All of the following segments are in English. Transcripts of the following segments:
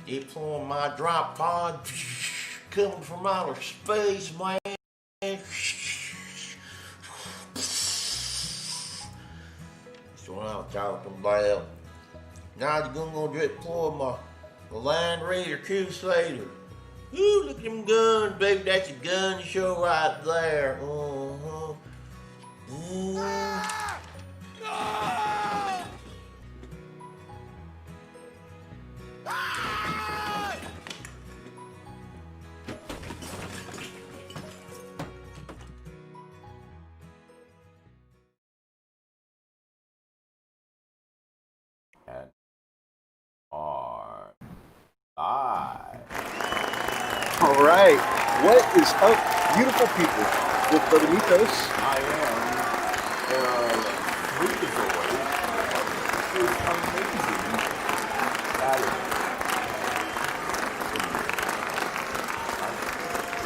deploying my drop pod, coming from outer space, man. So now I'm talking about. Now you're gonna deploy my Land Raider Crusader. Ooh, look at them guns, baby. That's a gun show right there. And are live. All right, what is up, beautiful people? With Brother Mythos. I am Freakazoid. This is amazing.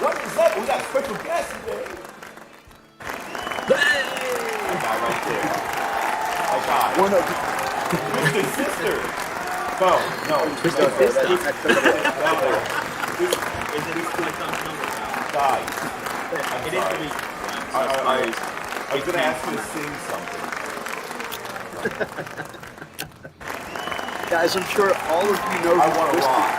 What is up? We got a special guest today. That guy right there. That guy. One of Twisted Sister. No. Twisted Sister. Guys, I was going to ask you to sing something. Guys, I'm sure all of you know I want to rock.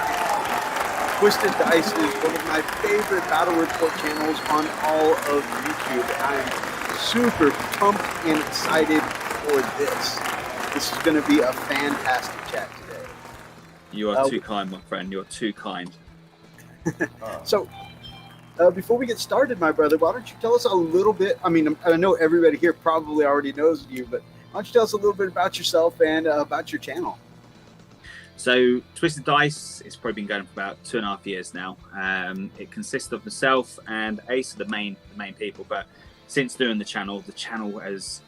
Twisted Dice is one of my favorite battle report channels on all of YouTube. I'm super pumped and excited for this. This is going to be a fantastic chat today. You are too kind, my friend. You're too kind. So, before we get started, my brother, why don't you tell us a little bit? I mean, I know everybody here probably already knows you, but why don't you tell us a little bit about yourself and about your channel? So, Twisted Dice, it's probably been going for about 2.5 years now. It consists of myself and Ace, the main people. But since doing the channel has,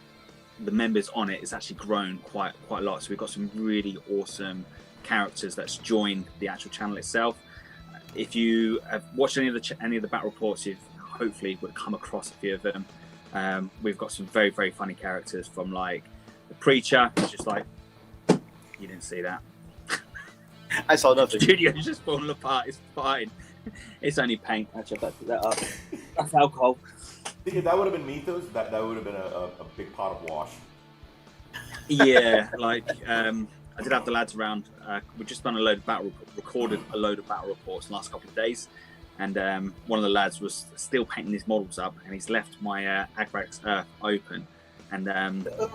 the members on it has actually grown quite a lot. So we've got some really awesome characters that's joined the actual channel itself. If you have watched any of the battle reports, you've hopefully would come across a few of them. We've got some very, very funny characters, from like the Preacher, who's just like, you didn't see that. I saw nothing. The studio's just falling apart. It's fine. It's only paint. Actually, I've got to put that up. That's alcohol. If that would have been Mythos, that would have been a big pot of wash. Yeah, like I did have the lads around. We've just done recorded a load of battle reports the last couple of days, and one of the lads was still painting his models up, and he's left my Agrax Earth open, and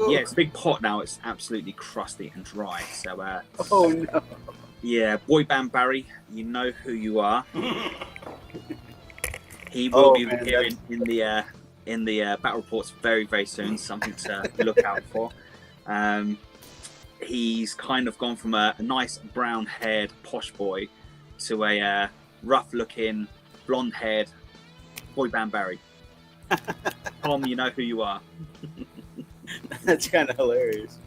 yeah, it's a big pot now. It's absolutely crusty and dry. So oh no. Yeah, Boy Band Barry, you know who you are. He will be appearing in the battle reports very, very soon. Something to look out for. He's kind of gone from a nice brown-haired posh boy to a rough-looking, blonde-haired Boy Band Barry. Tom, you know who you are. That's kind of hilarious.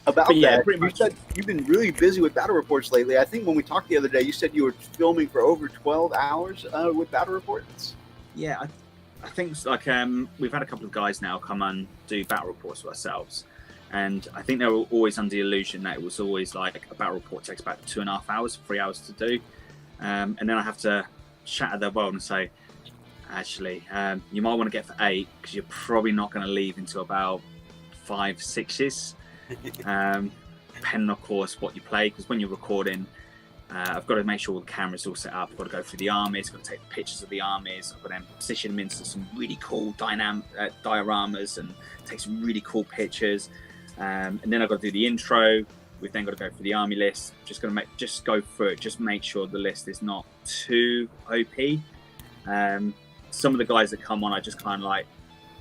About yeah, that, pretty much. You said you've been really busy with battle reports lately. I think when we talked the other day, you said you were filming for over 12 hours with battle reports. Yeah, I think it's like we've had a couple of guys now come and do battle reports for ourselves, and I think they were always under the illusion that it was always like a battle report takes about 2.5 hours, 3 hours to do, and then I have to shatter their world and say, actually, you might want to get for 8 because you're probably not going to leave until about 5, 6 years. Depending, of course, what you play, because when you're recording, I've got to make sure all the cameras all set up. I've got to go through the armies, I've got to take pictures of the armies, I've got to then position them into some really cool dioramas and take some really cool pictures, and then I've got to do the intro. We've then got to go through the army list. Just go through it, just make sure the list is not too OP. Some of the guys that come on, I just kind of like,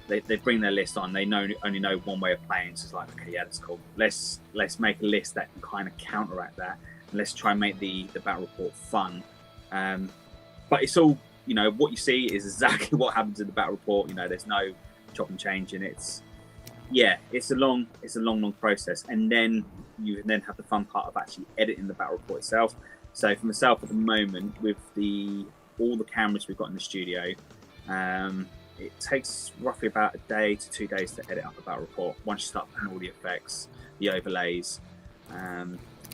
they bring their list on. They only know one way of playing. So it's like, okay, yeah, that's cool. Let's make a list that can kind of counteract that, and let's try and make the battle report fun. But it's all, you know, what you see is exactly what happens in the battle report. You know, there's no chop and change, and it's a long process. And then you then have the fun part of actually editing the battle report itself. So for myself at the moment, with all the cameras we've got in the studio, it takes roughly about a day to 2 days to edit up a battle report. Once you start putting all the effects, the overlays,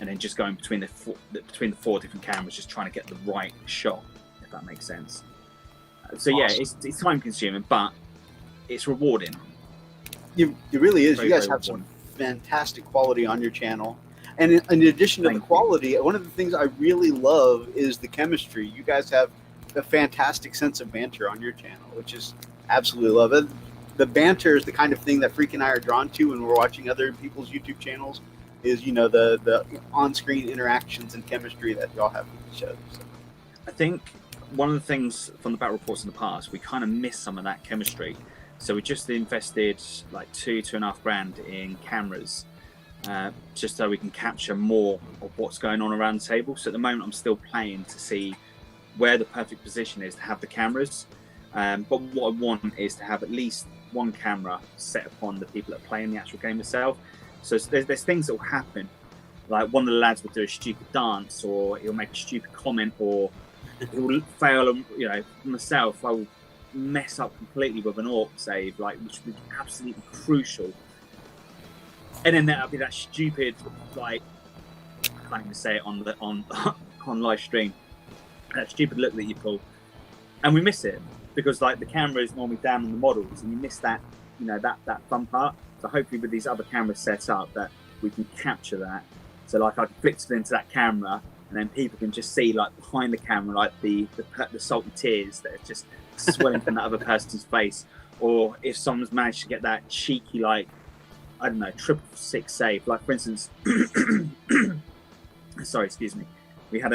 and then just going between the four different cameras, just trying to get the right shot, if that makes sense. So yeah, it's time consuming, but it's rewarding. It really is. Very, you guys very have some fantastic quality on your channel. And in addition to the quality, one of the things I really love is the chemistry. You guys have a fantastic sense of banter on your channel, which is absolutely love it. The banter is the kind of thing that Freak and I are drawn to when we're watching other people's YouTube channels, is, you know, the on-screen interactions and chemistry that y'all have with each other. So. I think one of the things from the battle reports in the past, we kind of missed some of that chemistry. So we just invested like $2.5 grand in cameras, just so we can capture more of what's going on around the table. So at the moment, I'm still playing to see where the perfect position is to have the cameras. But what I want is to have at least one camera set upon the people that play in the actual game itself. So there's things that will happen. Like one of the lads will do a stupid dance, or he'll make a stupid comment, or he'll fail. You know, myself, I will mess up completely with an orc save, like, which would be absolutely crucial. And then that'll be that stupid, like, I can't even say it on live stream, that stupid look that you pull, and we miss it because, like, the camera is normally down on the models, and you miss that, you know, that fun part. So hopefully with these other cameras set up, that we can capture that. So like I can flick it into that camera, and then people can just see, like, behind the camera, like the salty tears that are just swelling from that other person's face. Or if someone's managed to get that cheeky, like, I don't know, 666 save. Like, for instance, sorry, excuse me. We had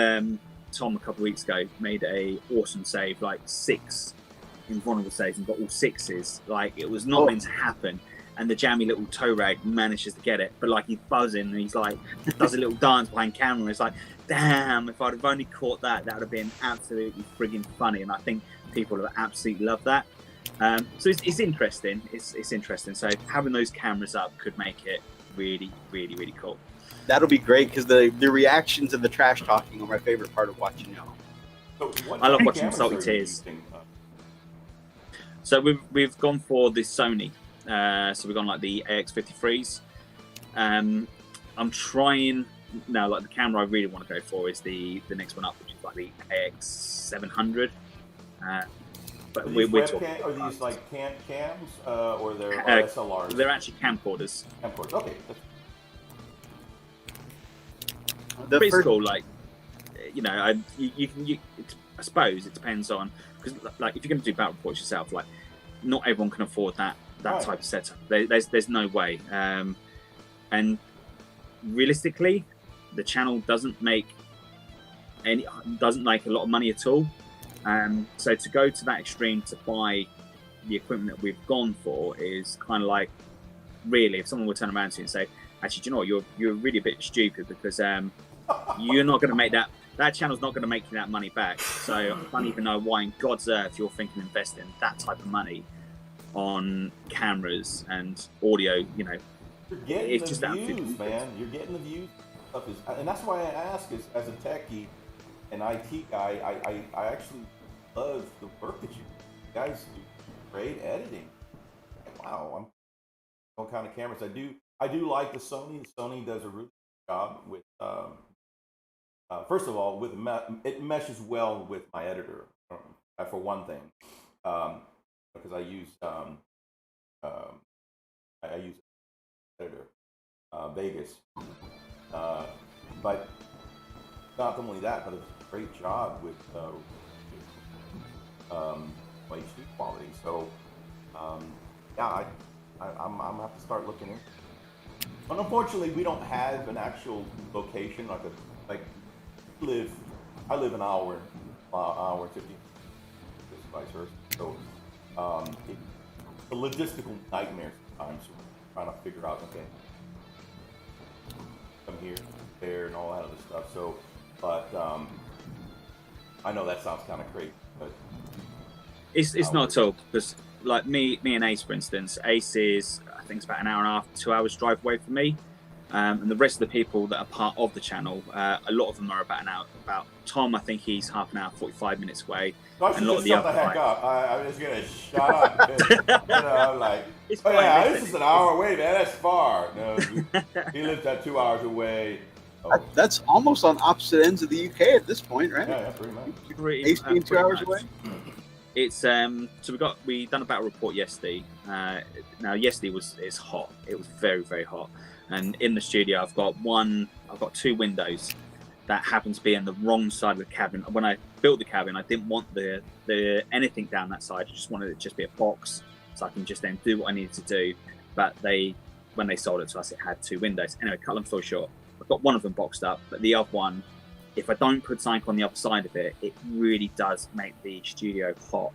Tom a couple of weeks ago made a awesome save, like 6 invulnerable saves, and got all 6s. Like, it was not meant to happen. And the jammy little toe rag manages to get it, but like, he's buzzing and he's like, does a little dance behind camera. It's like, damn, if I'd have only caught that, that would have been absolutely frigging funny. And I think people have absolutely loved that. So it's interesting. It's interesting. So having those cameras up could make it really, really, really cool. That'll be great, because the reactions and the trash talking are my favorite part of watching y'all. So I love watching salty tears. So we've gone for the Sony. So we've gone like the AX53s. I'm trying now, like, the camera I really want to go for is the next one up, which is like the AX700. But we're talking. Are these like cams, or they're SLRs? They're actually camcorders. Camcorders. Okay. Pretty cool. Like, you know, I suppose it depends on, because, like, if you're going to do battle reports yourself, like, not everyone can afford that type of setup. There's no way. And realistically, the channel doesn't make a lot of money at all. So to go to that extreme to buy the equipment that we've gone for is kind of like, really, if someone would turn around to you and say, actually, do you know what, you're really a bit stupid, because you're not going to make that channel's not going to make you that money back. So I don't even know why in God's earth you're thinking of investing that type of money on cameras and audio. You know, you're getting it's just the views, man. You're getting the views. And that's why I ask, is as a techie, an IT guy, I actually love the work that you guys do. Great editing. Wow, what kind of cameras I do like the Sony. The Sony does a really good job with. First of all, it meshes well with my editor, for one thing, because I use editor, Vegas, but not only that, but it's a great job with HD quality. So yeah, I'm gonna have to start looking into it. But unfortunately, we don't have an actual location like. I live an hour 50, just vice versa. So it's a logistical nightmare sometimes. We're trying to figure out, okay, come here, there, and all that other stuff. So, but I know that sounds kind of crazy, but it's not at all, because, like, me and Ace, for instance, Ace is, I think it's about an hour and a half, 2 hours drive away from me. And the rest of the people that are part of the channel, a lot of them are about an hour. About Tom, I think he's half an hour, 45 minutes away. So I should just shut the heck up. I'm just gonna shut up. You know, I'm like, this is an hour away, man. That's far. No, he lives at 2 hours away. Oh, That's almost on opposite ends of the UK at this point, right? yeah, pretty much. AC being 2 hours away. It's so we done a battle report yesterday. Now yesterday it's hot. It was very, very hot. And in the studio, I've got two windows that happen to be on the wrong side of the cabin. When I built the cabin, I didn't want the anything down that side. I just wanted it to just be a box, so I can just then do what I needed to do. But when they sold it to us, it had two windows. Anyway, cut long story short, I've got one of them boxed up, but the other one, if I don't put something on the other side of it, it really does make the studio hot.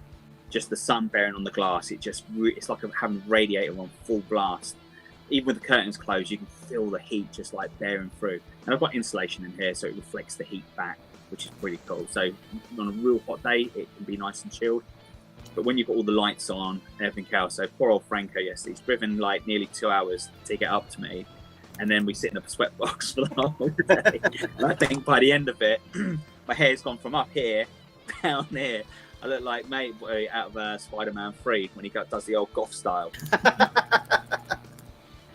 Just the sun bearing on the glass, it's like having a radiator on full blast. Even with the curtains closed, you can feel the heat just like bearing through. And I've got insulation in here, so it reflects the heat back, which is pretty cool. So on a real hot day, it can be nice and chilled. But when you've got all the lights on and everything else, so poor old Franco yesterday, he's driven like nearly 2 hours to get up to me. And then we sit in a sweatbox for the whole day. And I think by the end of it, my hair's gone from up here down here. I look like mate out of Spider-Man 3 when he does the old goth style.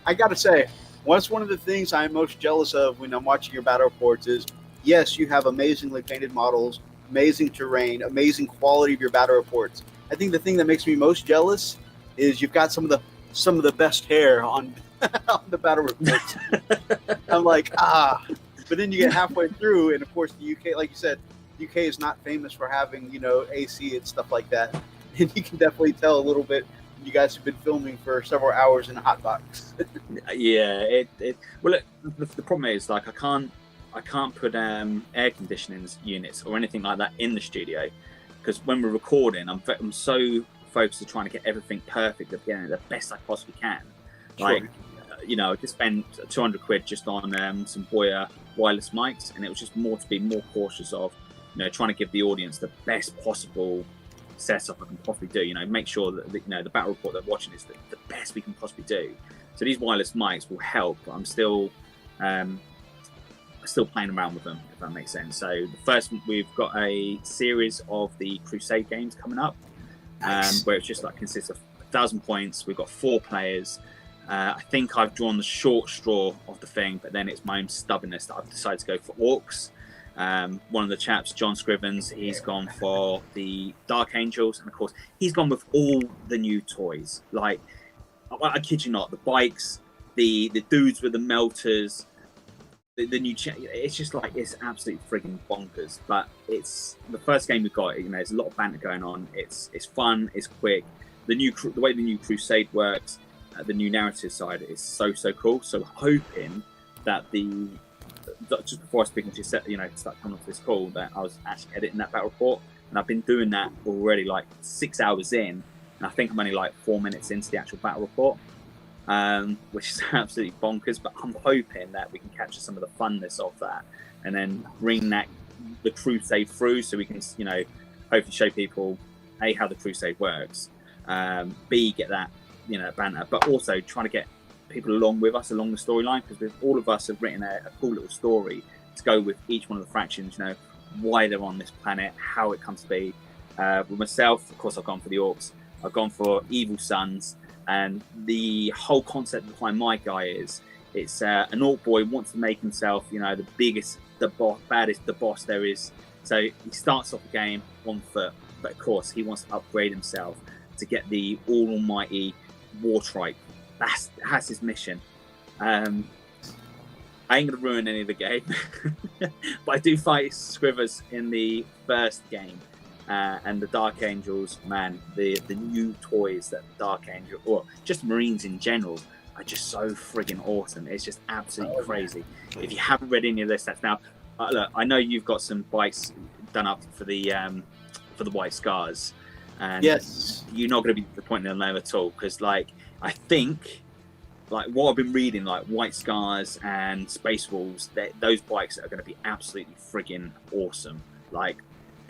I gotta say, what's one of the things I'm most jealous of when I'm watching your battle reports is, yes, you have amazingly painted models, amazing terrain, amazing quality of your battle reports. I think the thing that makes me most jealous is you've got some of the best hair on on the battle reports. I'm like, but then you get halfway through, and of course the UK, like you said, UK is not famous for having, AC and stuff like that. And you can definitely tell a little bit. You guys have been filming for several hours in a hot box. Yeah, well, look, the problem is like I can't put air conditioning units or anything like that in the studio, because when we're recording, I'm so focused on trying to get everything perfect at the beginning, the best I possibly can. Like, I just spent 200 quid just on some Boya wireless mics, and it was just to be more cautious of, trying to give the audience the best possible setup I can possibly do. Make sure that the battle report they're watching is the best we can possibly do. So these wireless mics will help, but I'm still playing around with them, if that makes sense. So the first, we've got a series of the Crusade games coming up, where it's just like consists of 1,000 points. We've got 4 players. I think I've drawn the short straw of the thing, but then it's my own stubbornness that I've decided to go for orcs. One of the chaps, John Scrivens, he's gone for the Dark Angels, and of course he's gone with all the new toys. Like, I kid you not, the bikes, the dudes with the melters, the new it's just like, it's absolutely frigging bonkers. But it's the first game we've got. There's a lot of banter going on. It's fun, it's quick. The way the new Crusade works, the new narrative side is so cool. So hoping that just before I speak to you, start coming off this call, that I was actually editing that battle report, and I've been doing that already like 6 hours in, and I think I'm only like 4 minutes into the actual battle report, which is absolutely bonkers. But I'm hoping that we can capture some of the funness of that, and then bring the Crusade through, so we can hopefully show people A, how the Crusade works, B, get that banter, but also trying to get people along with us along the storyline, because all of us have written a cool little story to go with each one of the factions, why they're on this planet, how it comes to be. With myself, of course, I've gone for the orcs. I've gone for evil sons, and the whole concept behind my guy is it's an orc boy wants to make himself the biggest, the baddest, the boss there is. So he starts off the game on foot, but of course he wants to upgrade himself to get the almighty war tripe. That's his mission. I ain't gonna ruin any of the game, but I do fight Scrivers in the first game, and the Dark Angels. Man, the new toys that the Dark Angel, or just Marines in general, are just so friggin' awesome. It's just absolutely crazy. If you haven't read any of this stuff now, look, I know you've got some bikes done up for the White Scars, and yes, you're not going to be disappointed in them at all, because I think, what I've been reading, like White Scars and Space Wolves, those bikes are going to be absolutely friggin' awesome. Like,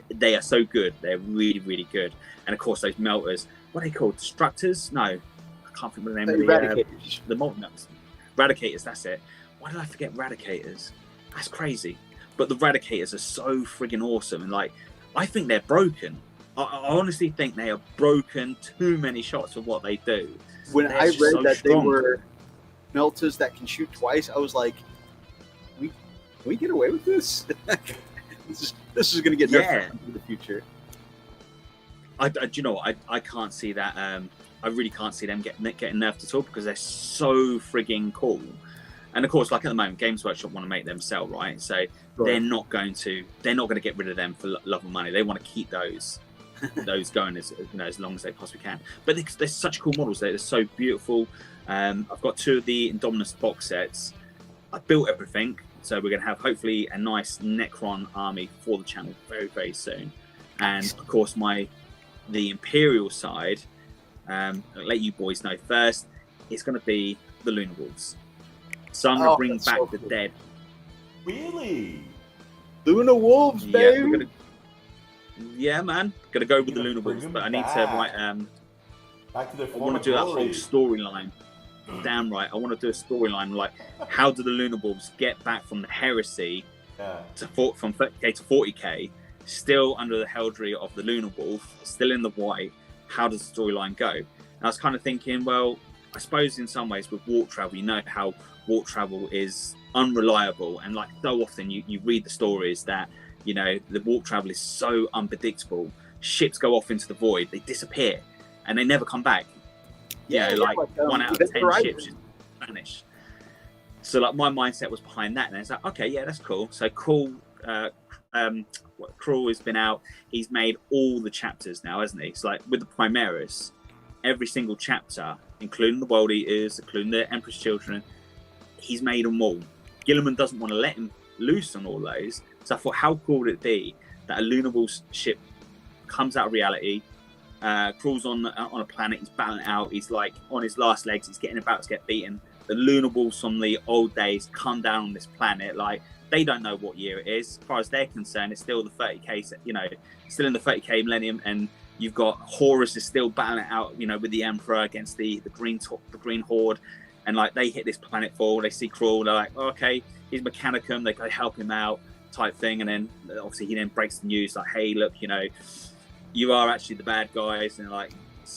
they are so good. They're really, really good. And of course, those melters, what are they called? Destructors? No, I can't think of the name of the molten nuts. Radicators, that's it. Why did I forget Radicators? That's crazy. But the Radicators are so friggin' awesome. And I think they're broken. I honestly think they are broken. Too many shots for what they do. When I read that strong. They were melters that can shoot twice, I was like, we get away with this? this is going to get nerfed in the future. Do you know what? I can't see that. I really can't see them getting nerfed at all because they're so frigging cool. And of course, like at the moment, Games Workshop want to make them sell, right? So they're not going to get rid of them for love of money. They want to keep those going as long as they possibly can. But they're such cool models. They're so beautiful. I've got 2 of the Indominus box sets. I built everything, so we're going to have hopefully a nice Necron army for the channel very, very soon. And of course, the Imperial side, I'll let you boys know first, it's going to be the Lunar Wolves. So I'm going to bring back the dead. Really? Lunar Wolves, baby? Yeah, man. Going to go with the Lunar Wolves, but I need to write... back to their I want to do that whole storyline. Damn right. I want to do a storyline like, how do the Lunar Wolves get back from the heresy from 30k to 40k, still under the heraldry of the Lunar Wolf, still in the white? How does the storyline go? And I was kind of thinking, well, I suppose in some ways with warp travel, you know how warp travel is unreliable, and like so often you read the stories that, you know, the warp travel is so unpredictable. Ships go off into the void, they disappear, and they never come back. Like 1 out of 10 ships just vanish. So like my mindset was behind that, and it's like, okay, yeah, that's cool. So Cruel has been out. He's made all the chapters now, hasn't he? It's like with the Primaris, every single chapter, including the World Eaters, including the Emperor's Children, he's made them all. Gilliman doesn't want to let him loose on all those. So I thought, how cool would it be that a Lunar Wolf ship comes out of reality, crawls on a planet, he's battling out, he's like on his last legs, he's getting about to get beaten. The Lunar Wolves from the old days come down on this planet, like they don't know what year it is. As far as they're concerned, it's still the 30k, still in the 30k millennium, and you've got Horus is still battling out, with the Emperor against the Green Horde, and like they hit this planet fall, they see Cruel, they're like, oh, okay, he's Mechanicum, they go help him out, type thing, and then obviously he then breaks the news like, hey, look, you are actually the bad guys, and like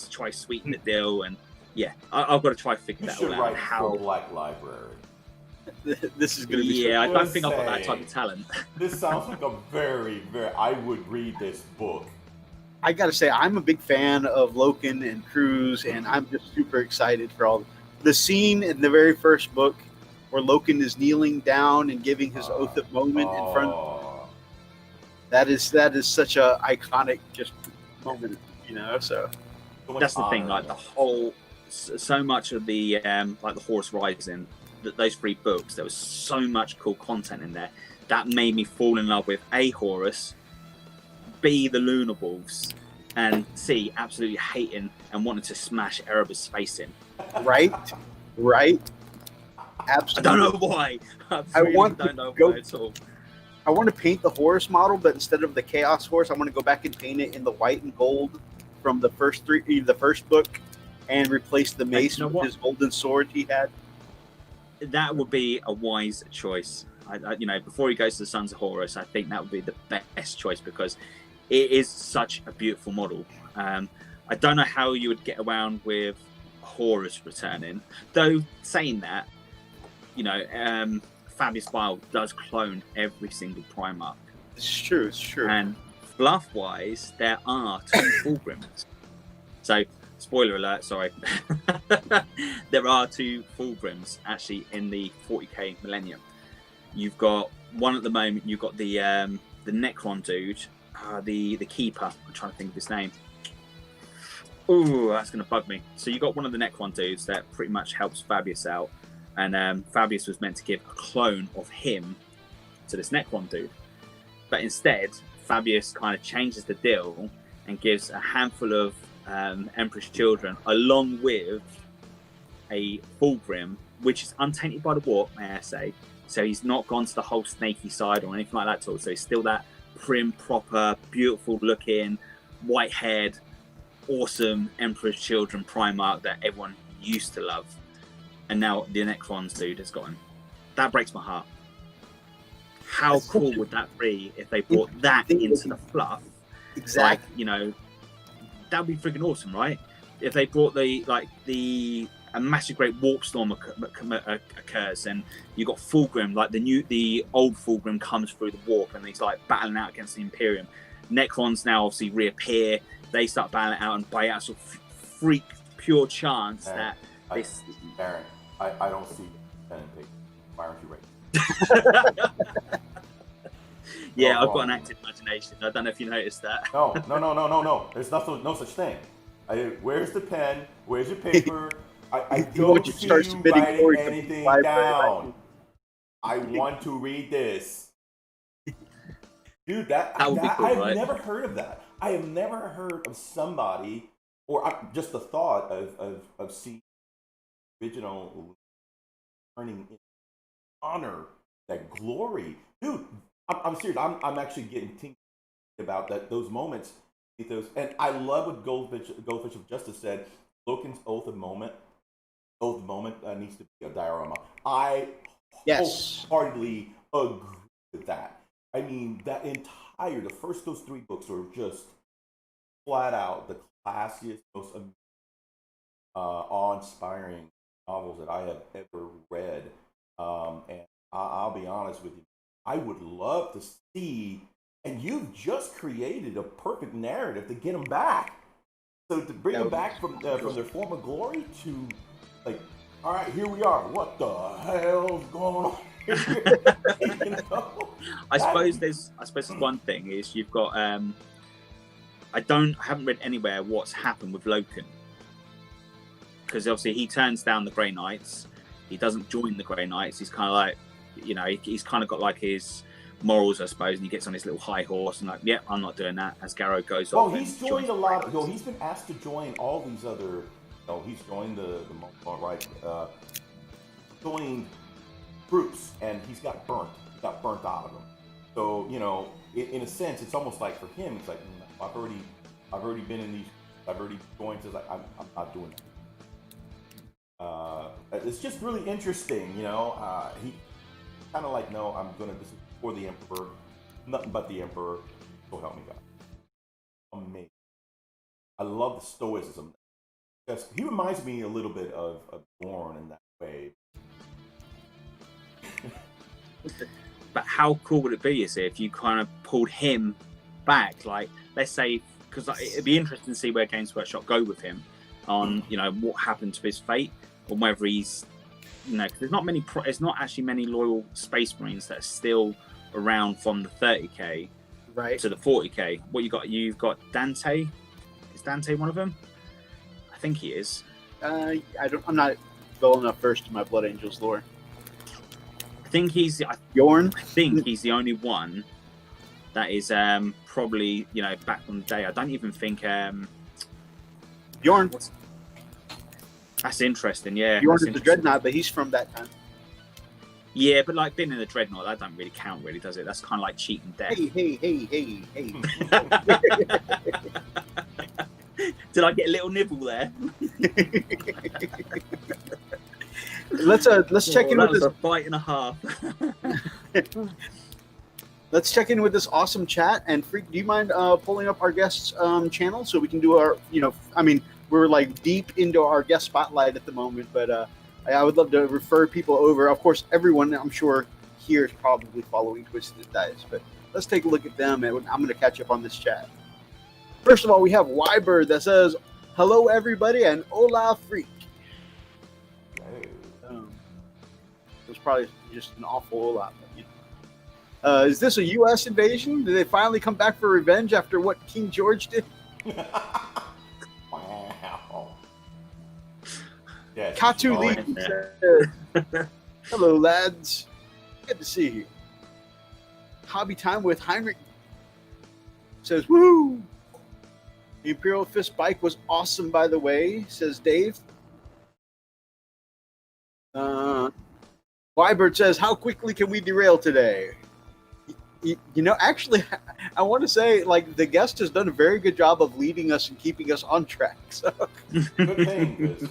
try to sweeten the deal, and yeah, I've got to try to figure that all out. How Black Library. This is going to be. Yeah, I don't think I've got that type of talent. This sounds like a very, very. I would read this book. I got to say, I'm a big fan of Loken and Cruz, and I'm just super excited for all the scene in the very first book where Loken is kneeling down and giving his oath of moment in front. That is such a iconic just moment, So that's the thing, like the whole, so much of the like the Horus Rising, those 3 books, there was so much cool content in there that made me fall in love with A, Horus, B, the Lunar Wolves, and C, absolutely hating and wanting to smash Erebus' face in. Right. Absolutely. I don't know why. I don't know why at all. I want to paint the Horus model, but instead of the Chaos Horse, I want to go back and paint it in the white and gold from the first book, and replace the mace with his golden sword he had. That would be a wise choice. Before he goes to the Sons of Horus, I think that would be the best choice because it is such a beautiful model. I don't know how you would get around with Horus returning, though. Saying that, Fabius Bile does clone every single Primarch. It's true. And fluff-wise, there are 2 Fulgrims. So, spoiler alert, sorry. There are 2 Fulgrims actually in the 40k Millennium. You've got one at the moment. You've got the Necron dude, the Keeper. I'm trying to think of his name. Ooh, that's going to bug me. So you got one of the Necron dudes that pretty much helps Fabius out. And Fabius was meant to give a clone of him to this Necron dude. But instead, Fabius kind of changes the deal and gives a handful of Emperor's Children along with a Fulgrim, which is untainted by the warp, may I say. So he's not gone to the whole snaky side or anything like that at all. So he's still that prim, proper, beautiful looking, white-haired, awesome Emperor's Children Primarch that everyone used to love. And now the Necrons dude has got him. That breaks my heart. How cool would that be if they brought that into the fluff? Exactly. Like, that would be freaking awesome, right? If they brought the a massive great warp storm occurs, and you got Fulgrim, like the old Fulgrim comes through the warp, and he's like battling out against the Imperium. Necrons now obviously reappear. They start battling out, and by sort of freak pure chance that this. Aaron, I don't see pen and paper. Why aren't you ready? Yeah, I've got an active imagination. I don't know if you noticed that. No. There's no such thing. Where's the pen? Where's your paper? I don't see you writing anything down. I want to read this. Dude, that would be cool, I've never heard of that. I have never heard of somebody, or just the thought of seeing original turning in honor, that glory. Dude, I'm serious. I'm actually getting tinky about those moments. And I love what Goldfish of Justice said. Loken's oath of moment needs to be a diorama. I wholeheartedly agree with that. I mean, the first those 3 books are just flat out the classiest, most awe-inspiring novels that I have ever read. And I'll be honest with you, I would love to see, and you've just created a perfect narrative to get them back. So to bring them back from their former glory to, like, all right, here we are. What the hell's going on here? You know? I suppose there's one thing is you've got I haven't read anywhere what's happened with Loken, because obviously he turns down the Grey Knights. He doesn't join the Grey Knights. He's kind of like, you know, he's kind of got like his morals, I suppose, and he gets on his little high horse and like, yeah, I'm not doing that. As Garrow goes off. Well, he's joined a lot. He's been asked to join all these other. He's joined the joined groups, and he's got burnt. He got burnt out of them. So, you know, in a sense, it's almost like for him, it's like, I've already been in these. I've already joined. So like, I'm not doing it. It's just really interesting, you know. He kind of like, no, this is for the Emperor, nothing but the Emperor. So help me God. Amazing. I love the stoicism. He reminds me a little bit of Dorn in that way. But how cool would it be if you kind of pulled him back? Like, let's say, because it'd be interesting to see where Games Workshop go with him on, you know, what happened to his fate, or whether he's, you know, cause there's not actually many loyal Space Marines that are still around from the 30k to the 40k. What you've got Dante. Is Dante one of them? I think he is. I'm not well enough versed in my Blood Angels lore. I think he's Bjorn. I think he's the only one that is probably, you know, back on the day. I don't even think Bjorn. That's interesting. Yeah, Bjorn is the Dreadnought, but he's from that time. Yeah, but like being in the Dreadnought, that don't really count, really, does it? That's kind of like cheating death. Hey. Did I get a little nibble there? Let's check in with this. A bite and a half. Let's check in with this awesome chat. And Freak, do you mind pulling up our guest's channel so we can do our, you know, I mean, we're like deep into our guest spotlight at the moment, but I would love to refer people over. Of course, everyone I'm sure here is probably following Twisted Dice, but let's take a look at them, and I'm going to catch up on this chat. First of all, we have Wybird that says, hello, everybody, and hola, Freak. It was probably just an awful hola. But, you know. Is this a U.S. invasion? Did they finally come back for revenge after what King George did? Wow. Yes. Katu Lee says, hello, lads. Good to see you. Hobby time with Heinrich says, woo! The Imperial Fist bike was awesome, by the way, says Dave. Wybird says, how quickly can we derail today? You know, actually, I want to say, like, the guest has done a very good job of leading us and keeping us on track. So. Good thing this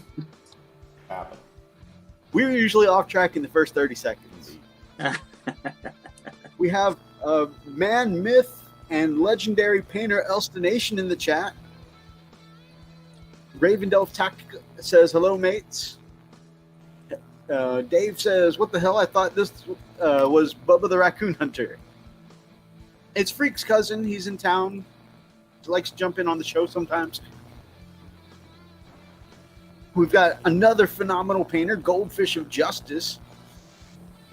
happened. We're usually off track in the first 30 seconds. We have Man, Myth, and legendary painter Elstonation in the chat. Ravendelf Tactica says, hello, mates. Dave says, "What the hell? I thought this was Bubba the Raccoon Hunter." It's Freak's cousin. He's in town. He likes to jump in on the show sometimes. We've got another phenomenal painter, Goldfish of Justice.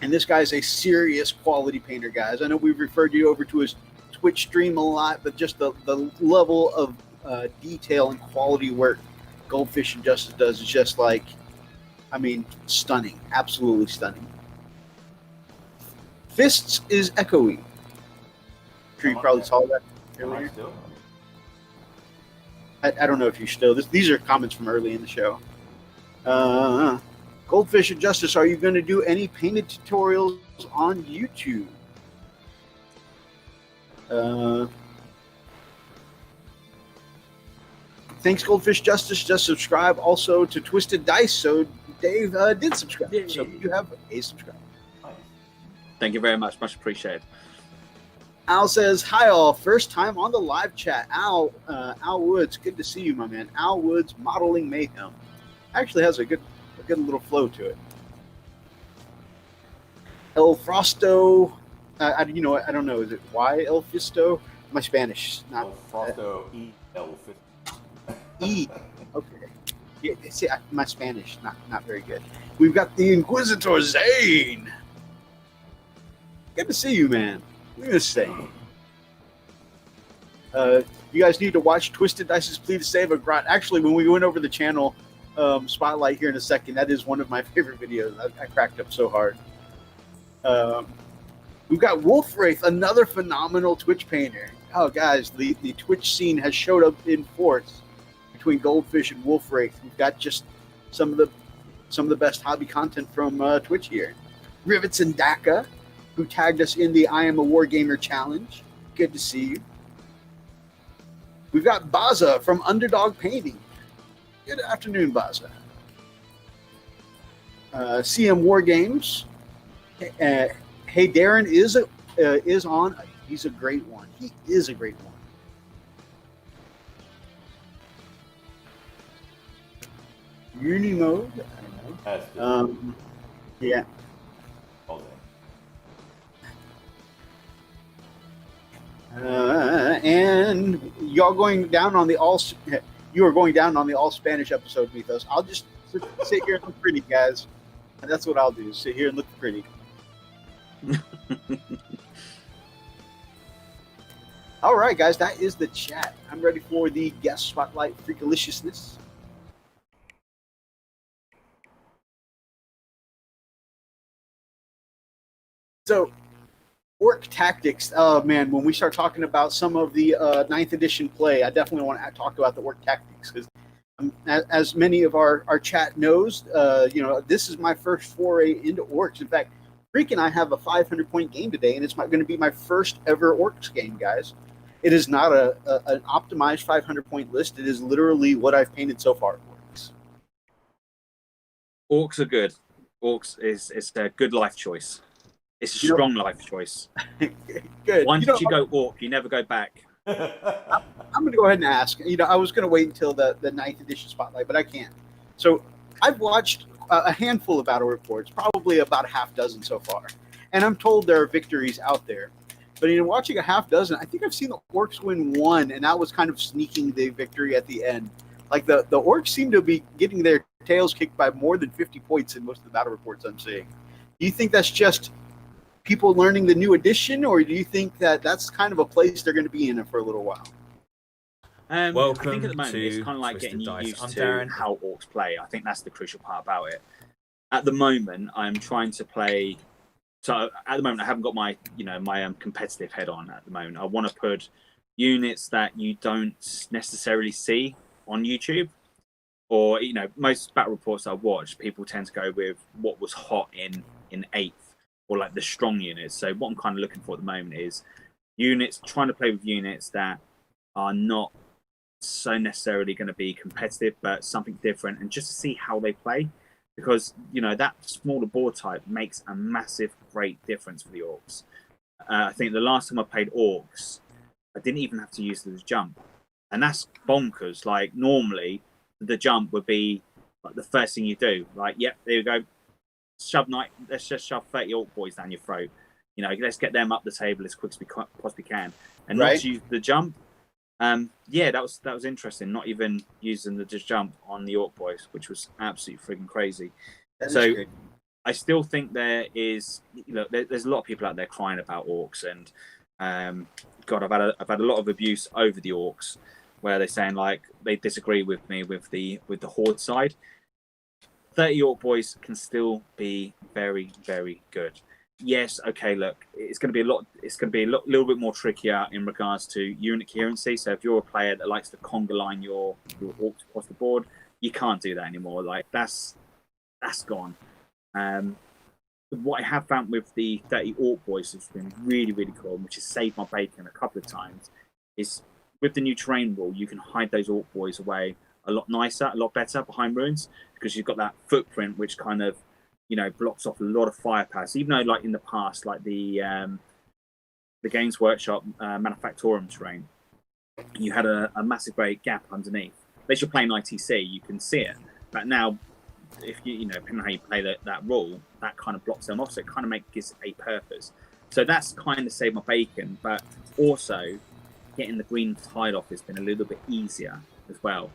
And this guy's a serious quality painter, guys. I know we've referred you over to his Twitch stream a lot, but just the level of detail and quality work Goldfish of Justice does is just like, I mean, stunning. Absolutely stunning. Fists is echoey. I'm sure you probably saw that earlier. I don't know if you're still. These are comments from early in the show. Goldfish of Justice, are you going to do any painted tutorials on YouTube? Thanks, Goldfish Justice. Just subscribe also to Twisted Dice. So Dave did subscribe. Yay. So you have a subscribe. Thank you very much. Much appreciated. Al says, "Hi all, first time on the live chat." Al Woods, good to see you, my man. Al Woods, Modeling Mayhem, actually has a good little flow to it. El Frosto, I don't know. Is it Y El Fisto? My Spanish, not El Frosto E El Fisto. E. Okay. Yeah, see, my Spanish, not very good. We've got the Inquisitor Zane. Good to see you, man. Look at this thing. You guys need to watch Twisted Dice's Plea to Save a Grot. Actually, when we went over the channel spotlight here in a second, that is one of my favorite videos. I cracked up so hard. We've got Wolfwraith, another phenomenal Twitch painter. Oh, guys, the Twitch scene has showed up in force between Goldfish and Wolfwraith. We've got just some of the best hobby content from Twitch here. Rivets and Daka, who tagged us in the I Am a Wargamer challenge. Good to see you. We've got Baza from Underdog Painting. Good afternoon, Baza. CM Wargames. Hey, Darren is on. He's a great one. He is a great one. Uni mode. I don't know. Yeah. All day. And y'all going down on the all. You are going down on the all Spanish episode, Mythos. I'll just sit here and look pretty, guys. And that's what I'll do. Sit here and look pretty. All right, guys, that is the chat. I'm ready for the guest spotlight freakaliciousness. So, orc tactics. Oh man, when we start talking about some of the 9th edition play, I definitely want to talk about the orc tactics because, as many of our chat knows, this is my first foray into orcs. In fact, Freak and I have a 500-point game today, and it's going to be my first ever orcs game, guys. It is not an optimized 500-point list. It is literally what I've painted so far. Orcs are good. Orcs is a good life choice. It's a strong life choice. Good. Once you go orc, you never go back. I'm going to go ahead and ask. I was going to wait until the 9th edition spotlight, but I can't. So I've watched a handful of battle reports, probably about a half dozen so far. And I'm told there are victories out there. But in watching a half dozen, I think I've seen the orcs win one, and that was kind of sneaking the victory at the end. Like the orcs seem to be getting their tails kicked by more than 50 points in most of the battle reports I'm seeing. Do you think that's just people learning the new edition, or do you think that that's kind of a place they're going to be in it for a little while? Welcome I think at the moment it's kind of like Twisted getting Dice. used I'm to Darren. how orcs play. I think that's the crucial part about it. At the moment, I'm trying to play. So at the moment, I haven't got my competitive head on. At the moment, I want to put units that you don't necessarily see on YouTube, or most battle reports I watch, people tend to go with what was hot in 8th, or like the strong units. So what I'm kind of looking for at the moment is trying to play with units that are not so necessarily going to be competitive, but something different, and just to see how they play. Because that smaller board type makes a massive, great difference for the orcs. I think the last time I played orcs, I didn't even have to use the jump, and that's bonkers. Like normally, the jump would be like the first thing you do. Like, yep, there you go, let's just shove 30 orc boys down your throat. You know, let's get them up the table as quick as we possibly can, and not to use the jump. Yeah, that was interesting. Not even using the just jump on the orc boys, which was absolutely freaking crazy. So I still think there is, you know, there's a lot of people out there crying about orcs, and God, I've had a lot of abuse over the orcs, where they're saying like they disagree with me with the horde side. 30 orc boys can still be very, very good. Yes, okay, look, it's going to be a little bit more trickier in regards to unit coherency. So if you're a player that likes to conga line your orcs across the board, you can't do that anymore. Like that's gone. What I have found with the 30 orc boys has been really, really cool, which has saved my bacon a couple of times, is with the new terrain rule, you can hide those orc boys away a lot nicer, a lot better behind ruins, because you've got that footprint which kind of, you know, blocks off a lot of firepower. So even though, like in the past, like the Games Workshop Manufactorum terrain, you had a massive great gap underneath. Unless you're playing ITC, you can see it. But now, if you know, depending on how you play that rule, that kind of blocks them off. So it kind of gives a purpose. So that's kind of saved my bacon. But also, getting the green tile off has been a little bit easier as well.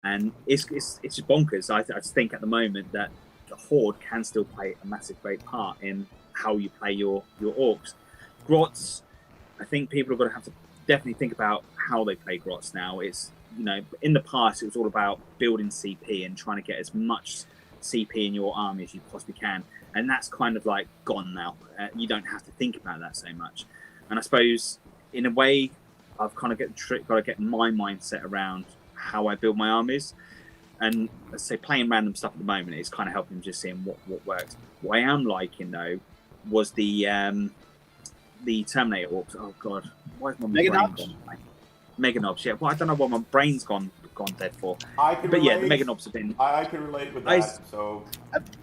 And it's just bonkers. I just think at the moment that the horde can still play a massive great part in how you play your orcs. Grots, I think people are going to have to definitely think about how they play Grots now. It's, you know, in the past it was all about building CP and trying to get as much CP in your army as you possibly can, and that's kind of like gone now. You don't have to think about that so much. And I suppose in a way I've kind of got to get my mindset around how I build my armies. And let's say playing random stuff at the moment is kind of helping, just seeing what works. What I am liking though was the Terminator orcs. Oh god, why is my brain gone? Meganobs, yeah. Well, I don't know what my brain's gone dead for. Yeah, the Meganobs have been. I can relate with that. So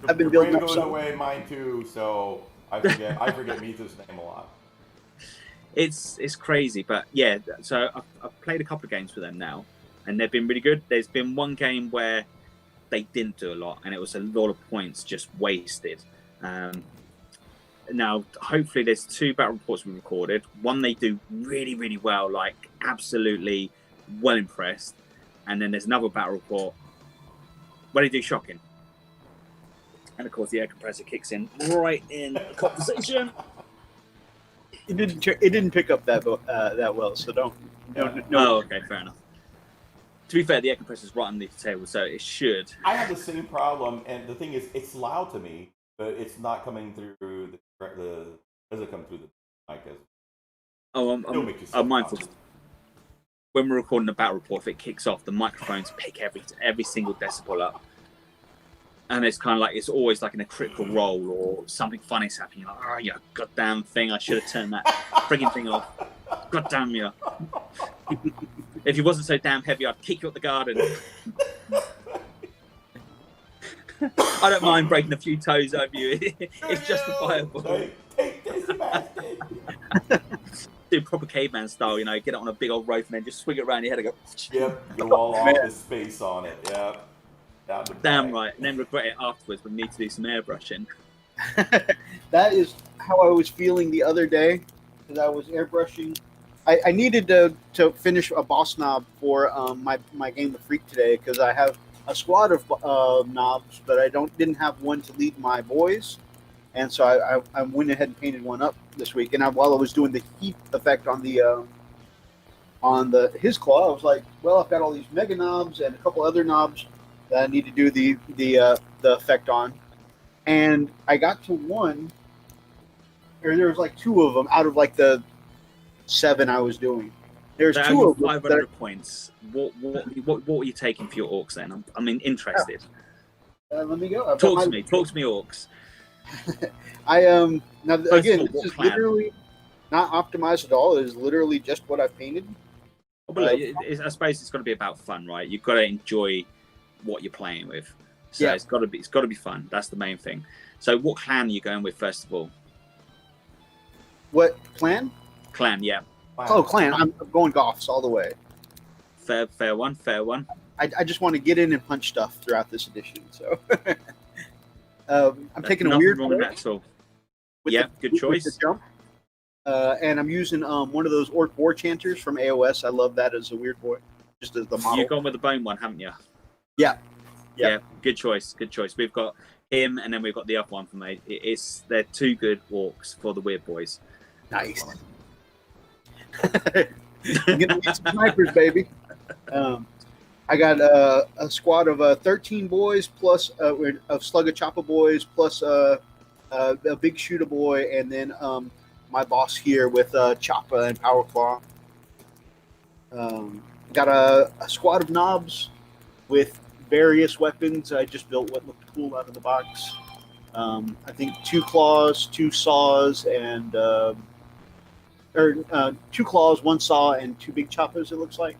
I've been building up some away mine too. So I forget Mita's name a lot. It's crazy, but yeah. So I've played a couple of games with them now, and they've been really good. There's been one game where they didn't do a lot, and it was a lot of points just wasted. Now, hopefully, there's 2 battle reports we recorded. One they do really, really well, like absolutely well impressed, and then there's another battle report where they do shocking. And of course, the air compressor kicks in right in the conversation. It didn't pick up that well, so don't. No. Oh, okay, fair enough. To be fair, the air compressor's right underneath the table, so it should. I have the same problem, and the thing is, it's loud to me, but it's not coming through the does it come through the mic? I'm mindful. When we're recording a battle report, if it kicks off, the microphones pick every single decibel up, and it's kind of like it's always like in a critical roll or something funny's happening. You're like, oh, you goddamn thing! I should have turned that frigging thing off. Goddamn you! If he wasn't so damn heavy, I'd kick you up the garden. I don't mind breaking a few toes over you. It's justifiable. Take this, bastard. Do proper caveman style, you know, get it on a big old rope and then just swing it around your head and go. Yep, the wall off the space on it. Yep. Damn right, and then regret it afterwards when we need to do some airbrushing. That is how I was feeling the other day, because I was airbrushing. I needed to finish a boss knob for my game of Freak today, because I have a squad of knobs, but I didn't have one to lead my boys, and so I went ahead and painted one up this week. And while I was doing the heat effect on his claw, I was like, well, I've got all these mega knobs and a couple other knobs that I need to do the effect on, and I got to one, or there was like 2 of them out of like the 7 I was doing. There's 2 of them. 500 points. What were you taking for your orcs then? I'm interested. Let me go. Talk to me, orcs. Now again, this is literally not optimized at all. It is literally just what I've painted. But I suppose it's got to be about fun, right? You've got to enjoy what you're playing with. So yeah. It's got to be fun. That's the main thing. So what clan are you going with first of all? What clan? Clan, yeah. Wow. Oh, clan. I'm going Goths all the way. Fair one. I just want to get in and punch stuff throughout this edition. So I'm taking a Nothing weird wrong with that at all. with Yeah, the, good with choice. the jump. And I'm using one of those orc war chanters from AOS. I love that as a weird boy, just as the model. You've gone with the bone one, haven't you? Yeah. Yeah, good choice. Good choice. We've got him, and then we've got the other one for me. They're two good orcs for the weird boys. Nice. I'm gonna need some snipers, baby. I got a squad of 13 boys plus a slug of chopper boys plus a big shooter boy, and then my boss here with chopper and power claw. Got a squad of knobs with various weapons. I just built what looked cool out of the box. I think 2 claws, 2 saws, and 2 claws, 1 saw, and 2 big choppers. It looks like.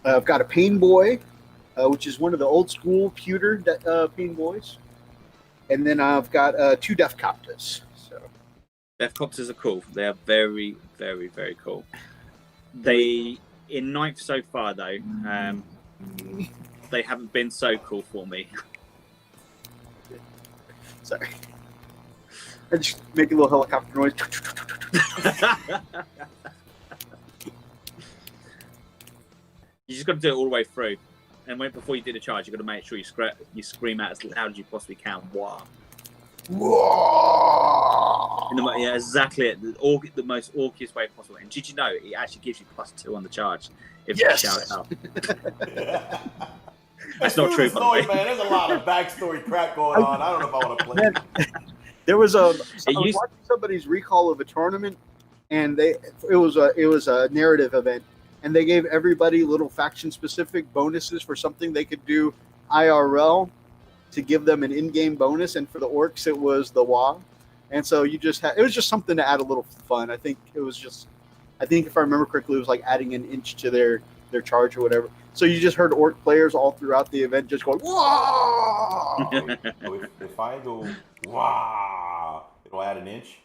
I've got a pain boy, which is one of the old school pewter pain boys, and then I've got 2 death copters. So Death copters are cool. They are very, very, very cool. They in 9th so far though. They haven't been so cool for me. Sorry. I just make a little helicopter noise. You just got to do it all the way through, and before you do the charge, you got to make sure you scream out as loud as you possibly can. Wow! Yeah, exactly it. The most orkiest way possible. And did you know it actually gives you +2 on the charge if you shout it out? That's not true, by the way. Man, there's a lot of backstory crap going on. I don't know if I want to play. There was I was watching somebody's recall of a tournament, and it was a narrative event, and they gave everybody little faction specific bonuses for something they could do IRL to give them an in-game bonus, and for the orcs it was the WA, and so it was just something to add a little fun. I think if I remember correctly, it was like adding an inch to their charge or whatever. So you just heard orc players all throughout the event just going, "Whoa!" If I go, wow, it'll add an inch.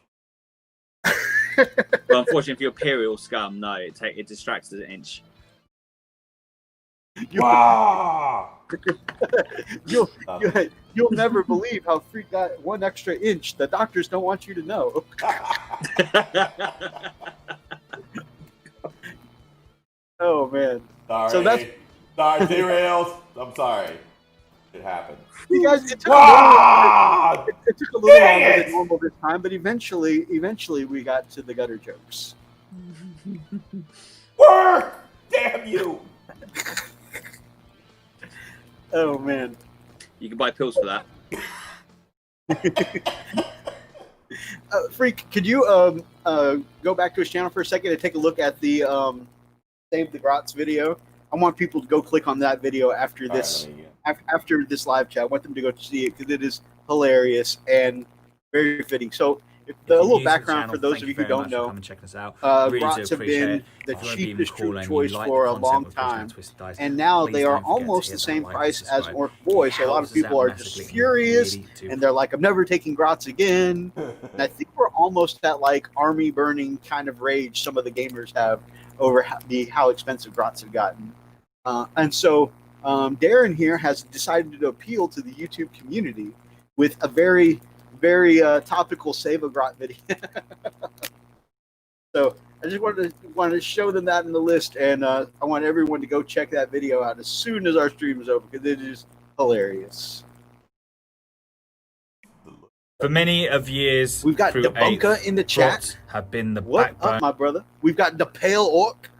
Well, unfortunately, if you're Imperial scum, no, it distracts an inch. Wow! You'll never believe how Freak got 1 extra inch. The doctors don't want you to know. Oh man! Sorry. So that's derails. I'm sorry. It happened. You guys, it took Wow! it took a little longer than normal this time, but eventually we got to the gutter jokes. Work! Damn you! Oh man! You can buy pills for that. Freak, could you go back to his channel for a second and take a look at the Save the Grots video? I want people to go click on that video after this after this live chat. I want them to go see it because it is hilarious and very fitting. So, a little background for those of you who don't know, Grots have been the cheapest troop choice for a long time, and now they are almost the same price as Orc Boy. So a lot of people are just furious, and they're like, "I'm never taking Grots again." And I think we're almost at like army burning kind of rage some of the gamers have over how expensive Grots have gotten. And so Darren here has decided to appeal to the YouTube community with a very, very topical Save a Grot video. So I just wanted to show them that in the list, and I want everyone to go check that video out as soon as our stream is over because it is hilarious. For many of years, we've got the bunker in the chat. Have been the what backbone. Up, my brother? We've got the pale orc.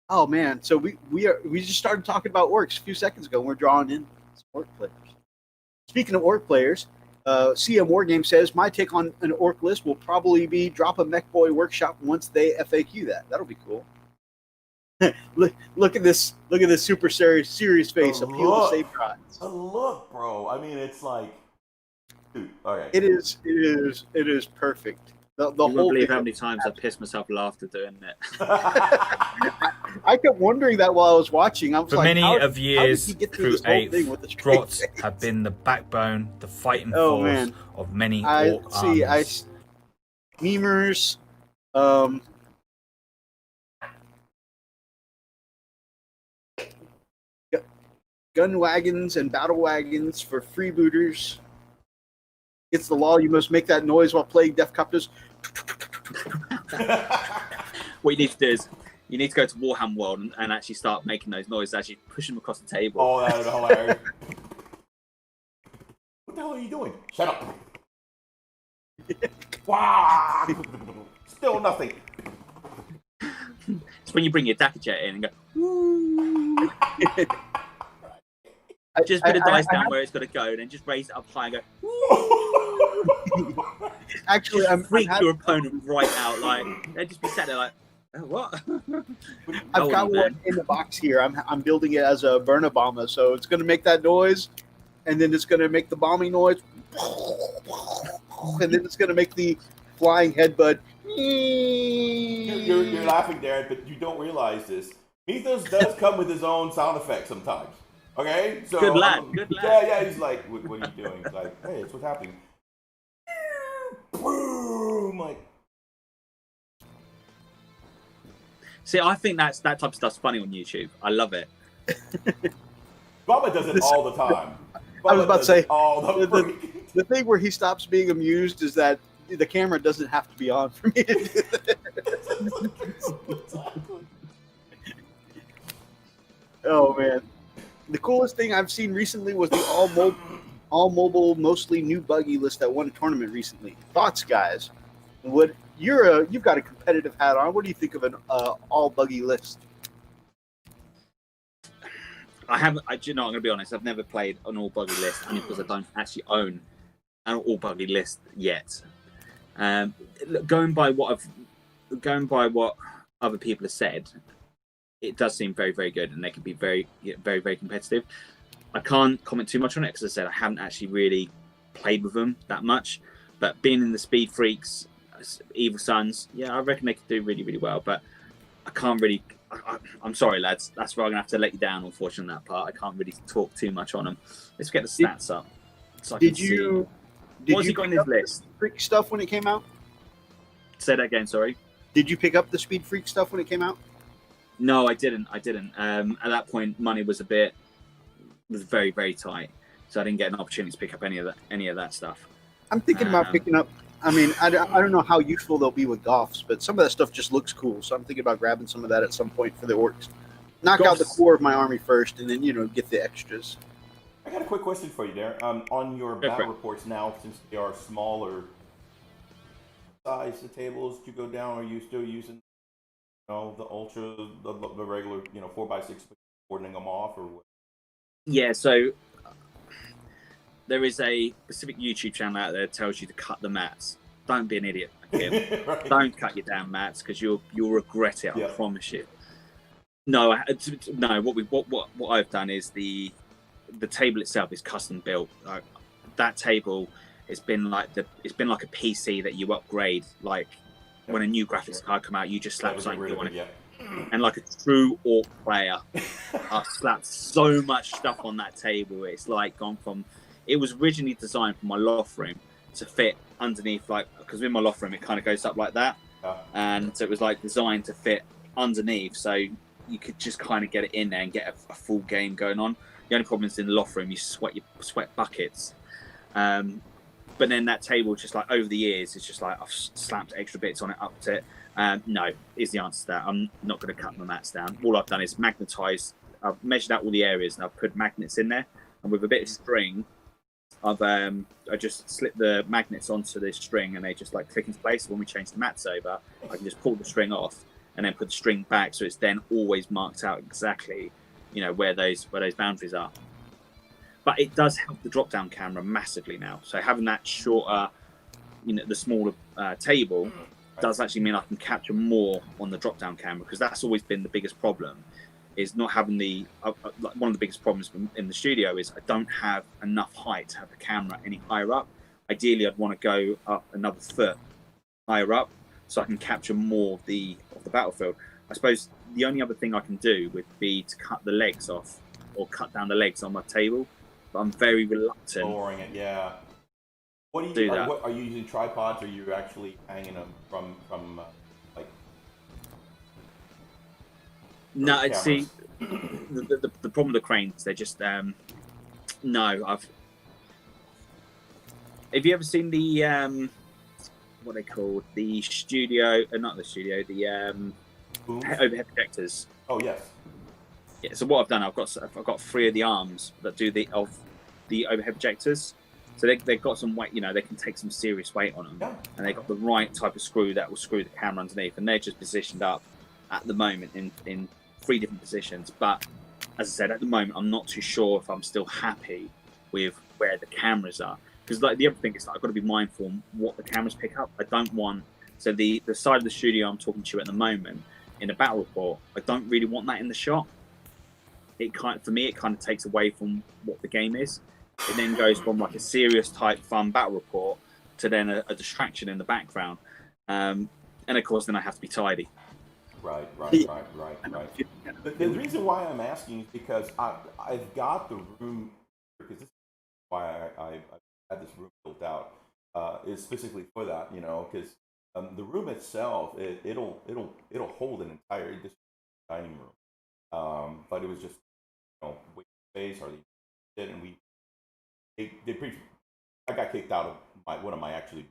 Oh man! So we just started talking about orcs a few seconds ago. And we're drawing in some orc players. Speaking of orc players, CM Wargame says my take on an orc list will probably be drop a Mech Boy workshop once they FAQ that. That'll be cool. look at this! Look at this super serious face. Appeal to Save Grots. Look, bro. I mean, it's like, dude. All right. It is perfect. The you whole won't believe how many times I pissed myself laughter doing it. I kept wondering that while I was watching. I was For like, many how of years, did he get through through this whole eighth, thing with the Grots have been the backbone, the fighting force of many orc armies. Memers, gun wagons and battle wagons for freebooters. It's the law. You must make that noise while playing Death Copters. What you need to do is you need to go to Warhammer World and actually start making those noises as you push them across the table. Oh, that would be hilarious. What the hell are you doing? Shut up. Wow. Still nothing. It's when you bring your Dakka jet in and go, woo. Just put the dice down where it's got to go, and then just raise it up high and go, woo. Actually, just freak your opponent right out. Like, they'd just be sat there like, oh, what? I've got one in the box here. I'm building it as a burner bomber, so it's going to make that noise, and then it's going to make the bombing noise, and then it's going to make the flying headbutt. You're laughing, Darren, but you don't realize this. Mythos does come with his own sound effects sometimes. Okay? So, good lad. Yeah, he's like, what are you doing? He's like, hey, it's what's happening. Boom! Like, see, I think that type of stuff's funny on YouTube. I love it. Bubba does it all the time. I was about to say, the thing where he stops being amused is that the camera doesn't have to be on for me to do that. Oh, man. The coolest thing I've seen recently was the all mobile, mostly new buggy list that won a tournament recently. Thoughts, guys? You've got a competitive hat on. What do you think of an all buggy list? I'm going to be honest. I've never played an all buggy list, only because I don't actually own an all buggy list yet. Going by what other people have said, it does seem very, very good, and they can be very, very, very competitive. I can't comment too much on it because, as I said, I haven't actually really played with them that much. But being in the Speed Freaks, Evil Sons, yeah, I reckon they could do really, really well. But I can't really. I'm sorry, lads. That's where I'm gonna have to let you down. Unfortunately, on that part, I can't really talk too much on them. Let's get the stats up. So Did you got on his list? Freak stuff when it came out? Say that again. Sorry. Did you pick up the Speed Freak stuff when it came out? No, I didn't. At that point, money was very, very tight, so I didn't get an opportunity to pick up any of that stuff. I'm thinking about picking up. I mean, I don't know how useful they'll be with Goths, but some of that stuff just looks cool. So I'm thinking about grabbing some of that at some point for the orcs. Knock out the core of my army first, and then get the extras. I got a quick question for you, there. On your battle reports now, since they are smaller size the tables, do you go down? Are you still using the ultra, the regular 4x6, boarding them off, or what? Yeah, so there is a specific YouTube channel out there that tells you to cut the mats. Don't be an idiot, Kim. Right. Don't cut your damn mats because you'll regret it. I promise you. No. What I've done is the table itself is custom built. That table, it's been like a PC that you upgrade. Like when a new graphics card come out, you just slap something on it. And like a true orc player, I've slapped so much stuff on that table. It's like gone from. It was originally designed for my loft room to fit underneath, because in my loft room it kind of goes up like that, and so it was designed to fit underneath, so you could just kind of get it in there and get a full game going on. The only problem is in the loft room you sweat buckets. But then that table, just over the years, it's just I've slapped extra bits on it, upped it. No, is the answer to that. I'm not going to cut my mats down. All I've done is magnetize. I've measured out all the areas and I've put magnets in there. And with a bit of string, I just slip the magnets onto the string and they just click into place. So when we change the mats over, I can just pull the string off and then put the string back. So it's then always marked out exactly, where those boundaries are. But it does help the drop-down camera massively now. So having that shorter, the smaller table does actually mean I can capture more on the drop-down camera, because that's always been the biggest problem, is not having one of the biggest problems in the studio is I don't have enough height to have the camera any higher up. Ideally, I'd want to go up another foot higher up so I can capture more of the battlefield. I suppose the only other thing I can do would be to cut the legs off or cut down the legs on my table. But I'm very reluctant. Lowering it, yeah. What do you do? Are you using tripods, or are you actually hanging them from No, see, the problem with the cranes, they're just no. Have you ever seen the what are they called? The studio, not the studio, the overhead projectors. Oh yes. Yeah. So what I've done, I've got 3 of the arms that do the overhead projectors. So they've got some weight, they can take some serious weight on them, and they've got the right type of screw that will screw the camera underneath, and they're just positioned up at the moment in 3 different positions. But as I said, at the moment, I'm not too sure if I'm still happy with where the cameras are. Because the other thing is I've got to be mindful what the cameras pick up. I don't want the side of the studio I'm talking to you at the moment in a battle report. I don't really want that in the shot. For me, it kind of takes away from what the game is. It then goes from like a serious type fun battle report to then a distraction in the background, and of course then I have to be tidy. Right. The reason why I'm asking is because I've got the room, because this is why I've had this room built out, is specifically for that, because the room itself, it'll hold an entire dining room, but it was just waste space, or they did, and I got kicked out of one of my actually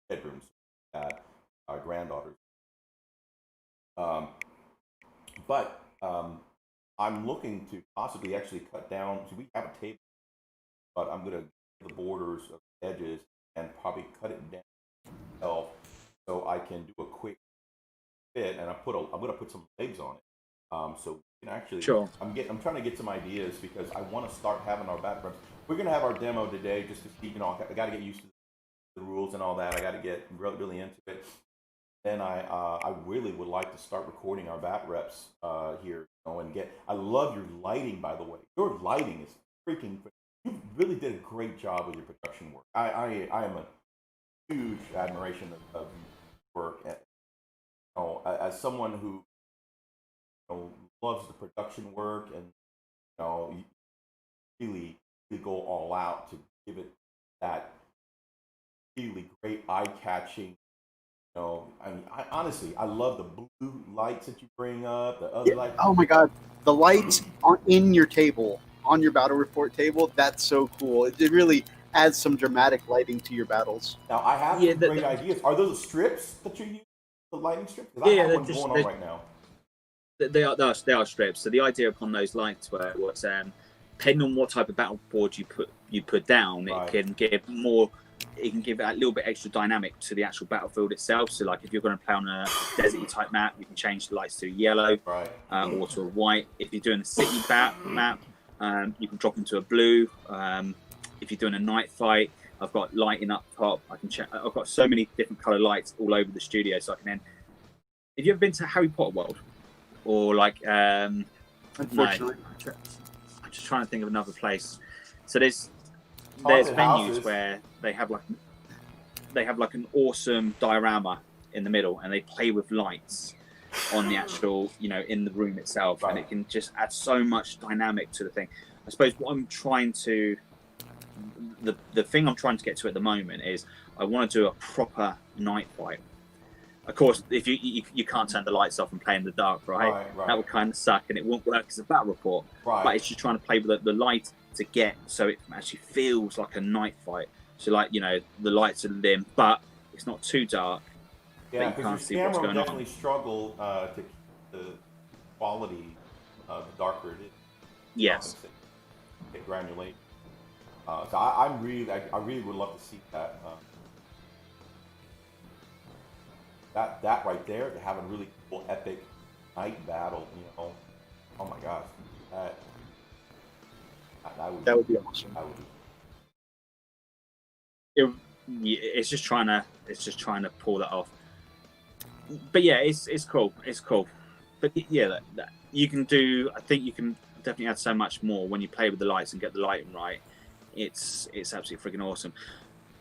bedrooms at our granddaughter's. But I'm looking to possibly actually cut down. So we have a table, but I'm going to the borders of the edges and probably cut it down myself so I can do a quick fit, and I'm going to put some legs on it. So we can actually. Sure. I'm trying to get some ideas because I want to start having our backgrounds. We're going to have our demo today just to see. I got to get used to the rules and all that. I got to get really into it. Then I really would like to start recording our bat reps here, and get. I love your lighting, by the way. Your lighting is freaking. You really did a great job with your production work. I am a huge admiration of your work. As someone who loves the production work, and you really go all out to give it that really great eye-catching. Honestly, I love the blue lights that you bring up. The other lights. Oh my God, the lights are in your table, on your battle report table. That's so cool. It really adds some dramatic lighting to your battles. Now I have some great ideas. Are those the strips that you use? The lighting strips? I have one going on right now. They are strips. So the idea upon those lights was depending on what type of battle board you put down, right. It can give more. It can give a little bit extra dynamic to the actual battlefield itself. So, like if you're going to play on a desert type map, you can change the lights to yellow, right. Or to a white. If you're doing a city map, you can drop into a blue. If you're doing a night fight, I've got lighting up top. I can check. I've got so many different color lights all over the studio, so I can then. Have you ever been to Harry Potter World, or like? Unfortunately, no. I'm just trying to think of another place. So there's venues where they have like an awesome diorama in the middle, and they play with lights on the actual, in the room itself, right. And it can just add so much dynamic to the thing. I suppose what I'm trying to, the thing I'm trying to get to at the moment is I want to do a proper night fight. Of course, if you can't turn the lights off and play in the dark, right? That would kind of suck, and it won't work as a battle report. Right. But it's just trying to play with the light to get so it actually feels like a night fight. So the lights are dim, but it's not too dark. Yeah, but you can't see your what's camera going definitely struggle to keep the quality the darker it is. Yes. Get granulate. So I really would love to see that. That right there, to have a really cool epic night battle. Oh my gosh, that would be awesome. It's just trying to pull that off. But yeah, it's cool. It's cool. But yeah, that you can do. I think you can definitely add so much more when you play with the lights and get the lighting right. It's absolutely freaking awesome.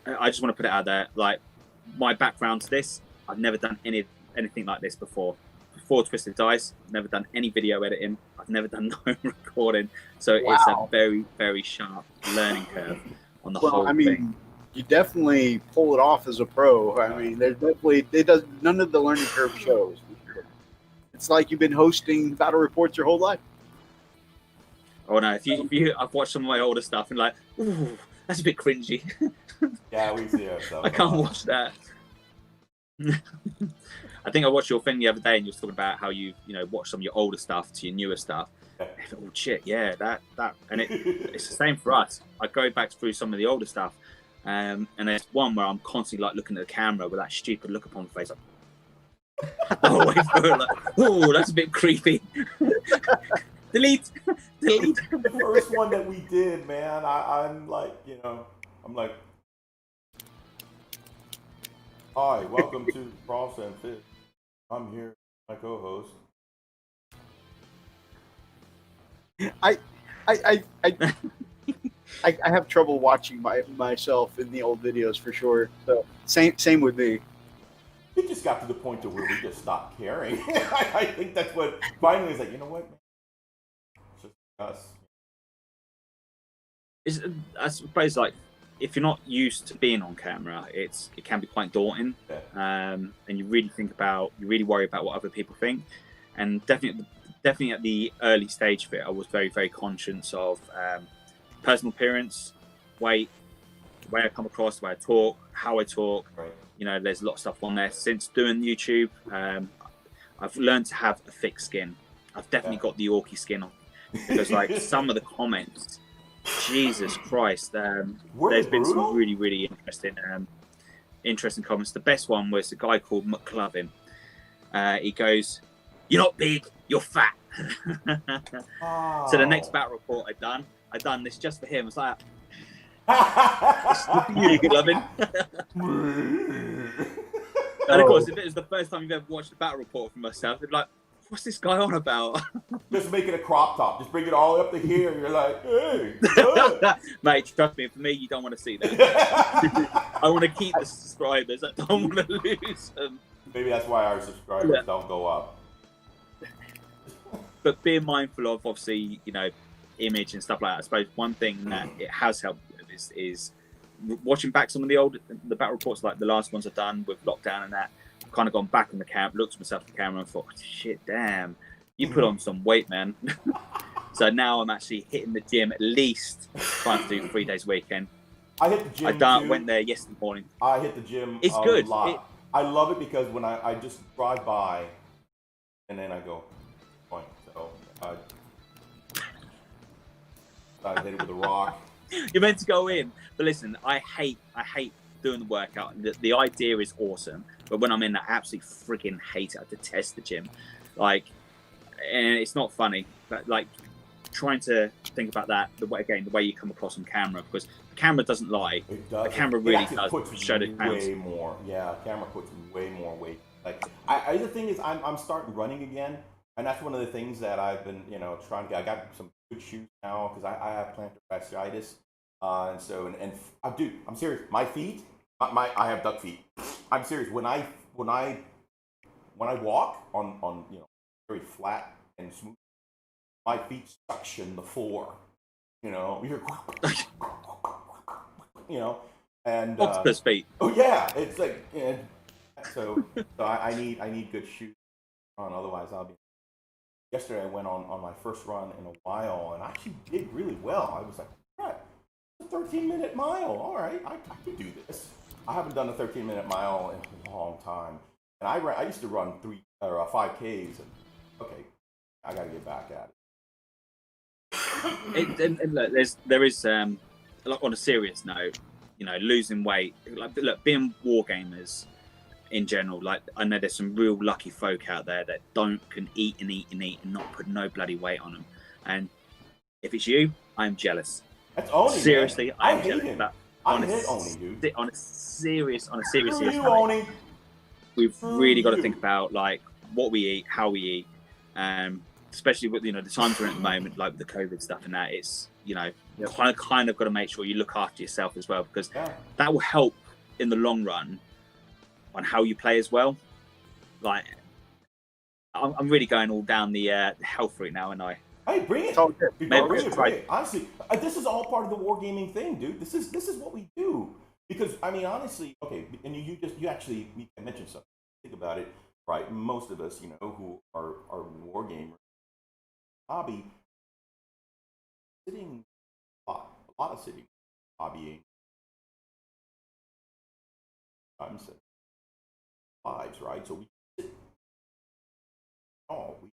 I just want to put it out there. Like my background to this, I've never done anything like this before. Before Twisted Dice, I've never done any video editing. I've never done no recording. So It's a very, very sharp learning curve on the whole thing. You definitely pull it off as a pro. I mean, none of the learning curve shows. It's like you've been hosting battle reports your whole life. Oh no, if you, I've watched some of my older stuff and like, ooh, that's a bit cringy. Yeah, we see ourselves. I can't watch that. I think I watched your thing the other day, and you were talking about how you watch some of your older stuff to your newer stuff. Yeah. Oh shit, yeah, that, and it's the same for us. I go back through some of the older stuff, and there's one where I'm constantly like looking at the camera with that stupid look upon my face, like, oh, that's a bit creepy. Delete. The first one that we did, man, I'm like, I'm like, hi, welcome to Frost and Fish. I'm here, my co-host. I have trouble watching myself in the old videos for sure. So same with me. It just got to the point to where we just stopped caring. I think that's what finally is like. You know what? It's just us. I suppose like if you're not used to being on camera, it can be quite daunting, and you really worry about what other people think, and definitely at the early stage of it, I was very, very conscious of personal appearance, weight, the way I come across, the way I talk, how I talk. Right. There's a lot of stuff on there. Since doing YouTube, I've learned to have a thick skin. I've definitely got the orky skin on, because like some of the comments, Jesus Christ, there's been some really, really interesting comments. The best one was a guy called McClovin. He goes, "You're not big, you're fat." Oh. So the next battle report I done this just for him. It's like, you good loving. And of course, if it was the first time you've ever watched a battle report from myself, you'd be like, what's this guy on about? Just make it a crop top. Just bring it all up to here. You're like, hey. Mate, trust me, for me, you don't want to see that. I want to keep the subscribers. I don't want to lose them. Maybe that's why our subscribers don't go up. But being mindful of, obviously, image and stuff like that. I suppose one thing that it has helped with is watching back some of the battle reports, like the last ones I've done with lockdown and that. I've kind of gone back on the camp, looked at myself in the camera and thought, shit, damn, you put on some weight, man. So now I'm actually hitting the gym at least trying to do 3 days a weekend. I hit the gym went there yesterday morning. I hit the gym it's good. Lot. I love it because when I just drive by and then I go, point. So I hit it with a rock. You're meant to go in, but listen, I hate doing the workout. The idea is awesome, but when I'm in, I absolutely freaking hate it. I detest the gym, and it's not funny. But like trying to think about that, the way you come across on camera, because the camera doesn't lie. It does. The camera really does show the way more. Yeah, camera puts way more weight. Like the thing is, I'm starting running again, and that's one of the things that I've been trying to get. I got some good shoes now because I have plantar fasciitis, dude, I'm serious. My feet, I have duck feet. I'm serious. When I walk on very flat and smooth, my feet suction the floor. You're and octopus feet. Oh yeah, it's like so I need good shoes on, otherwise I'll be. Yesterday I went on my first run in a while and I actually did really well. I was like, all right, a 13-minute mile. All right, I can do this. I haven't done a 13-minute mile in a long time, and I used to run 5Ks. And okay, I got to get back at it. And look, there is like on a serious note, losing weight. Like, look, being wargamers in general, like I know there's some real lucky folk out there that can eat and not put no bloody weight on them. And if it's you, I'm jealous. That's Oni. Seriously, I'm jealous. Dude. On a serious Oni. We've really got to think about like what we eat, how we eat, especially with the times we're in at the moment, like with the COVID stuff and that. It's kind of got to make sure you look after yourself as well, because that will help in the long run on how you play as well. Like I'm really going all down the health route now, and Hey, bring it. Honestly, this is all part of the wargaming thing, dude. This is what we do. Because I mean, honestly, okay, and you mentioned something. Think about it, right? Most of us, who are wargamers, hobby, sitting a lot of sitting hobbying. I'm saying lives, right? So we sit we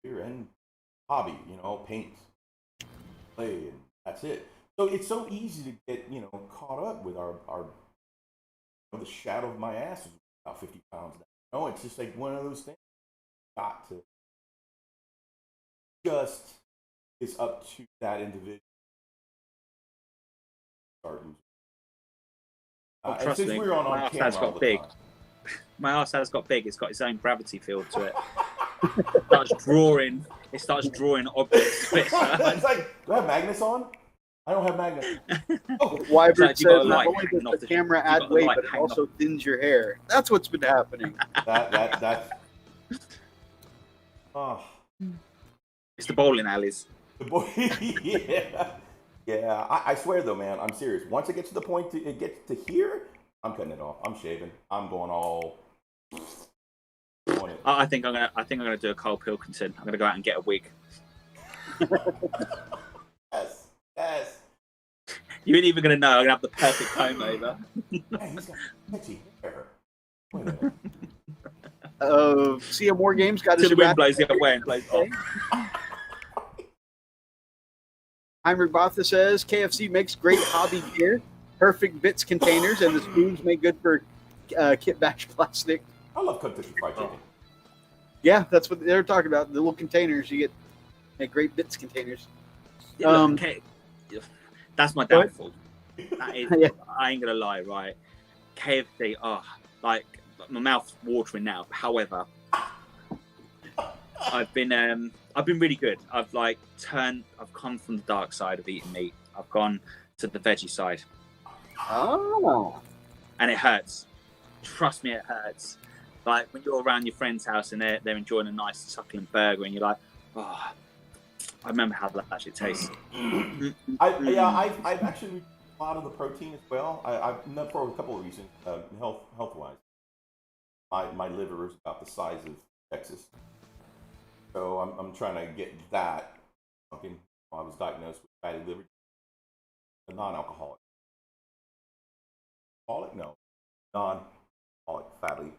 here and hobby, paint, play, and that's it. So it's so easy to get, caught up with our the shadow of my ass is about 50 pounds now. It's just like one of those things. Got to just, it's up to that individual. Trust me, we're on my camera ass got all the big. time. My arse has got big. It's got its own gravity field to it. It starts drawing objects. It's like, do I have magnets on? I don't have magnets. Wyvern says got a not light only does hanging off the the- camera you add got a weight, light but it hanging also thins your hair. That's what's been happening. That's It's the bowling alleys. the boy. Yeah. I swear though, man, I'm serious. Once it gets to the point it gets to here, I'm cutting it off. I'm shaving. I'm going all. I think I'm gonna do a Carl Pilkington. I'm gonna go out and get a wig. Yes. You ain't even gonna know. I'm gonna have the perfect comb over. Man, he's got sexy hair. Wait a minute. CM War Games got Till his the wind blows the other way and blows off. Heinrich Botha says KFC makes great hobby gear, perfect bits containers, and the spoons make good for kit batch plastic. I love Kentucky Fried Chicken. Yeah, that's what they're talking about. The little containers you get great bits containers. Yeah, look, okay. That's my downfall. That is, Yeah. I ain't gonna lie, right? KFC, like my mouth's watering now. However, I've been really good. I've come from the dark side of eating meat. I've gone to the veggie side. Oh. And it hurts. Trust me, it hurts. Like when you're around your friend's house and they're enjoying a nice succulent burger and you're like, oh, I remember how that actually tastes. I've actually reduced a lot of the protein as well. I've not for a couple of reasons, health wise. My liver is about the size of Texas, so I'm trying to get that. I was diagnosed with fatty liver, a non-alcoholic. No, non-alcoholic fatty.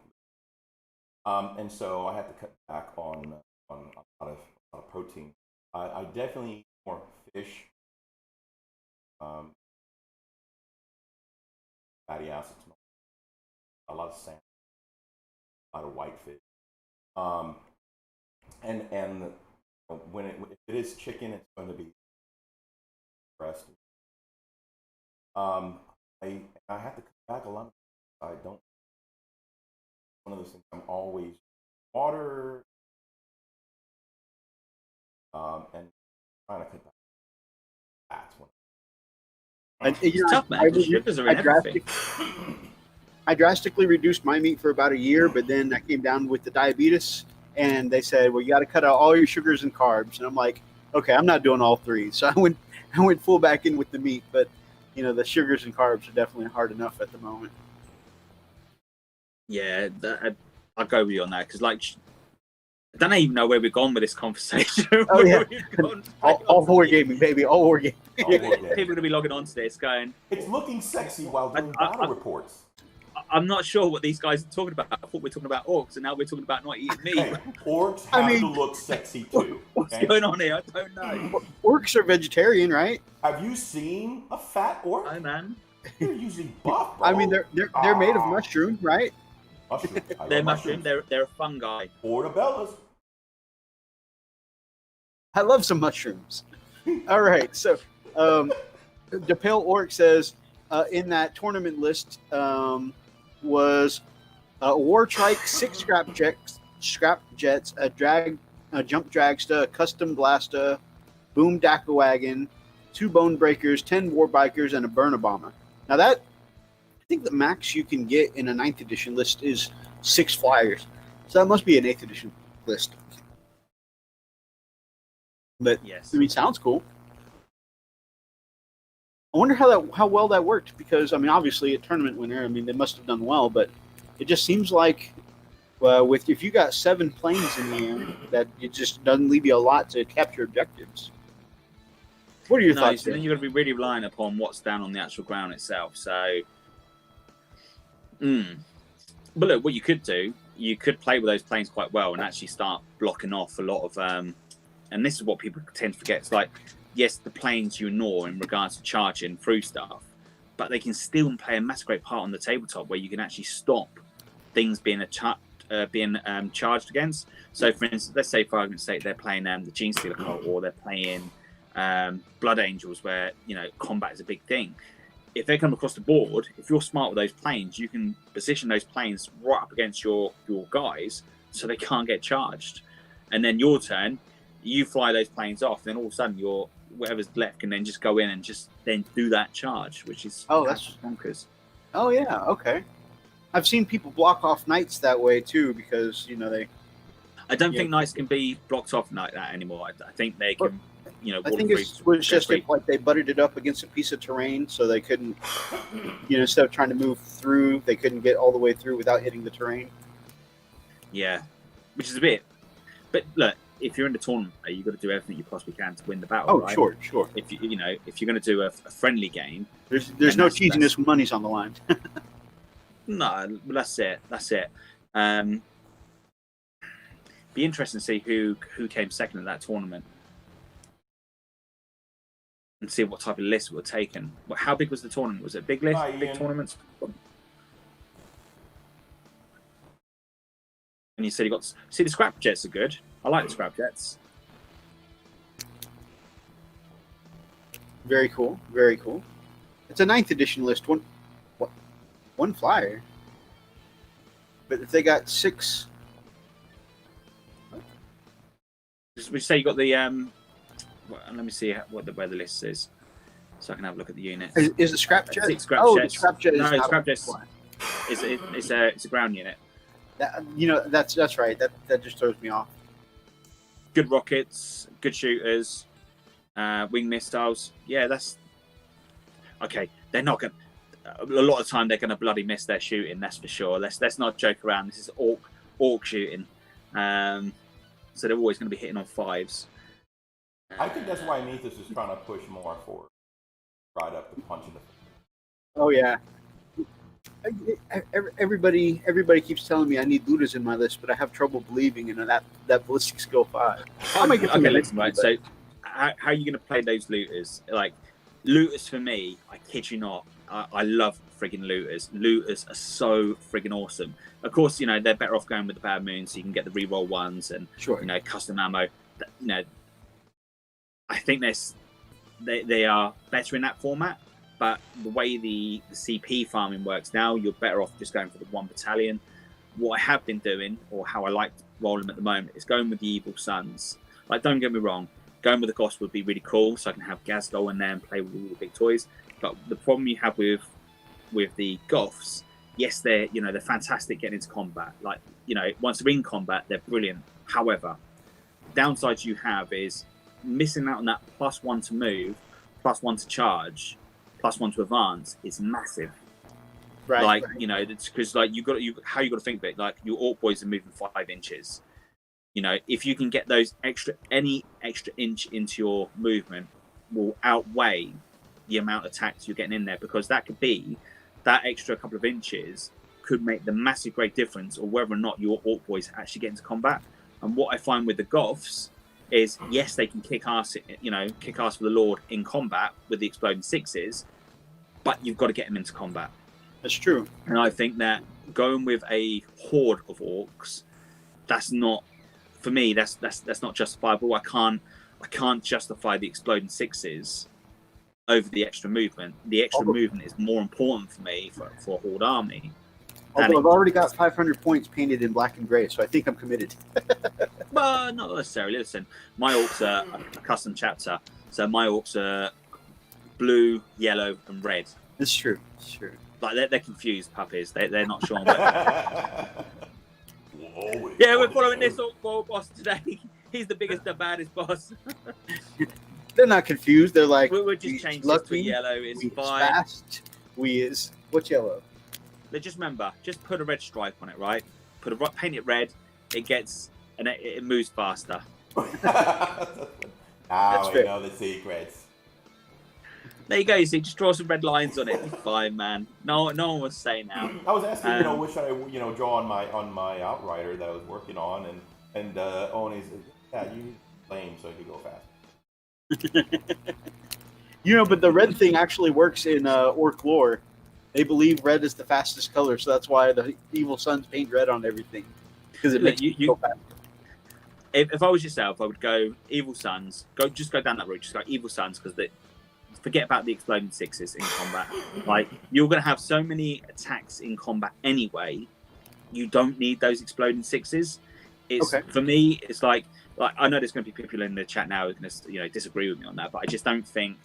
And so I had to cut back on a lot of protein. I definitely eat more fish, fatty acids, a lot of salmon, a lot of whitefish, and if it is chicken, it's going to be breast. I have to cut back a lot. I don't. One of those things. I'm always water. And trying to cut back. That's one. It's tough, man. Sugars are in everything. I drastically reduced my meat for about a year, but then I came down with the diabetes, and they said, "Well, you got to cut out all your sugars and carbs." And I'm like, "Okay, I'm not doing all three." So I went full back in with the meat, but the sugars and carbs are definitely hard enough at the moment. Yeah, I'll go with you on that because, I don't even know where we've gone with this conversation. Oh yeah, all wargaming, baby, all wargaming. People are going to be logging on to this going, it's looking sexy while doing battle reports. I'm not sure what these guys are talking about. I thought we were talking about orcs, and now we're talking about not eating meat. Hey, orcs have to look sexy too. What's going on here? I don't know. Orcs are vegetarian, right? Have you seen a fat orc? Hi, man. They're usually buff, bro. I mean, they're made of mushroom, right? Mushroom. They're mushroom. They're a fungi. Portobellos. I love some mushrooms. All right, so DePale Orc says in that tournament list was a War Trike, 6 scrap jets, a jump dragsta, a custom blasta, boom Daka wagon, 2 bone breakers, 10 war bikers, and a burn bomber. Now I think the max you can get in a 9th edition list is 6 flyers, so that must be an 8th edition list. But yes, I mean, sounds cool. I wonder how well that worked because obviously a tournament winner. They must have done well, but it just seems like if you got 7 planes in the air, that it just doesn't leave you a lot to capture objectives. What are your No, thoughts? so then you're going to be really reliant upon what's down on the actual ground itself. So, but look, what you could do, you could play with those planes quite well and actually start blocking off a lot of. And this is what people tend to forget. It's like, yes, the planes you ignore in regards to charging through stuff, but they can still play a massive great part on the tabletop where you can actually stop things being charged against. So, for instance, let's say for argument's sake they're playing the Gene Stealer cult, or they're playing Blood Angels, where combat is a big thing. If they come across the board, if you're smart with those planes, you can position those planes right up against your guys so they can't get charged. And then your turn, you fly those planes off, then all of a sudden your whatever's left can then just go in and just then do that charge, which is that's bonkers. Oh yeah, okay. I've seen people block off knights that way too, because they. I don't think knights can be blocked off like that anymore. I think they can. I think it was just like they butted it up against a piece of terrain, so they couldn't. Instead of trying to move through, they couldn't get all the way through without hitting the terrain. Yeah, which is a bit. But look, if you're in the tournament, you've got to do everything you possibly can to win the battle. Oh, right? Sure. If if you're going to do a friendly game, there's no cheesiness when money's on the line. No, that's it. Be interesting to see who came second in that tournament, and see what type of list were taken. How big was the tournament? Was it a big list? Big tournaments? And you said you got. See, the scrap jets are good. I like the scrap jets. Very cool. Very cool. It's a 9th edition list. One flyer. But if they got 6. We say you got the. Let me see where the list is, so I can have a look at the unit. Is the scrap jet? 6 scrap jets. The scrap jet is no, not scrap jets. It's a ground unit. That's right. That just throws me off. Good rockets, good shooters, wing missiles. Yeah, that's okay. They're not going. A lot of the time, they're going to bloody miss their shooting. That's for sure. Let's not joke around. This is orc shooting. So they're always going to be hitting on 5s. I think that's why Nethys is trying to push more for right up the punch in the. Oh yeah. Everybody keeps telling me I need looters in my list, but I have trouble believing in that ballistic skill 5. Okay, listen, right. So, how are you going to play those looters? Like, looters for me, I kid you not, I love friggin' looters. Looters are so friggin' awesome. Of course, they're better off going with the Bad Moon, so you can get the reroll ones and custom ammo. I think they are better in that format. But the way the CP farming works now, you're better off just going for the 1 battalion. What I have been doing, or how I like to roll them at the moment, is going with the Evil Sons. Like, don't get me wrong, going with the Goths would be really cool, so I can have Gazgol in there and play with all the big toys. But the problem you have with the Goths, yes, they're fantastic getting into combat. Like, once they're in combat, they're brilliant. However, downsides you have is missing out on that +1 to move, +1 to charge, +1 to advance is massive. Right. Like, it's because how you got to think of it. Like, your orc boys are moving 5 inches. If you can get those any extra inch into your movement will outweigh the amount of attacks you're getting in there, because that extra couple of inches could make the massive great difference, or whether or not your orc boys actually get into combat. And what I find with the Goths is, yes, they can kick ass for the Lord in combat with the exploding 6s, but you've got to get them into combat. That's true. And I think that going with a horde of orcs, that's not, for me, that's not justifiable. I can't justify the exploding 6s over the extra movement. The extra movement is more important for me for a horde army. Although I've already got 500 points painted in black and gray, so I think I'm committed. Well, not necessarily. Listen, my orcs are a custom chapter, so my orcs are blue, yellow, and red. It's true. It's true. Like, they're confused puppies. They're not sure. Yeah, we're following this orc boss today. He's the biggest, the baddest boss. They're not confused. They're like, we're just changing this to yellow. It's fast. What's yellow? Just remember, just put a red stripe on it, right? Paint it red. It gets and it moves faster. Now we know the secrets. There you go. You see, just draw some red lines on it. You're fine, man. No one will say now. I was asking, what should I, draw on my Outrider that I was working on, and Oni said, yeah, you lame, so you go fast. But the red thing actually works in Orc lore. They believe red is the fastest color, so that's why the Evil Sons paint red on everything, because it makes you go fast. If I was yourself, I would go Evil Sons. Just go down that route. Just go Evil Sons, because forget about the exploding sixes in combat. Like, you're going to have so many attacks in combat anyway. You don't need those exploding sixes. For me, it's like I know there's going to be people in the chat now who are going to disagree with me on that, but I just don't think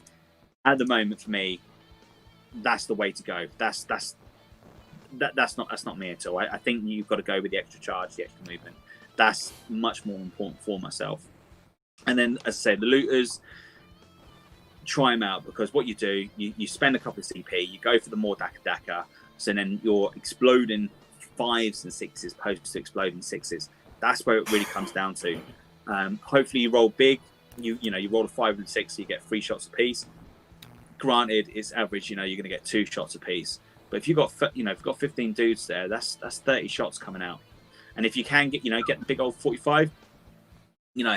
at the moment for me that's the way to go. That's not me at all. I think you've got to go with the extra charge, the extra movement. That's much more important for myself. And then, as I say, the looters, try them out, because what you do, you spend a couple of CP, you go for the more Daka, so then you're exploding 5s and 6s opposed to exploding 6s. That's where it really comes down to. Hopefully you roll big. You roll a 5 and 6, so you get 3 shots apiece. Granted, it's average. You're going to get 2 shots apiece. But if you've got 15 dudes there, that's 30 shots coming out. And if you can get the big old 45,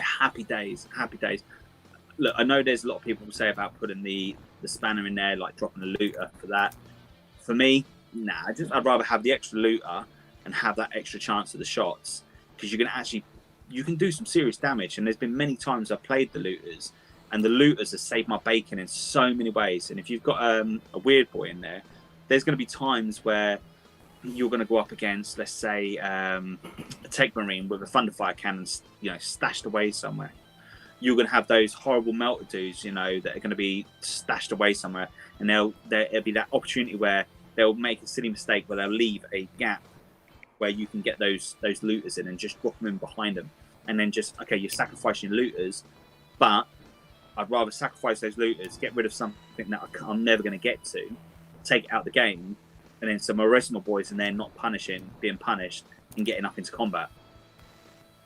happy days. Look, I know there's a lot of people who say about putting the spanner in there, like dropping the looter for that. For me, nah. I'd rather have the extra looter and have that extra chance at the shots, because you can do some serious damage. And there's been many times I've played the looters, and the looters have saved my bacon in so many ways. And if you've got a weird boy in there's going to be times where you're going to go up against, let's say, a Tech Marine with a Thunderfire cannon, stashed away somewhere. You're going to have those horrible melter dudes, that are going to be stashed away somewhere, and there'll be that opportunity where they'll make a silly mistake where they'll leave a gap where you can get those looters in and just drop them in behind them, and then you're sacrificing looters, but I'd rather sacrifice those looters, get rid of something that I'm never going to get to, take it out the game, and then some arrest my boys, and they're not being punished, and getting up into combat.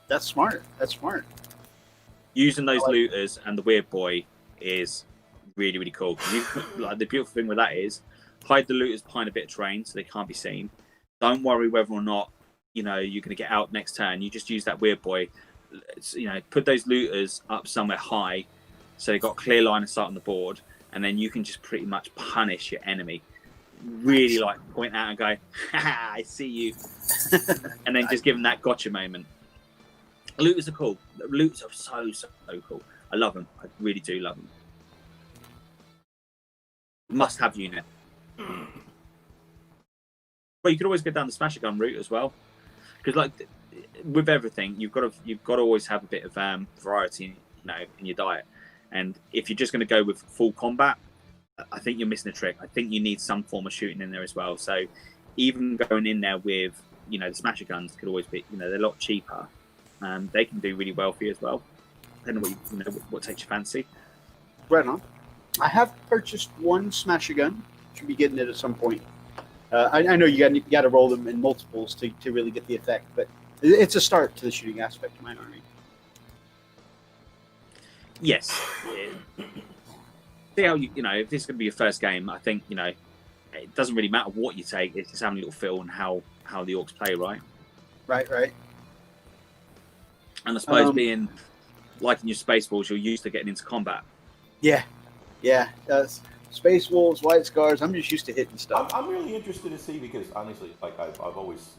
That's smart. Using those looters and the weird boy is really, really cool. The beautiful thing with that is hide the looters behind a bit of terrain so they can't be seen. Don't worry whether or not you're going to get out next turn. You just use that weird boy. Put those looters up somewhere high so they've got a clear line of sight on the board, and then you can just pretty much punish your enemy. Really point out and go, ha, I see you, and then just give them that gotcha moment. Looters are cool. Looters are so cool. I love them. I really do love them. Must have unit. Well, you could always go down the smasher gun route as well, because with everything, you've got to always have a bit of variety, in your diet. And if you're just going to go with full combat, I think you're missing a trick. I think you need some form of shooting in there as well. So even going in there with the smasher guns could always be they're a lot cheaper. They can do really well for you as well. Depending on what takes your fancy. Right on. I have purchased one smasher gun. Should be getting it at some point. I know you got to roll them in multiples to really get the effect, but it's a start to the shooting aspect of my army. Yes. See how if this is going to be your first game, I think it doesn't really matter what you take. It's just having a little feel and how the orcs play, right? Right. And I suppose being like in your Space Wolves, you're used to getting into combat. Yeah. Space Wolves, White Scars. I'm just used to hitting stuff. I'm really interested to see, because honestly, I've always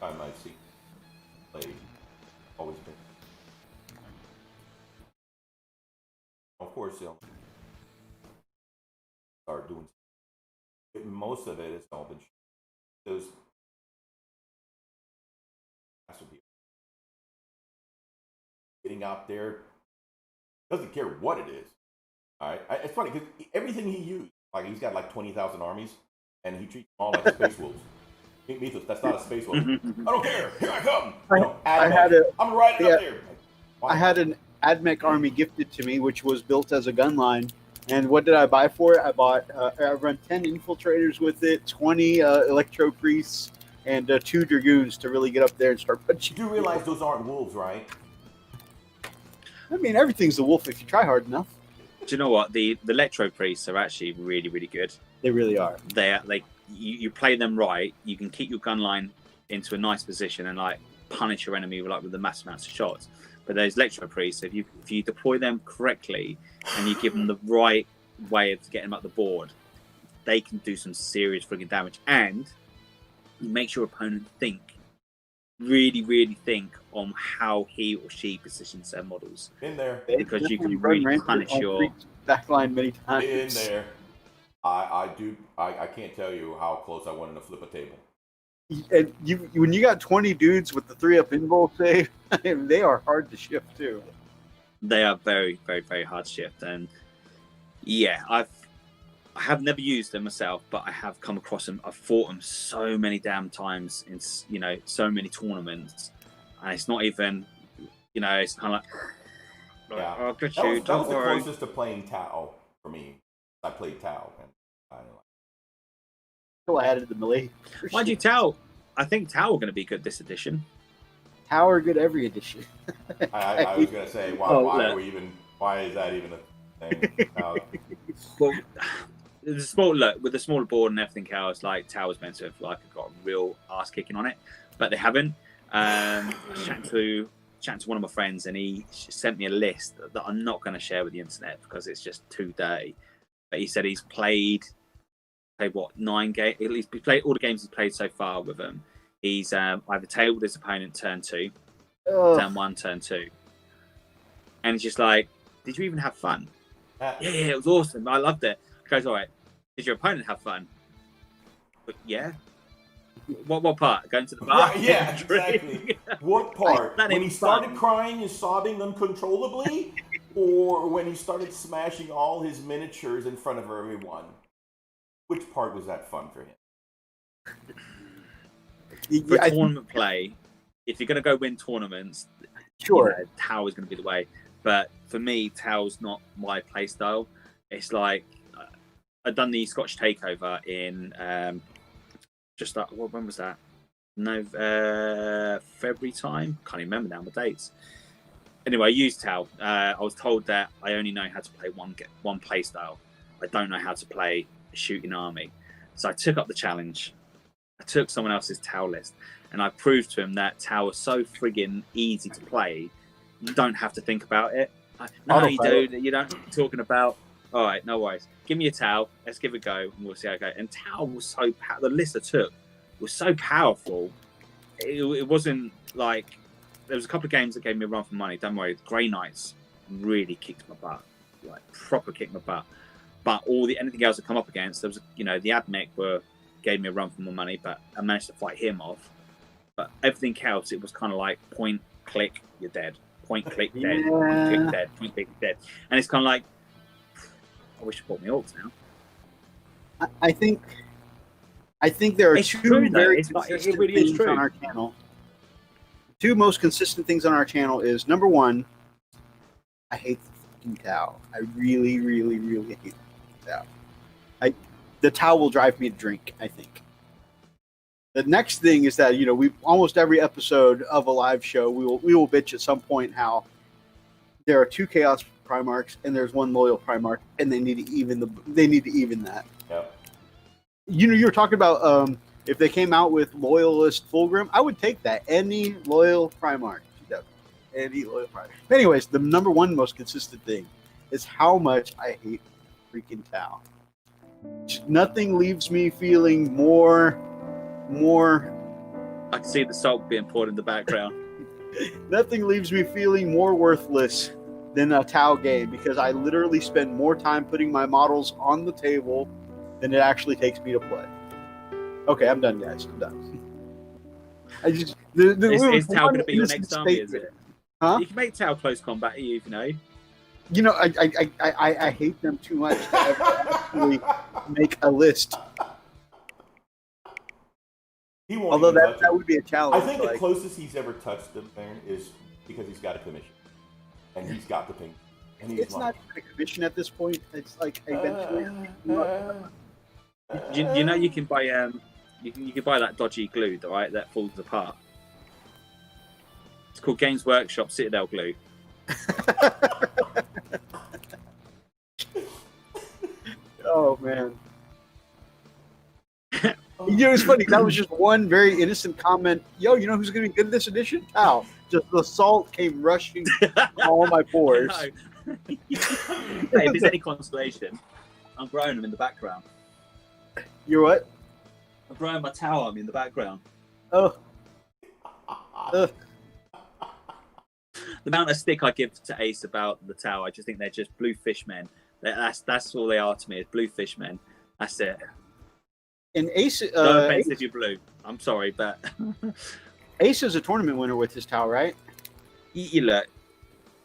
time I've seen play, always been. Of course, start doing most of it. It's all been those. Getting out there, doesn't care what it is. All right, it's funny because everything he used, he's got 20,000 armies, and he treats them all like Space Wolves. That's not a Space Wolf. I don't care. Here I come. I'm riding up there. I had an AdMech army gifted to me, which was built as a gun line. And what did I buy for it? I run 10 infiltrators with it, 20 electro priests, and 2 dragoons to really get up there and start punching. You do realize those aren't wolves, right? I mean, everything's a wolf if you try hard enough. Do you know what? The Electro Priests are actually really, really good. They really are. You play them right, you can keep your gun line into a nice position and like punish your enemy with the mass amounts of shots. But those Electro Priests, if you deploy them correctly and you give them the right way of getting them up the board, they can do some serious friggin' damage. And it makes your opponent really think on how he or she positions their models. In there. Because you can really punish your backline many times. In there. I can't tell you how close I wanted to flip a table. And when you got 20 dudes with the 3-up invul save, they are hard to shift too. They are very, very, very hard to shift. And yeah, I have never used them myself, but I have come across them. I've fought them so many damn times in so many tournaments, and it's not even it's kind of like yeah. That was the closest to playing Tau for me. I played Tau and I added the melee. Mind you, Tau. I think Tau are going to be good this edition. Tau are good every edition. I was going to say, why is that even a thing? Well, with the smaller board and everything else, like Tau was meant to have got a real ass kicking on it, but they haven't. Chatting to one of my friends, and he sent me a list that I'm not going to share with the internet because it's just too dirty. But he said he's played 9 games. At least he played all the games he's played so far with them. He's either tabled his opponent turn 2, turn 1, turn 2, and it's just like, did you even have fun? Yeah, it was awesome. I loved it. He goes, all right, did your opponent have fun? But yeah. What part? Going to the bar? Yeah, exactly. What part? When he started crying and sobbing uncontrollably, or when he started smashing all his miniatures in front of everyone? Which part was that fun for him? For tournament play, if you're going to go win tournaments, sure, Tau is going to be the way. But for me, Tau's not my play style. It's like I've done the Scotch Takeover in when was that? No, February time. Can't even remember now the dates. Anyway, I used Tau. I was told that I only know how to play one play style. I don't know how to play a shooting army. So I took up the challenge. I took someone else's Tau list, and I proved to him that Tau is so friggin' easy to play. You don't have to think about it. No, you do. You don't talking about. All right, no worries. Give me a Tau. Let's give it a go, and we'll see how it goes. And Tau was so the list I took was so powerful. It wasn't like there was a couple of games that gave me a run for money. Don't worry, Grey Knights really kicked my butt, like proper kicked my butt. But anything else I come up against, there was the Admech gave me a run for my money, but I managed to fight him off. But everything else, it was kind of like point, click, you're dead. Point, click, dead. Point, click, dead. Point, click, dead. And it's kind of like, I wish I bought my orcs now. I think there are two very consistent things on our channel. Two most consistent things on our channel is, number one, I hate the fucking Tau. I really, really, really hate the Tau. The Tau will drive me to drink, I think. The next thing is that, we almost every episode of a live show, we will bitch at some point how there are 2 Chaos Primarchs and there's 1 Loyal Primarch, and they need to even that. Yep. You were talking about if they came out with Loyalist Fulgrim, I would take that. Any Loyal Primarch. Any Loyal Primarch. Anyways, the number one most consistent thing is how much I hate freaking Tau. Nothing leaves me feeling more. I can see the salt being poured in the background. Nothing leaves me feeling more worthless than a Tau game, because I literally spend more time putting my models on the table than it actually takes me to play. Okay, I'm done, guys. I'm done. Is Tau going to be your next army? Is it? Huh? You can make Tau close combat, I hate them too much to ever actually make a list. Although that would be a challenge. I think the closest he's ever touched them there is because he's got a commission, and he's got the ping. And it's not even a commission at this point. It's like eventually. You can buy you can buy that dodgy glue, right? That falls apart. It's called Games Workshop Citadel glue. man. You know, it's funny. That was just one very innocent comment. Yo, you know who's going to be good in this edition? Tao. Just the salt came rushing all my pores. Hey, if there's any consolation, I'm growing them in the background. You're what? I'm growing my Tao army in the background. Oh. The amount of stick I give to Ace about the Tao, I just think they're just blue fishmen. That's all they are to me, is blue fishmen. That's it. And Ace, no offense if you're blue. I'm sorry, but Ace is a tournament winner with his Tau, right? You look,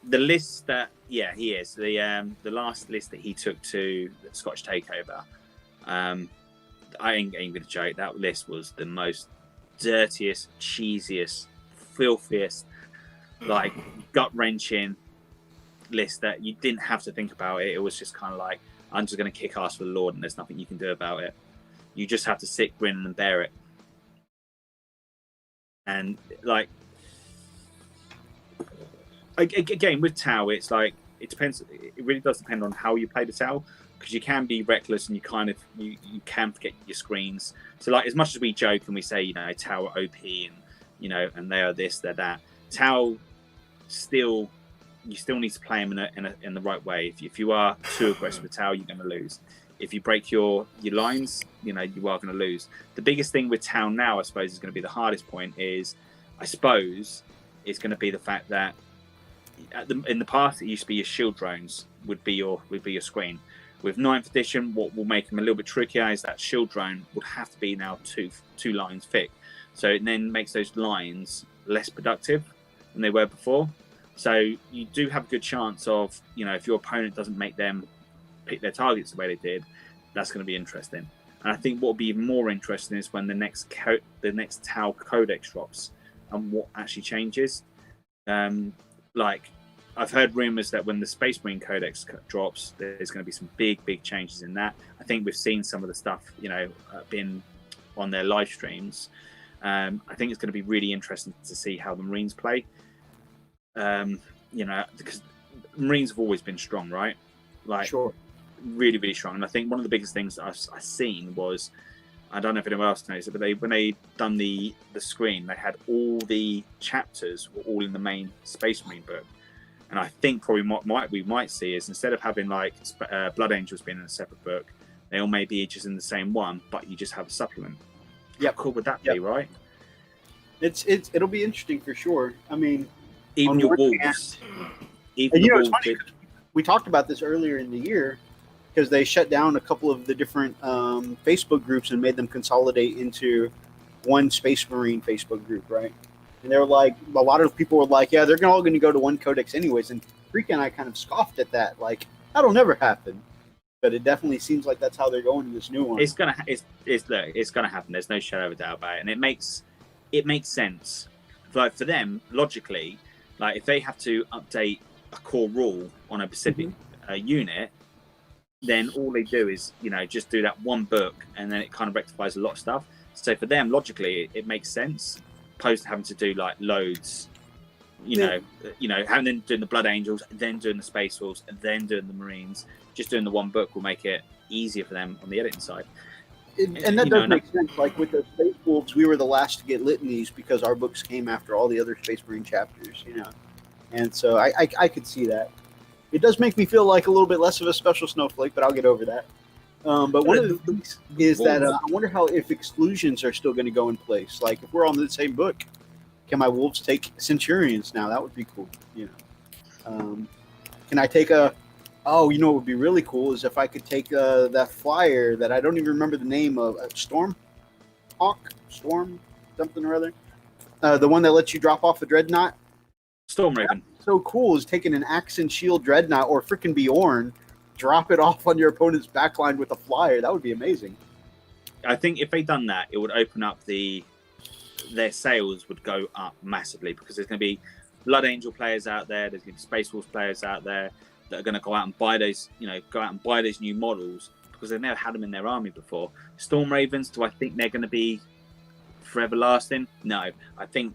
the list that he is the last list that he took to the Scotch Takeover. I ain't gonna joke. That list was the most dirtiest, cheesiest, filthiest, like gut wrenching list that you didn't have to think about it. It was just kind of like, I'm just gonna kick ass for the Lord, and there's nothing you can do about it. You just have to sit, grin, and bear it. And like, again with Tau, it's like, it depends. It really does depend on how you play the Tau, because you can be reckless and you can forget your screens. So like, as much as we joke and we say, you know, Tau are OP and and they are this, they're that. Tau still, you still need to play them in the right way. If you are too aggressive with Tau, you're going to lose. If you break your lines, you are going to lose. The biggest thing with Tau now, I suppose, is going to be the hardest point. Is going to be the fact that in the past it used to be your shield drones would be your screen. With 9th edition, what will make them a little bit trickier is that shield drone would have to be now two lines thick. So it then makes those lines less productive than they were before. So you do have a good chance of, if your opponent doesn't make them pick their targets the way they did, that's going to be interesting. And I think what will be even more interesting is when the next Tau Codex drops and what actually changes. Like, I've heard rumors that when the Space Marine Codex drops, there's going to be some big changes in that. I think we've seen some of the stuff, been on their live streams. I think it's going to be really interesting to see how the Marines play. Because Marines have always been strong, right? Like, sure. Really strong. And I think one of the biggest things I've seen was, I don't know if anyone else knows it, but when they done the screen, they had all the chapters were all in the main Space Marine book. And I think probably what we might see is, instead of having like Blood Angels being in a separate book, they all may be just in the same one, but you just have a supplement. Yeah, how cool would that be, right? It'll be interesting for sure. I mean, even your wolves. It's funny, we talked about this earlier in the year, because they shut down a couple of the different Facebook groups and made them consolidate into one Space Marine Facebook group, right? And they were like, a lot of people were like, yeah, they're all going to go to one codex anyways. And Freak and I kind of scoffed at that, like, that'll never happen. But it definitely seems like that's how they're going to this new one. It's gonna happen. There's no shadow of a doubt about it, and it makes sense. Like, for them, logically, like, if they have to update a core rule on a specific unit, then all they do is, just do that one book, and then it kind of rectifies a lot of stuff. So for them, logically, it makes sense, opposed to having to do like loads, having then doing the Blood Angels, then doing the Space Wolves, and then doing the Marines. Just doing the one book will make it easier for them on the editing side. And that does make sense. Like with the Space Wolves, we were the last to get litanies because our books came after all the other Space Marine chapters, And so I could see that. It does make me feel like a little bit less of a special snowflake, but I'll get over that. But one of the things is that I wonder if exclusions are still going to go in place. Like, if we're on the same book, can my wolves take Centurions now? That would be cool. Can I take what would be really cool is if I could take that flyer that I don't even remember the name of, Storm something or other. The one that lets you drop off a dreadnought. Storm Raven. So cool is taking an Axe and Shield dreadnought or freaking Bjorn, drop it off on your opponent's backline with a flyer. That would be amazing. I think if they'd done that, it would open up their sales would go up massively, because there's going to be Blood Angel players out there, there's going to be Space Wolves players out there that are going to go out and buy those, new models, because they've never had them in their army before. Storm Ravens, do I think they're going to be forever lasting? No, I think,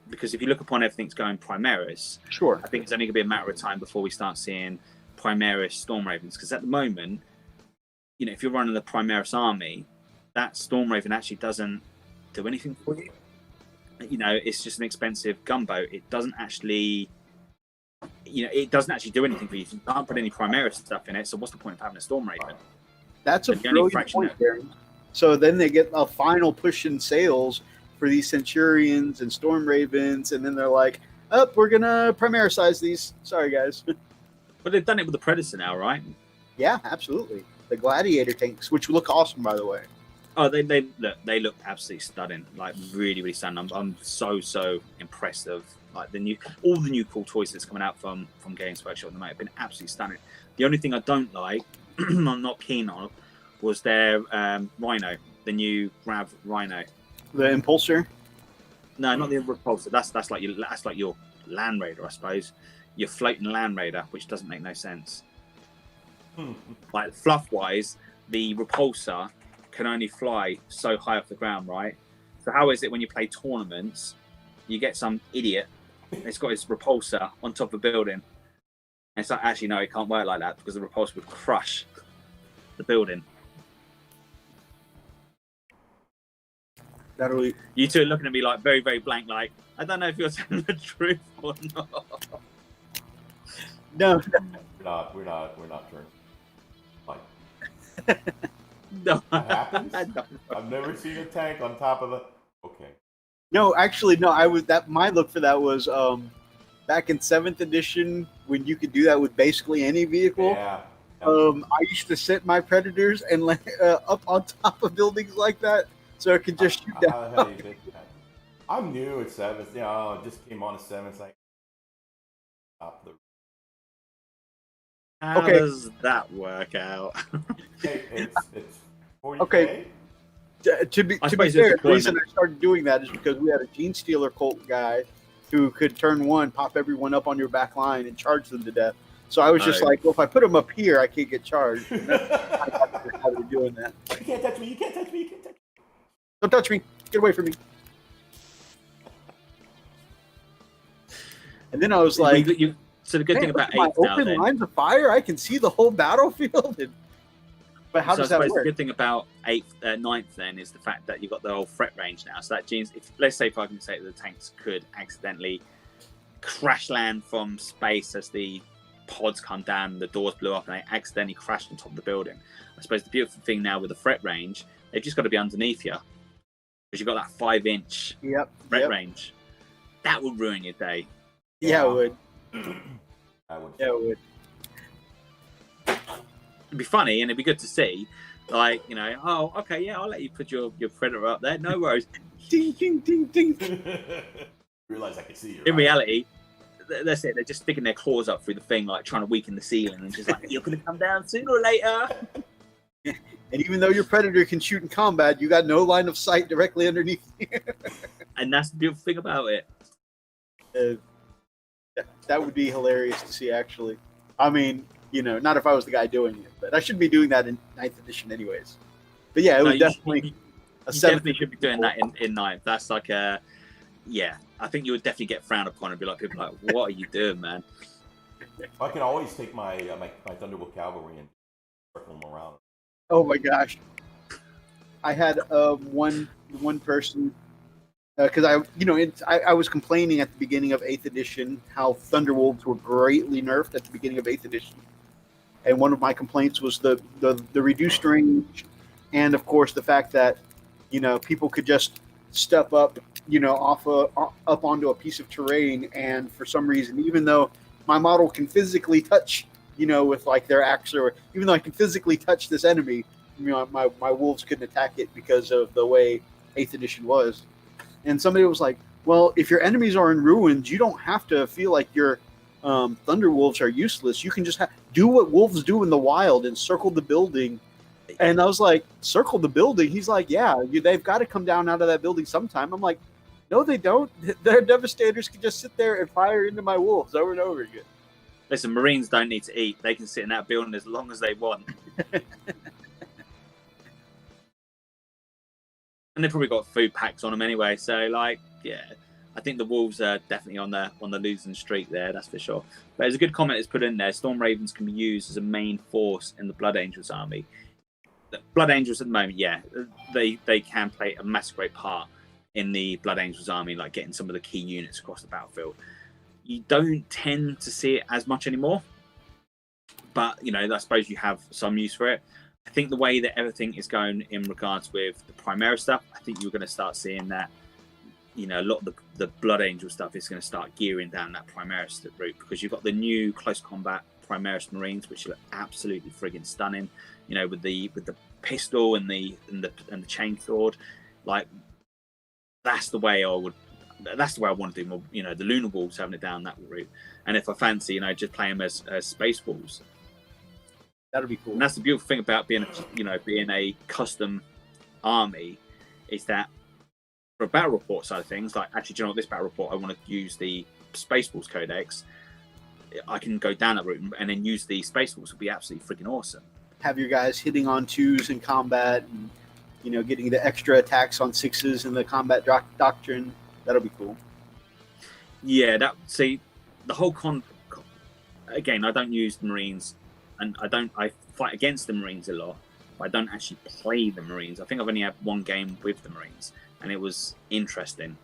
because if you look upon everything that's going Primaris, sure, I think it's only going to be a matter of time before we start seeing Primaris Storm Ravens, because at the moment, you know, if you're running the Primaris army, that Storm Raven actually doesn't do anything for you. You know, it's just an expensive gunboat. It doesn't actually, you know, it doesn't actually do anything for you. You can't put any Primaris stuff in it. So what's the point of having a Storm Raven? That's a brilliant point, Darren. So then they get a final push in sales for these Centurions and Storm Ravens, and then they're like, "Oh, we're gonna Primarisize these. Sorry, guys." But they've done it with the Predator now, right? Yeah, absolutely. The Gladiator tanks, which look awesome, by the way. Oh, they look absolutely stunning. Like really, really stunning. I'm so impressed of like all the new cool toys that's coming out from Games Workshop at the moment have been absolutely stunning. The only thing I don't like, I'm not keen on, was their Rhino, the new Grav Rhino. The Impulsor? No, not the Repulsor. That's like your Land Raider, I suppose. Your floating Land Raider, which doesn't make no sense. Like fluff wise, the Repulsor can only fly so high off the ground, right? So how is it when you play tournaments, you get some idiot that's got his Repulsor on top of a building, and it's like, actually no, it can't work like that because the Repulsor would crush the building. You two are looking at me like very, very blank, like I don't know if you're telling the truth or not. No, we're not sure. Like, no, that happens. I've never seen a tank on top of the. Okay. No, actually, no. My look for that was back in 7th edition when you could do that with basically any vehicle. Yeah. I used to set my Predators and up on top of buildings like that, so I could just shoot down. How the hell you did that? I'm new at 7th. You know, I just came on at 7th. Like, top the. How does that work out? Hey, it's 40K. Okay. To be fair, the reason I started doing that is because we had a Gene Stealer cult guy who could turn one, pop everyone up on your back line, and charge them to death. So I was just like, well, if I put them up here, I can't get charged. And I got how they're doing that. You can't touch me. You can't touch me. You can't touch me. Don't touch me. Get away from me. And then I was like, so the good thing about 8th now, open lines of fire, I can see the whole battlefield. But how does that work? The good thing about 9th then is the fact that you've got the whole threat range now. So that means, if let's say, if I can say that the tanks could accidentally crash land from space as the pods come down and the doors blew up and they accidentally crashed on top of the building. I suppose the beautiful thing now with the threat range, they've just got to be underneath you because you've got that 5-inch threat range. That would ruin your day. Yeah, it would. I would. Yeah, it would. It'd be funny and it'd be good to see. Like, you know, oh, okay, yeah, I'll let you put your Predator up there. No worries. Ding, ding, ding, ding. Realize I can see you. In reality, that's it. They're just sticking their claws up through the thing, like trying to weaken the ceiling, and just like, you're going to come down sooner or later. And even though your Predator can shoot in combat, you got no line of sight directly underneath you. And that's the beautiful thing about it. That would be hilarious to see, actually. I mean, you know, not if I was the guy doing it, but I should be doing that in 9th edition anyways. But yeah, it would definitely... You definitely should be doing that in 9th. That's like a... Yeah, I think you would definitely get frowned upon and be like, people like, what are you doing, man? I can always take my Thunderbolt Cavalry and circle them around. Oh my gosh. I had one person... Because I was complaining at the beginning of 8th edition how Thunderwolves were greatly nerfed at the beginning of 8th edition. And one of my complaints was the reduced range, and of course the fact that, you know, people could just step up, you know, up onto a piece of terrain, and for some reason, even though my model can physically touch, you know, with like their axe, or even though I can physically touch this enemy, you know, my wolves couldn't attack it because of the way 8th edition was. And somebody was like, well, if your enemies are in ruins, you don't have to feel like your Thunderwolves are useless. You can just do what wolves do in the wild and circle the building. And I was like, circle the building? He's like, yeah, they've got to come down out of that building sometime. I'm like, no, they don't. Their Devastators can just sit there and fire into my wolves over and over again. Listen, Marines don't need to eat. They can sit in that building as long as they want. And they've probably got food packs on them anyway. So, like, yeah, I think the Wolves are definitely on the losing streak there. That's for sure. But there's a good comment that's put in there. Storm Ravens can be used as a main force in the Blood Angels army. Blood Angels at the moment, yeah, they can play a massive great part in the Blood Angels army, like getting some of the key units across the battlefield. You don't tend to see it as much anymore, but I suppose you have some use for it. I think the way that everything is going in regards with the Primaris stuff, I think you're going to start seeing that a lot of the Blood Angel stuff is going to start gearing down that Primaris route, because you've got the new close combat Primaris Marines, which look absolutely friggin' stunning. With the pistol and the chain sword, like that's the way I want to do more. The Lunar Wolves, having it down that route, and if I fancy, just play them as Space Wolves. That'd be cool. And that's the beautiful thing about being a custom army, is that for a battle report side of things, like actually, this battle report, I want to use the Space Wolves Codex. I can go down that route and then use the Space Wolves. Would be absolutely freaking awesome. Have your guys hitting on 2s in combat, and getting the extra attacks on 6s in the combat doctrine. That'll be cool. Yeah, the whole again, I don't use the Marines, and I fight against the Marines a lot, but I don't actually play the Marines. I think I've only had one game with the Marines, and it was interesting.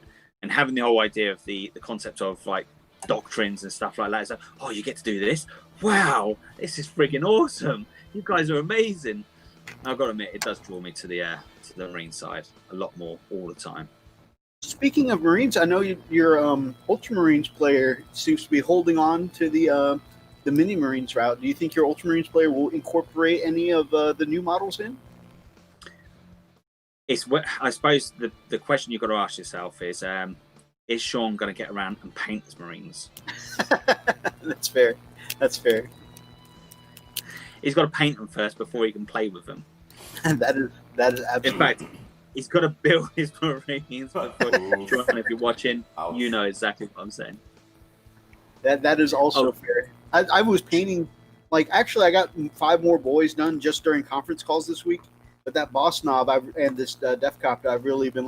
And having the whole idea of the concept of like doctrines and stuff like that, it's like, oh, you get to do this? Wow, this is friggin' awesome. You guys are amazing. I've got to admit, it does draw me to the Marine side a lot more all the time. Speaking of Marines, I know your Ultramarines player seems to be holding on to the Mini Marines route. Do you think your Ultramarines player will incorporate any of the new models in? I suppose the question you've got to ask yourself is Sean going to get around and paint his Marines? That's fair. He's got to paint them first before he can play with them. that is absolutely. In fact, he's got to build his Marines before. Sean, if you're watching, you know exactly what I'm saying. That is also fair. I was painting, actually, I got 5 more boys done just during conference calls this week. But that Boss Knob and this Def Copter, I've really been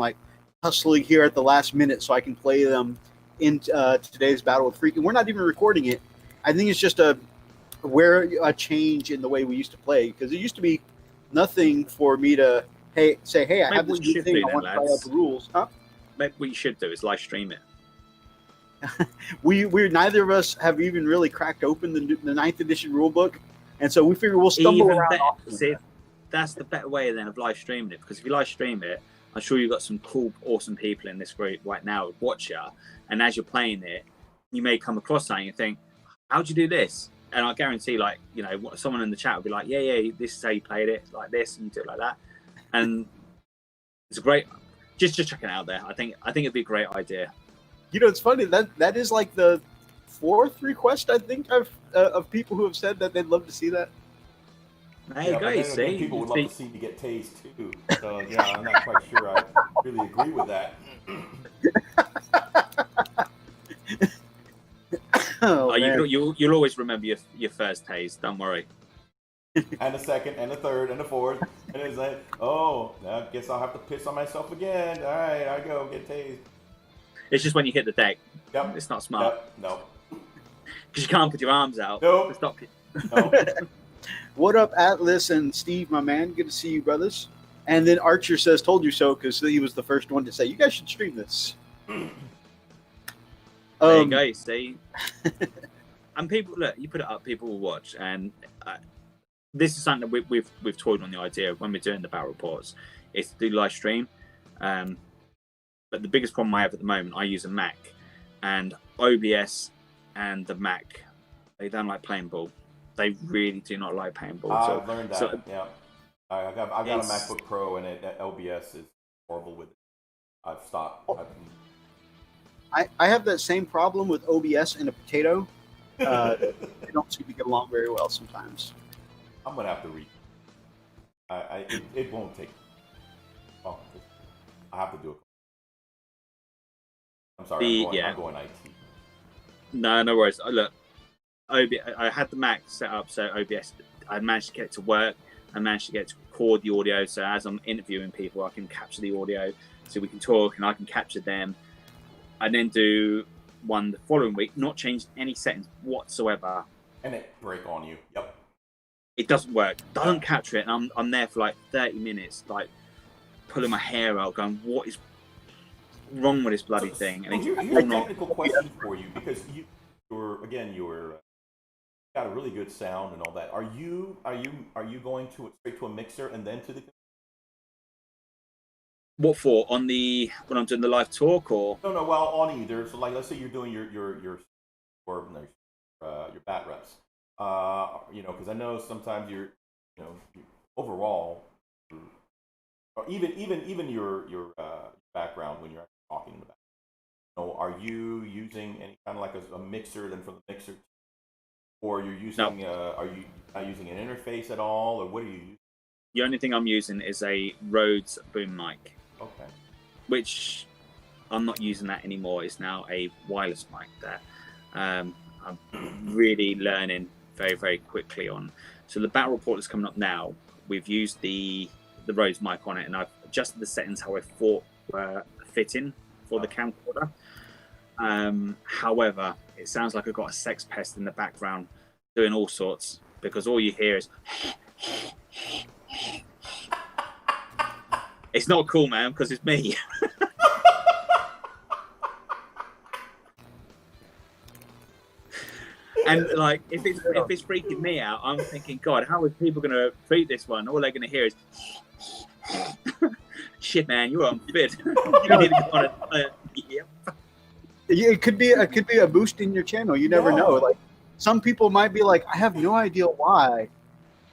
hustling here at the last minute so I can play them in today's Battle with Freaking. We're not even recording it. I think it's just a change in the way we used to play, because it used to be nothing for me to say, hey, I have this new thing, I want to try out the rules. Huh? Maybe what you should do is live stream it. We're neither of us have even really cracked open the 9th edition rule book, and so we figure we'll stumble around. See, that's the better way then of live streaming it, because if you live stream it, I'm sure you've got some cool, awesome people in this group right now who watch you, and as you're playing it, you may come across something and think, how'd you do this? And I guarantee, someone in the chat will be like, yeah, this is how you played it, like this, and you do it like that. And it's a great, just chucking it out there. I think it'd be a great idea. It's funny that is the 4th request I think of people who have said that they'd love to see that. There you go. You see, people would love to see me get tased too. So yeah, I'm not quite sure I really agree with that. You'll always remember your first taste. Don't worry. And the second, and the third, and the fourth, and it's like, oh, I guess I'll have to piss on myself again. All right, I go get tased. It's just when you hit the deck. Yep. It's not smart. Yep. No. Because you can't put your arms out. Nope. Stop. No. What up, Atlas and Steve, my man? Good to see you, brothers. And then Archer says, told you so, because he was the first one to say, you guys should stream this. There you go, see. And people, look, you put it up, people will watch. And this is something that we've toyed on the idea of when we're doing the battle reports, is to do live stream. But the biggest problem I have at the moment, I use a Mac. And OBS and the Mac, they don't like playing ball. They really do not like playing ball. I've learned that, yeah. I've got a MacBook Pro, and OBS is horrible with it. I've stopped. I have that same problem with OBS and a potato. They don't seem to get along very well sometimes. I'm going to have to read. It won't take. Oh, I have to do it. I'm sorry, I'm going IT. No worries. Look, I had the Mac set up, so OBS, I managed to get it to work. I managed to get it to record the audio, so as I'm interviewing people, I can capture the audio, so we can talk, and I can capture them. And then do one the following week, not change any settings whatsoever. And it break on you. Yep. it doesn't work. Doesn't capture it, and I'm there for like 30 minutes, like pulling my hair out, going, "What is wrong with this bloody thing?" And here's a technical question for you, because you're got a really good sound and all that. Are you going to straight to a mixer and then to the? What for? On the when I'm doing the live talk, or no, well, on either. So like, let's say you're doing your bat reps. Because I know sometimes overall, or even your background when you're actually talking about. Are you using any kind of like a mixer, then from the mixer, or you're using? No. Are you not using an interface at all, or what are you using? The only thing I'm using is a Rhodes boom mic. Okay. Which I'm not using that anymore. It's now a wireless mic there. I'm really learning very, very quickly on. So the battle report that's coming up now, we've used the Rhodes mic on it, and I've adjusted the settings how I thought were fitting for the camcorder. However, it sounds like I've got a sex pest in the background doing all sorts, because all you hear is it's not cool, man, because it's me. And like, if it's freaking me out, I'm thinking, God, how are people going to treat this one? All they're going to hear is, shit, man, you're unfit. You need to go on Yep. It could be a boost in your channel. You never know. Like, some people might be like, I have no idea why.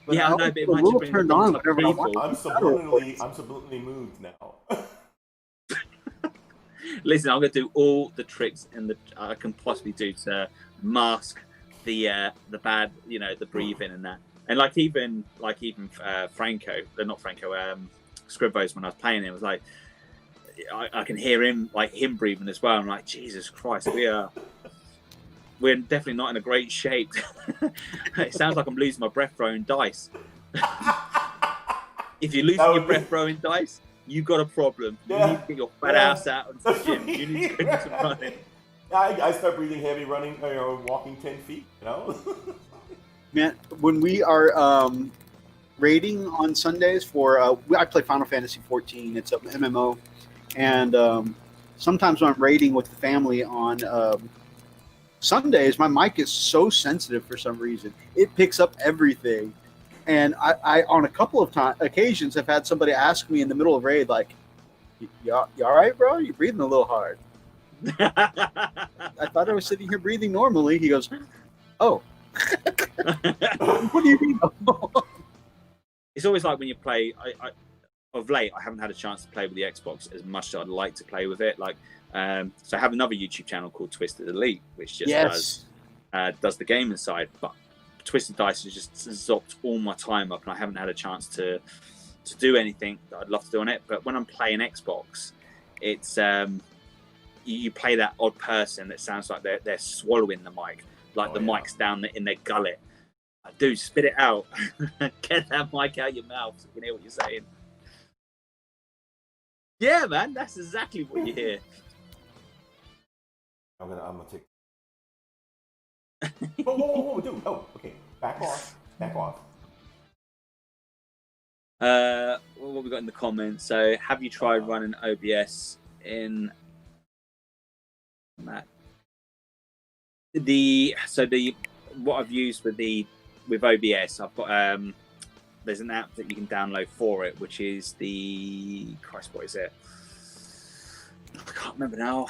But yeah, I know, but it might just turned on whenever I want. I'm subliminally moved now. Listen, I'm going to do all the tricks I can possibly do to mask the bad, the breathing and that. And like even Franco, not Franco, Scribos, when I was playing it was like, I can hear him breathing as well. I'm like, Jesus Christ, we're definitely not in a great shape. It sounds like I'm losing my breath throwing dice. If you're losing your breath throwing dice, you got a problem. You need to get your fat ass out of the gym. You need to go do some running. I start breathing heavy, running, walking 10 feet. Man, when we are raiding on Sundays for, I play Final Fantasy 14. It's an MMO, and sometimes when I'm raiding with the family on Sundays, my mic is so sensitive for some reason. It picks up everything. And I on a couple of occasions, have had somebody ask me in the middle of raid, like, you all right, bro? You're breathing a little hard. I thought I was sitting here breathing normally. He goes, oh. What do you mean? It's always like when you play, of late, I haven't had a chance to play with the Xbox as much as I'd like to play with it. Like, so I have another YouTube channel called Twisted Elite, which just does the gaming side. But Twisted Dice has just zopped all my time up, and I haven't had a chance to do anything that I'd love to do on it. But when I'm playing Xbox, it's you play that odd person that sounds like they're swallowing the mic, like mic's down in their gullet. Dude, spit it out. Get that mic out your mouth so you can hear what you're saying. Yeah, man, that's exactly what you hear. I'm gonna take. Whoa, dude! Oh, okay. Back off. What we got in the comments? So, have you tried running OBS in that? What I've used with OBS, I've got there's an app that you can download for it, which is what is it? I can't remember now.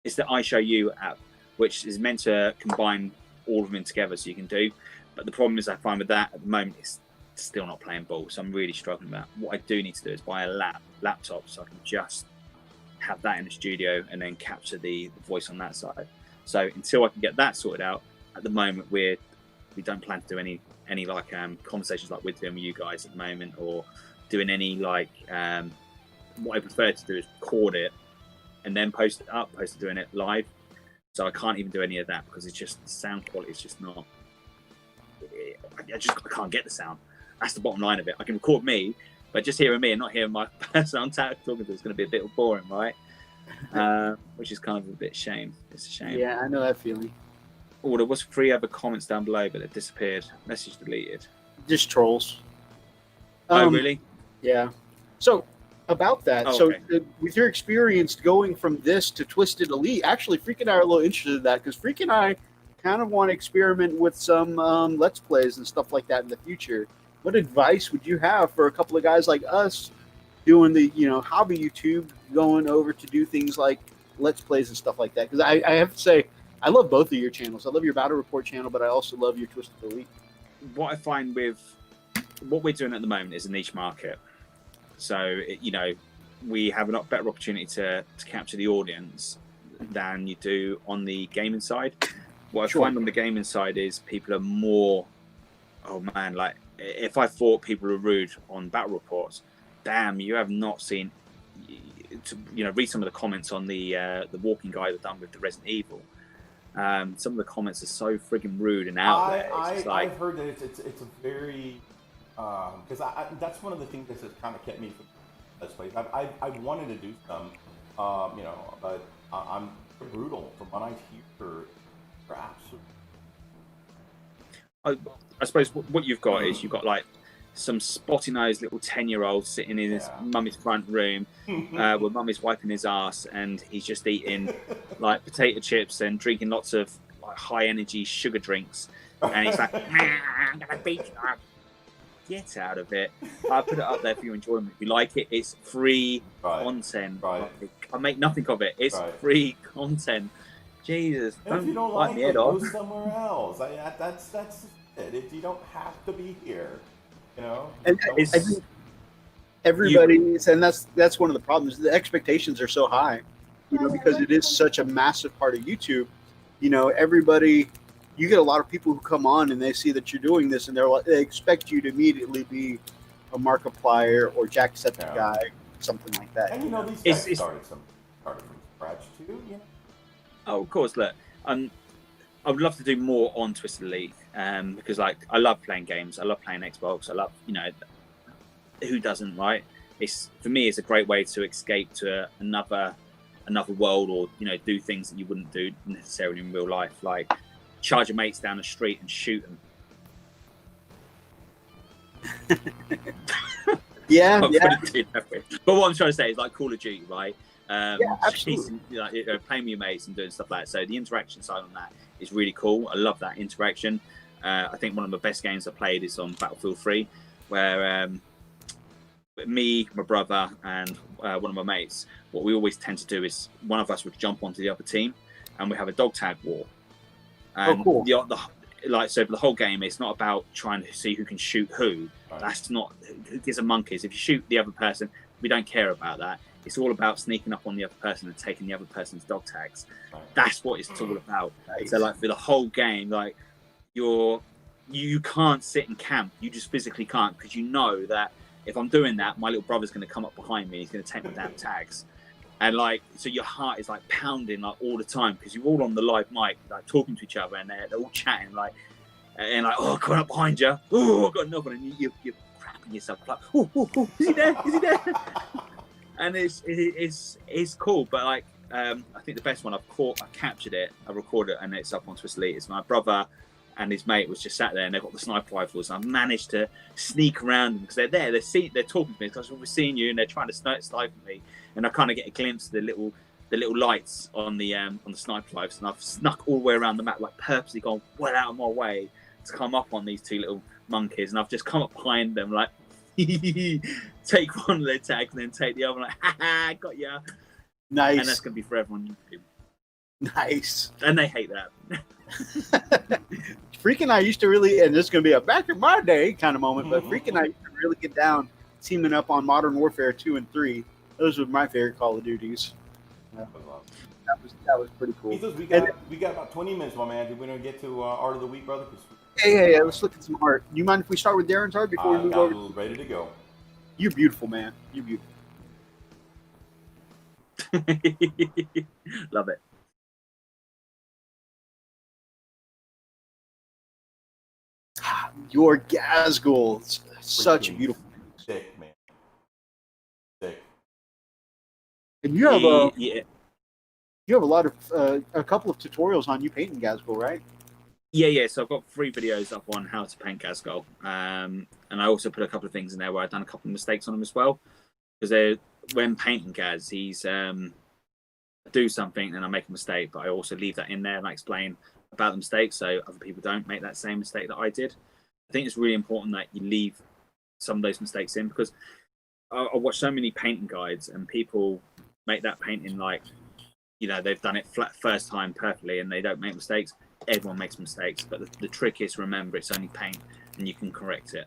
It's the iShowU app, which is meant to combine all of them together so you can do. But the problem is I find with that at the moment it's still not playing ball, so I'm really struggling with that. What I do need to do is buy a laptop so I can just have that in the studio and then capture the voice on that side. So until I can get that sorted out, at the moment we don't plan to do any like conversations like we're doing with you guys at the moment, or doing any like what I prefer to do is record it and then post it up, opposed to doing it live. So I can't even do any of that because it's just the sound quality is just not. I can't get the sound. That's the bottom line of it. I can record me, but just hearing me and not hearing my person I'm talking to is going to be a bit boring, right? Which is kind of a bit shame. It's a shame. Yeah, I know that feeling. Oh, there was 3 other comments down below, but it disappeared. Message deleted. Just trolls. Oh, really? Yeah. So, about that, with your experience going from this to Twisted Elite, actually, Freak and I are a little interested in that, because Freak and I kind of want to experiment with some Let's Plays and stuff like that in the future. What advice would you have for a couple of guys like us doing the, hobby YouTube, going over to do things like Let's Plays and stuff like that? Because I have to say, I love both of your channels. I love your Battle Report channel, but I also love your Twisted Elite. What I find with what we're doing at the moment is a niche market. So, we have a better opportunity to capture the audience than you do on the gaming side. What I find on the gaming side is people are more, oh man, like if I thought people were rude on battle reports, damn, you have not seen, read some of the comments on the walking guide I've done with the Resident Evil. Some of the comments are so friggin' rude and out there. I've heard that it's a very, because that's one of the things that has kind of kept me from Let's Plays. I wanted to do some, but I'm brutal from what I hear. I suppose what you've got is you've got like some spotty-nosed little 10-year-old sitting in his mummy's front room where mummy's wiping his ass and he's just eating like potato chips and drinking lots of like high-energy sugar drinks, and he's like, I'm gonna beat you up. Get out of it. I put it up there for your enjoyment. If you like it, it's free content. I make nothing of it. It's free content. Jesus, and if you don't like it, go somewhere else. That's it. If you don't have to be here, And I think everybody's, and that's one of the problems. The expectations are so high, because it is such a massive part of YouTube. Everybody, you get a lot of people who come on and they see that you're doing this, and they expect you to immediately be a Markiplier or Jacksepticeye, something like that. And these guys started from scratch too. Oh, of course. Look, I would love to do more on Twisted Elite because, I love playing games. I love playing Xbox. I love, who doesn't, right? For me, it's a great way to escape to another world, or do things that you wouldn't do necessarily in real life, like charge your mates down the street and shoot them. Yeah. But what I'm trying to say is like Call of Duty, right? Absolutely. Playing with your mates and doing stuff like that. So the interaction side on that is really cool. I love that interaction. I think one of the best games I played is on Battlefield 3, where me, my brother, and one of my mates, what we always tend to do is one of us would jump onto the other team, and we have a dog tag war. And cool. So for the whole game, it's not about trying to see who can shoot who. That's not, who gives a monkeys. If you shoot the other person, we don't care about that. It's all about sneaking up on the other person and taking the other person's dog tags. That's what it's all about. Nice. So for the whole game, you can't sit and camp. You just physically can't, because you know that if I'm doing that, my little brother's going to come up behind me. He's going to take my damn tags. And so your heart is pounding all the time, because you're all on the live mic, talking to each other, and they're all chatting oh, coming up behind you. Oh, I've got another one, and you're crapping yourself oh, is he there? Is he there? And it's cool, but I think the best one I've captured it, I recorded it, and it's up on Twisted Elite. It's my brother and his mate was just sat there, and they've got the sniper rifles, and I managed to sneak around them because they're there, they're talking to me because we're seeing you, and they're trying to snipe me, and I kind of get a glimpse of the little lights on the sniper rifles, and I've snuck all the way around the map, purposely gone well out of my way to come up on these two little monkeys, and I've just come up behind them take one of their tags and then take the other one, ha, got ya. Nice. And that's going to be forever on YouTube. Nice. And they hate that. Freak and I used to really, and this is going to be a back in my day kind of moment, but Freak and I used to really get down teaming up on Modern Warfare 2 and 3. Those were my favorite Call of Duties. That was pretty cool. Jesus, we got about 20 minutes, my man. Did we don't get to Art of the Week, brother? Yeah. Let's look at some art. Do you mind if we start with Darren's art before we move over? Ready to go. You're beautiful, man. You're beautiful. Love it. Your Gazgul. Such a beautiful. Sick, man. Sick. And you have you have a lot of a couple of tutorials on you painting Gazgul, right? Yeah. So I've got 3 videos up on how to paint Gazgol, and I also put a couple of things in there where I've done a couple of mistakes on him as well. Because when painting Gaz, he's do something and I make a mistake, but I also leave that in there and I explain about the mistake so other people don't make that same mistake that I did. I think it's really important that you leave some of those mistakes in, because I watch so many painting guides and people make that painting like, you know, they've done it flat first time perfectly and they don't make mistakes. Everyone makes mistakes, but the trick is, remember, it's only paint and you can correct it.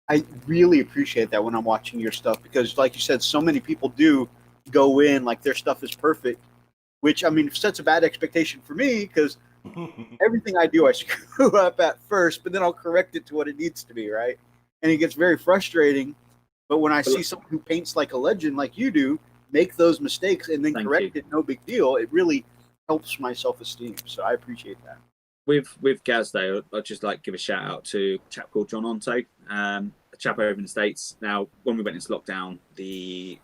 I really appreciate that when I'm watching your stuff, because like you said, so many people do go in like their stuff is perfect, which, I mean, sets a bad expectation for me, because everything I do I screw up at first, but then I'll correct it to what it needs to be, right? And it gets very frustrating. But when I see someone who paints like a legend like you do make those mistakes and then correct it, no big deal, it really helps my self-esteem. So I appreciate that. With Gaz though, I'd just like to give a shout out to a chap called John Onto, a chap over in the States. Now, when we went into lockdown, the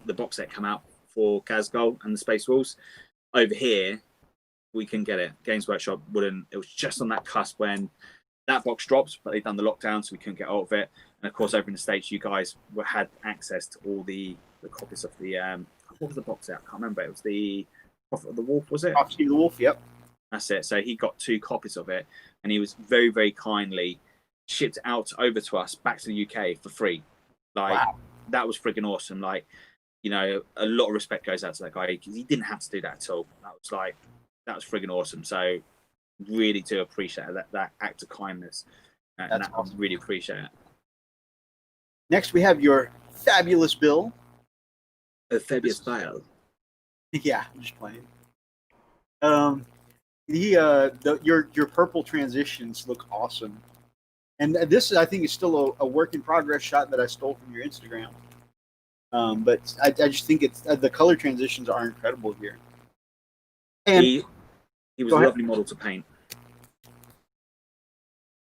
box set came out for Gazgol and the Space Wolves. Over here, we couldn't get it. Games Workshop wouldn't. It was just on that cusp when that box dropped, but they'd done the lockdown, so we couldn't get out of it. And of course, over in the States, you guys had access to all the copies of the what was the box set? I can't remember. It was the Prophet of the Wolf, was it? Prophet of the Wolf, yep. That's it. So he got 2 copies of it, and he was very, very kindly shipped out over to us back to the UK for free. Like, wow. That was freaking awesome. Like, you know, a lot of respect goes out to that guy, because he didn't have to do that at all. That was friggin' awesome. So really do appreciate that act of kindness. And that's awesome. I really appreciate it. Next, we have your fabulous Bill. A fabulous Bill. Yeah, I'm just playing. Your purple transitions look awesome. And this, I think, is still a work in progress shot that I stole from your Instagram. But I just think it's the color transitions are incredible here. And he was a lovely model to paint.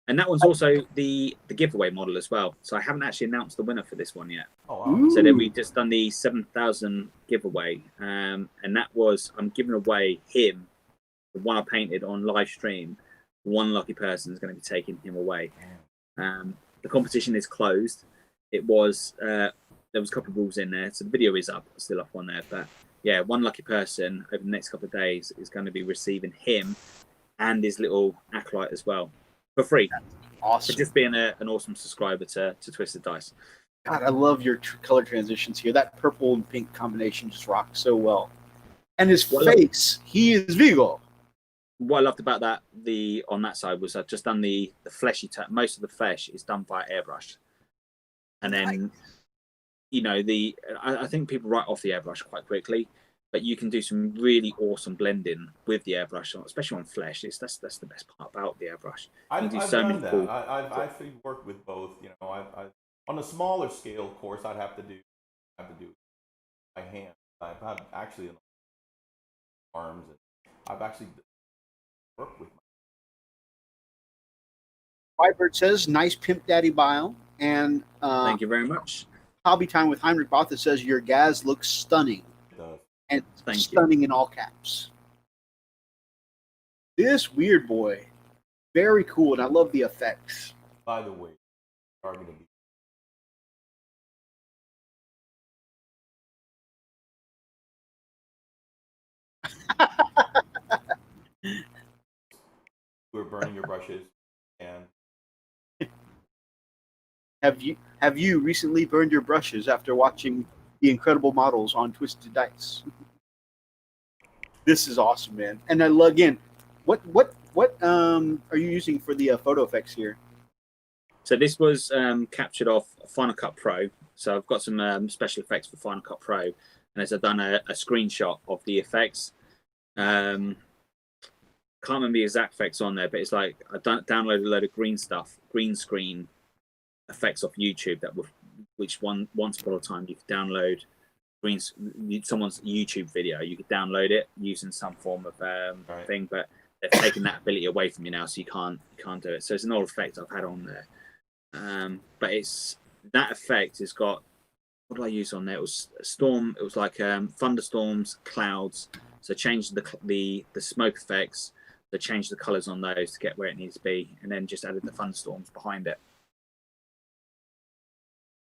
And that one's also the giveaway model as well. So I haven't actually announced the winner for this one yet. Oh, wow. So then we just done the 7,000 giveaway. And that was, I'm giving away him, the one I painted on live stream. One lucky person is going to be taking him away. The competition is closed. It was, there was a couple of rules in there. So the video is still up on there. But yeah, one lucky person over the next couple of days is going to be receiving him and his little acolyte as well. For free. That's awesome. For just being an awesome subscriber to Twisted Dice. God, I love your color transitions here. That purple and pink combination just rocks so well. And his face, he is Vigo. What I loved about that, on that side, was I've just done the fleshy type. Most of the flesh is done by airbrush. And then, you know, I think people write off the airbrush quite quickly. But you can do some really awesome blending with the airbrush, especially on flesh. That's the best part about the airbrush. I've done that. Cool... I've actually worked with both. You know, I on a smaller scale, of course, I'd have to do by hand. I've had actually arms, and I've actually worked with. Whitebird says, "Nice pimp, Daddy Bile," and thank you very much. Hobby Time with Heinrich Botha says your Gaz looks stunning. It does. And stunning in all caps. This weird boy, very cool, and I love the effects. By the way, are going to be. We're burning your brushes, and have you recently burned your brushes after watching the incredible models on Twisted Dice? This is awesome, man. And I love, again, what are you using for the photo effects here? So this was captured off Final Cut Pro. So I've got some special effects for Final Cut Pro, and as I've done a screenshot of the effects. Can't remember the exact effects on there, but it's like I downloaded a load of green screen effects off YouTube which once upon a time you could download someone's YouTube video. You could download it using some form of thing, but they've taken that ability away from you now, so you can't do it. So it's an old effect I've had on there, but it's that effect has got, what did I use on there? It was a storm. It was like thunderstorms, clouds. So changed the smoke effects. So changed the colours on those to get where it needs to be, and then just added the Thunderstorms behind it.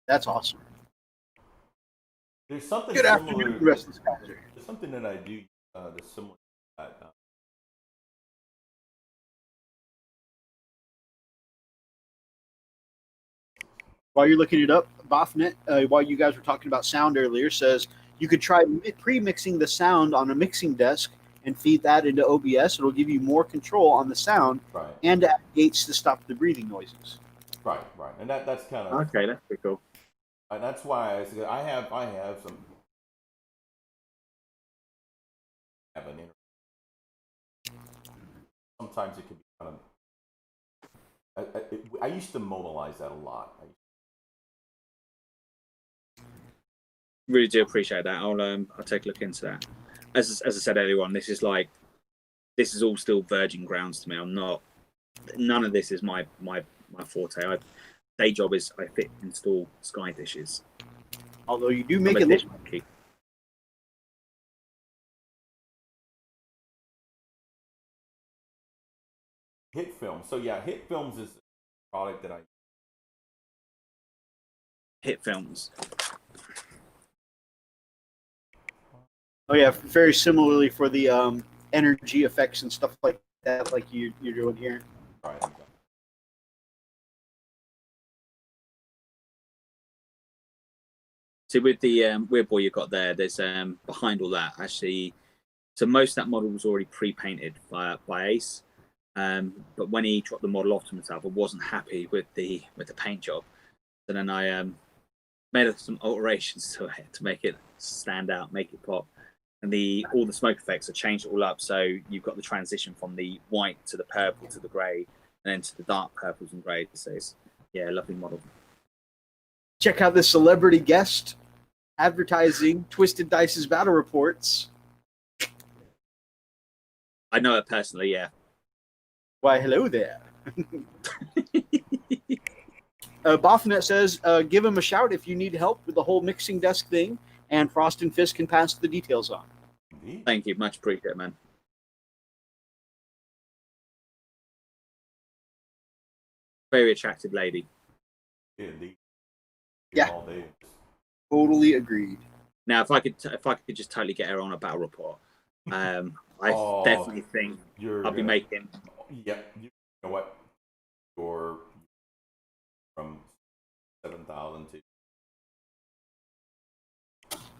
That's awesome. There's something Good similar. afternoon, the rest of the sponsor. There's something that I do that's similar to that. While you're looking it up, Bophonet, while you guys were talking about sound earlier, says you could try pre-mixing the sound on a mixing desk and feed that into OBS. It'll give you more control on the sound and add gates to stop the breathing noises. Right, and that's kind of okay. That's pretty cool. And that's why I have some. Sometimes it can be kind of. I used to modalize that a lot. Really do appreciate that. I'll take a look into that. As I said earlier on, this is all still virgin grounds to me. None of this is my forte. Day job is I install Sky dishes. Although you do make it look monkey. Hit Films. So yeah, Hit Films is a product that I. Hit Films. Oh yeah, very similarly for the energy effects and stuff like that, like you're doing here. Right. See, with the Weird Boy you got there, there's behind all that actually. So most of that model was already pre-painted by Ace, but when he dropped the model off to himself, I wasn't happy with the paint job. So then I made some alterations to it to make it stand out, make it pop. And all the smoke effects are changed all up, so you've got the transition from the white to the purple to the grey, and then to the dark purples and greys. So it's lovely model. Check out this celebrity guest advertising Twisted Dice's battle reports. I know it personally, yeah. Why, hello there. Bophonet says, give him a shout if you need help with the whole mixing desk thing, and Frost and Fist can pass the details on. Thank you. Much appreciated, man. Very attractive lady. Yeah. Totally agreed. Now, if I could just totally get her on a battle report, I definitely think I'll be making. Yeah, you know what? You're from 7,000 to.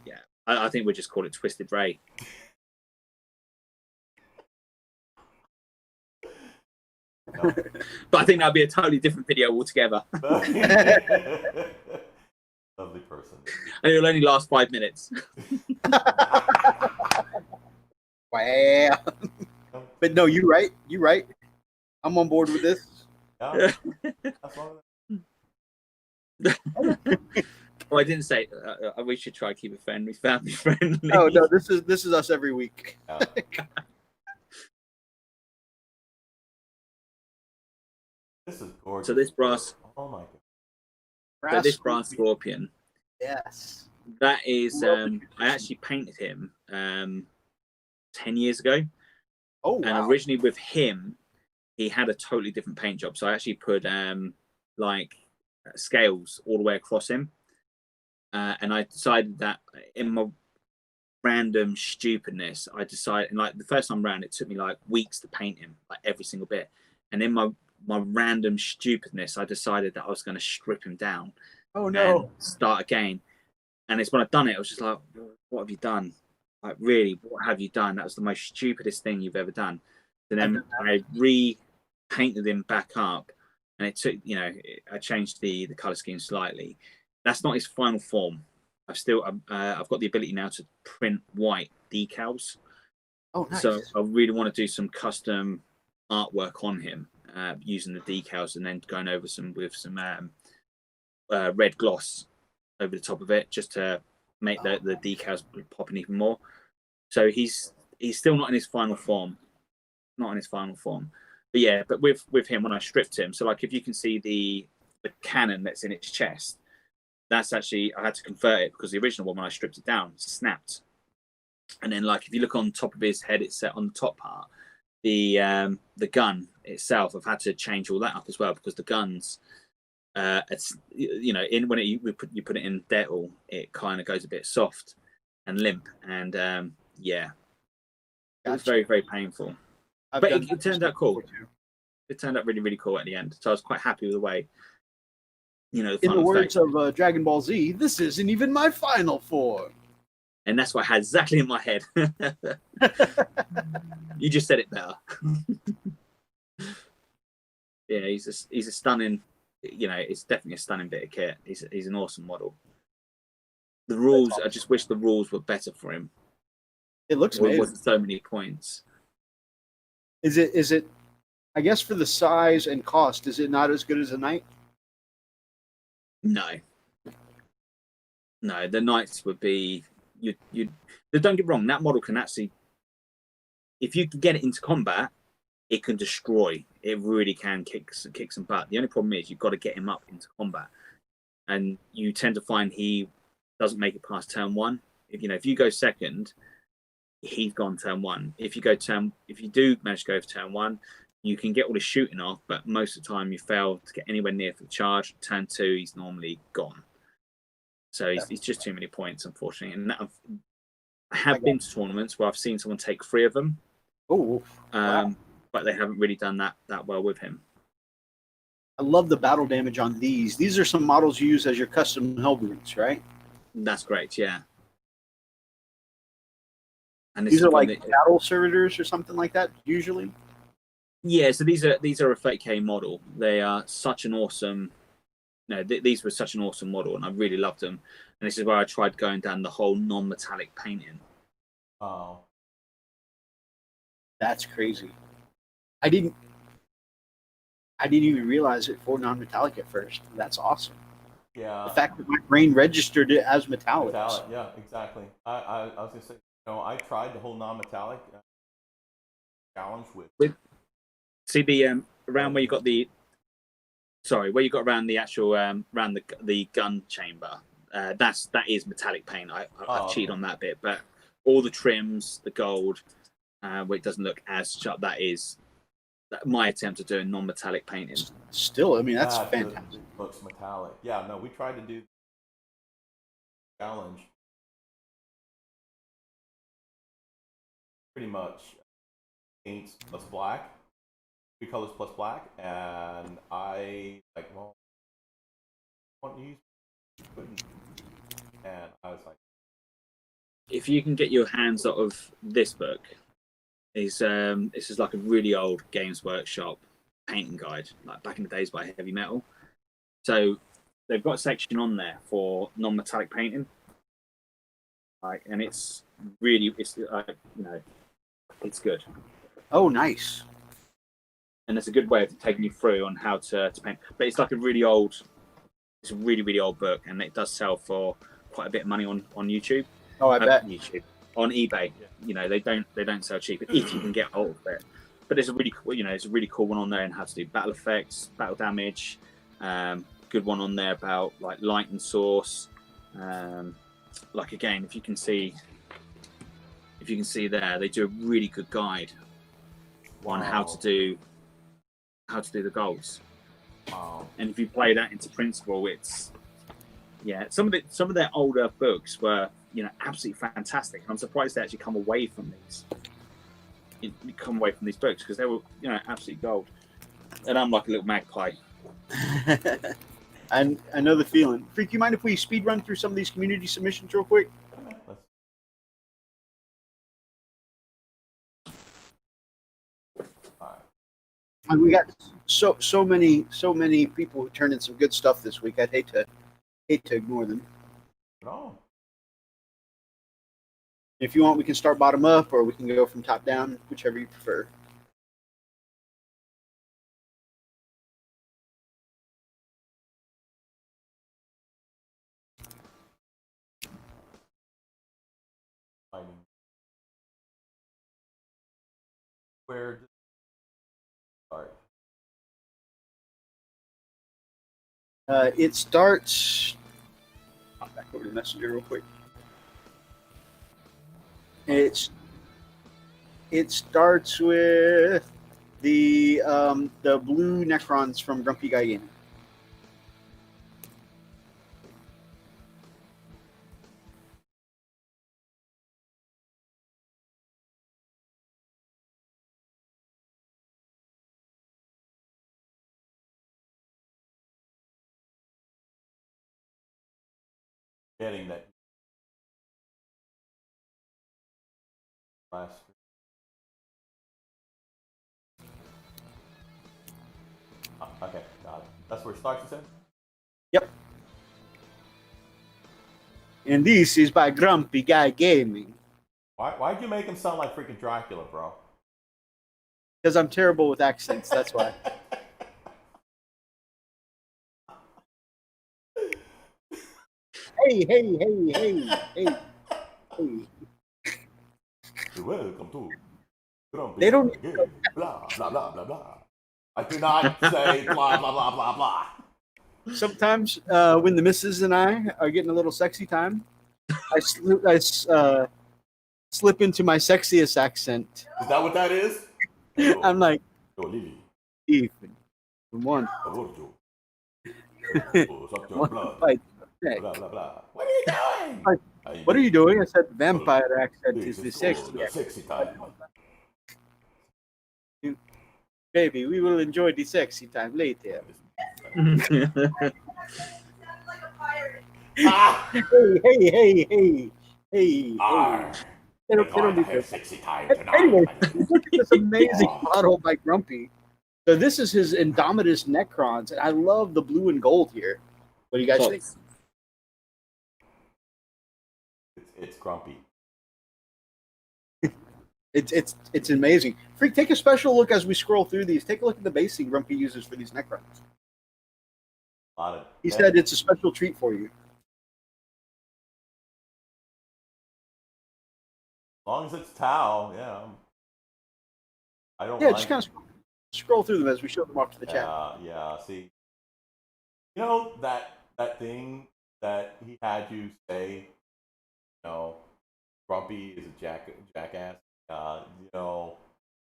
Yeah, I think we'll just call it Twisted Ray. No. But I think that'll be a totally different video altogether. Lovely person. And it'll only last 5 minutes. Wow. But no, you're right. You're right. I'm on board with this. Yeah. Well, I didn't say we should try to keep it family friendly. Oh no, this is us every week. Yeah. This is gorgeous. So this brass. Oh my So god. this brass scorpion. Yes. That is. I actually painted him 10 years ago. Oh wow. And originally with him, he had a totally different paint job. So I actually put scales all the way across him. And I decided that in my random stupidness, I decided, and like the first time around, it took me like weeks to paint him, like every single bit. And in my random stupidness, I decided that I was going to strip him down. Oh no! And start again. And it's when I've done it, I was just like, "What have you done? Like, really, what have you done? That was the most stupidest thing you've ever done." And then I repainted him back up, and it took, I changed the color scheme slightly. That's not his final form. I've got the ability now to print white decals. Oh, nice. So I really want to do some custom artwork on him using the decals, and then going over with some red gloss over the top of it, just to make the decals popping even more. So he's still not in his final form. But yeah, but with him, when I stripped him, so like if you can see the cannon that's in its chest, that's actually, I had to convert it because the original one, when I stripped it down, snapped. And then like if you look on top of his head, it's set on the top part, the gun itself, I've had to change all that up as well, because the guns, it's, you know, when you put it in Dettle, it kind of goes a bit soft and limp, and yeah, it was very, very painful. But it turned out cool. It turned out really, really cool at the end. So I was quite happy with the way, you know, in the words of Dragon Ball Z, this isn't even my final form. And that's what I had exactly in my head. You just said it better. Yeah, he's a stunning, you know, it's definitely a stunning bit of kit. He's an awesome model. The rules, awesome. I just wish the rules were better for him. It looks amazing. Wasn't so many points. Is it? I guess for the size and cost, is it not as good as a knight? No, the knights would be you. Don't get wrong. That model can actually, if you can get it into combat, it can destroy. It really can kick some butt. The only problem is you've got to get him up into combat, and you tend to find he doesn't make it past turn one. If you go second, he's gone turn one. If you do manage to go for turn one, you can get all his shooting off, but most of the time you fail to get anywhere near for the charge. Turn two, he's normally gone. So he's just too many points, unfortunately. And I have been to tournaments where I've seen someone take 3 of them. Oh, wow. But they haven't really done that well with him. I love the battle damage on these. These are some models you use as your custom Hellbrutes, right? That's great, yeah. And these are like battle servitors or something like that, usually? Yeah, so these are a 30k model. They are such an awesome. These were such an awesome model, and I really loved them. And this is where I tried going down the whole non-metallic painting. Oh, that's crazy. I didn't even realize it for non-metallic at first. That's awesome. Yeah. The fact that my brain registered it as metallic. Yeah, exactly. I was gonna say, I tried the whole non-metallic challenge with. See the around where you got where you got around the actual around the gun chamber. That is metallic paint. I've cheated on that bit, but all the trims, the gold, where it doesn't look as sharp. That is my attempt at doing non-metallic painting. Still, I mean, that's fantastic. Looks metallic. Yeah, no, we tried to do challenge. Pretty much paints plus black. 3 colors plus black, and I want to use, and I was like, if you can get your hands out of this book, this is like a really old Games Workshop painting guide, like back in the days by Heavy Metal. So they've got a section on there for non-metallic painting, and it's good. Oh, nice. And it's a good way of taking you through on how to paint. But it's like a really old book, and it does sell for quite a bit of money on YouTube. Oh, I bet. YouTube, on eBay. Yeah. They don't sell cheap if you can get hold of it. But it's a really cool one on there, and how to do battle effects, battle damage. Good one on there about like light and source. Again, if you can see there, they do a really good guide on how to do the goals. Wow. And if you play that into principle, some of their older books were absolutely fantastic. I'm surprised they actually come away from these books, because they were absolute gold. And I'm like a little magpie. And I know the feeling. Freak, you mind if we speed run through some of these community submissions real quick? And we got so many people who turned in some good stuff this week. I'd hate to ignore them. No. If you want, we can start bottom up, or we can go from top down, whichever you prefer. Where did it start? It starts. I'll back over to Messenger real quick. it starts with the blue Necrons from Grumpy Guy Gaming. Getting that last. Okay, that's where it starts, you said? Yep. And this is by Grumpy Guy Gaming. Why'd you make him sound like freaking Dracula, bro? Because I'm terrible with accents, that's why. Hey. Welcome to Grumpy They don't. Game. Blah, blah, blah, blah, blah. I do not say blah, blah, blah, blah, blah. Sometimes when the missus and I are getting a little sexy time, I slip into my sexiest accent. Is that what that is? I'm like, Lily. Ethan, one. Blah, blah, blah. What are you doing? What are you doing? I said, vampire accent is the sexy time. Baby, we will enjoy the sexy time later. Hey. They don't do this. Sexy time tonight. Anyway, look at this amazing model by Grumpy. So this is his Indomitus Necrons, and I love the blue and gold here. What do you guys think? It's Grumpy. It's amazing. Freak, take a special look as we scroll through these. Take a look at the basing Grumpy uses for these Necrons. He said it's a special treat for you. As long as it's Tau, yeah. I don't. Yeah, just kind of scroll through them as we show them off to the chat. Yeah. See, you know that thing that he had you say, you know, Grumpy is a jackass. You know,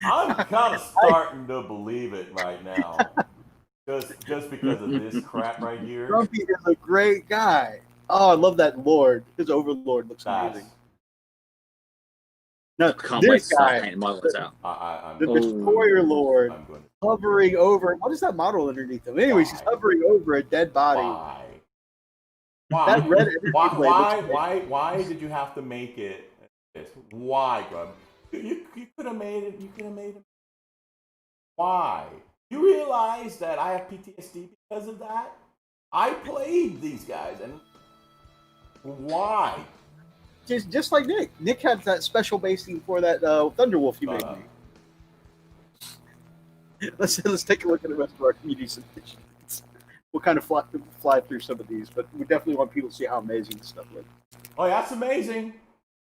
I'm kind of starting to believe it right now, just because of this crap right here. Grumpy is a great guy. Oh, I love that Lord. His Overlord looks amazing. No, can't wait to start painting my ones out. The Destroyer Lord hovering over. What is that model underneath him? Anyways, he's hovering over a dead body. Why? That red why did you have to make it this? Why, Grub? You could have made it. You could have made it. Why? You realize that I have PTSD because of that? I played these guys, and why? Just like Nick. Nick had that special basing for that Thunderwolf you made me. Let's take a look at the rest of our community submissions. We'll kind of fly through some of these, but we definitely want people to see how amazing this stuff looks. Oh, that's amazing.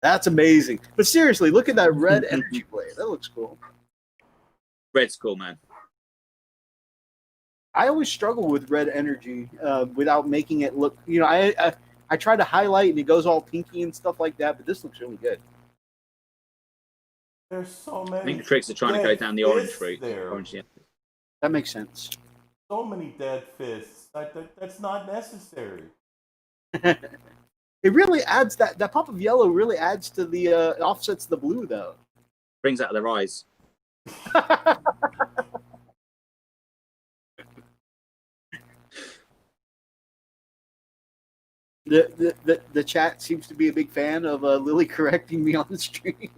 That's amazing. But seriously, look at that red energy blade. That looks cool. Red's cool, man. I always struggle with red energy without making it look. You know, I try to highlight and it goes all pinky and stuff like that, but this looks really good. There's so many. I think the tricks are trying to go down the orange route. That makes sense. So many dead fists. That's not necessary. It really adds that pop of yellow really adds to the offsets the blue though. Brings out their eyes. The chat seems to be a big fan of Lily correcting me on the stream.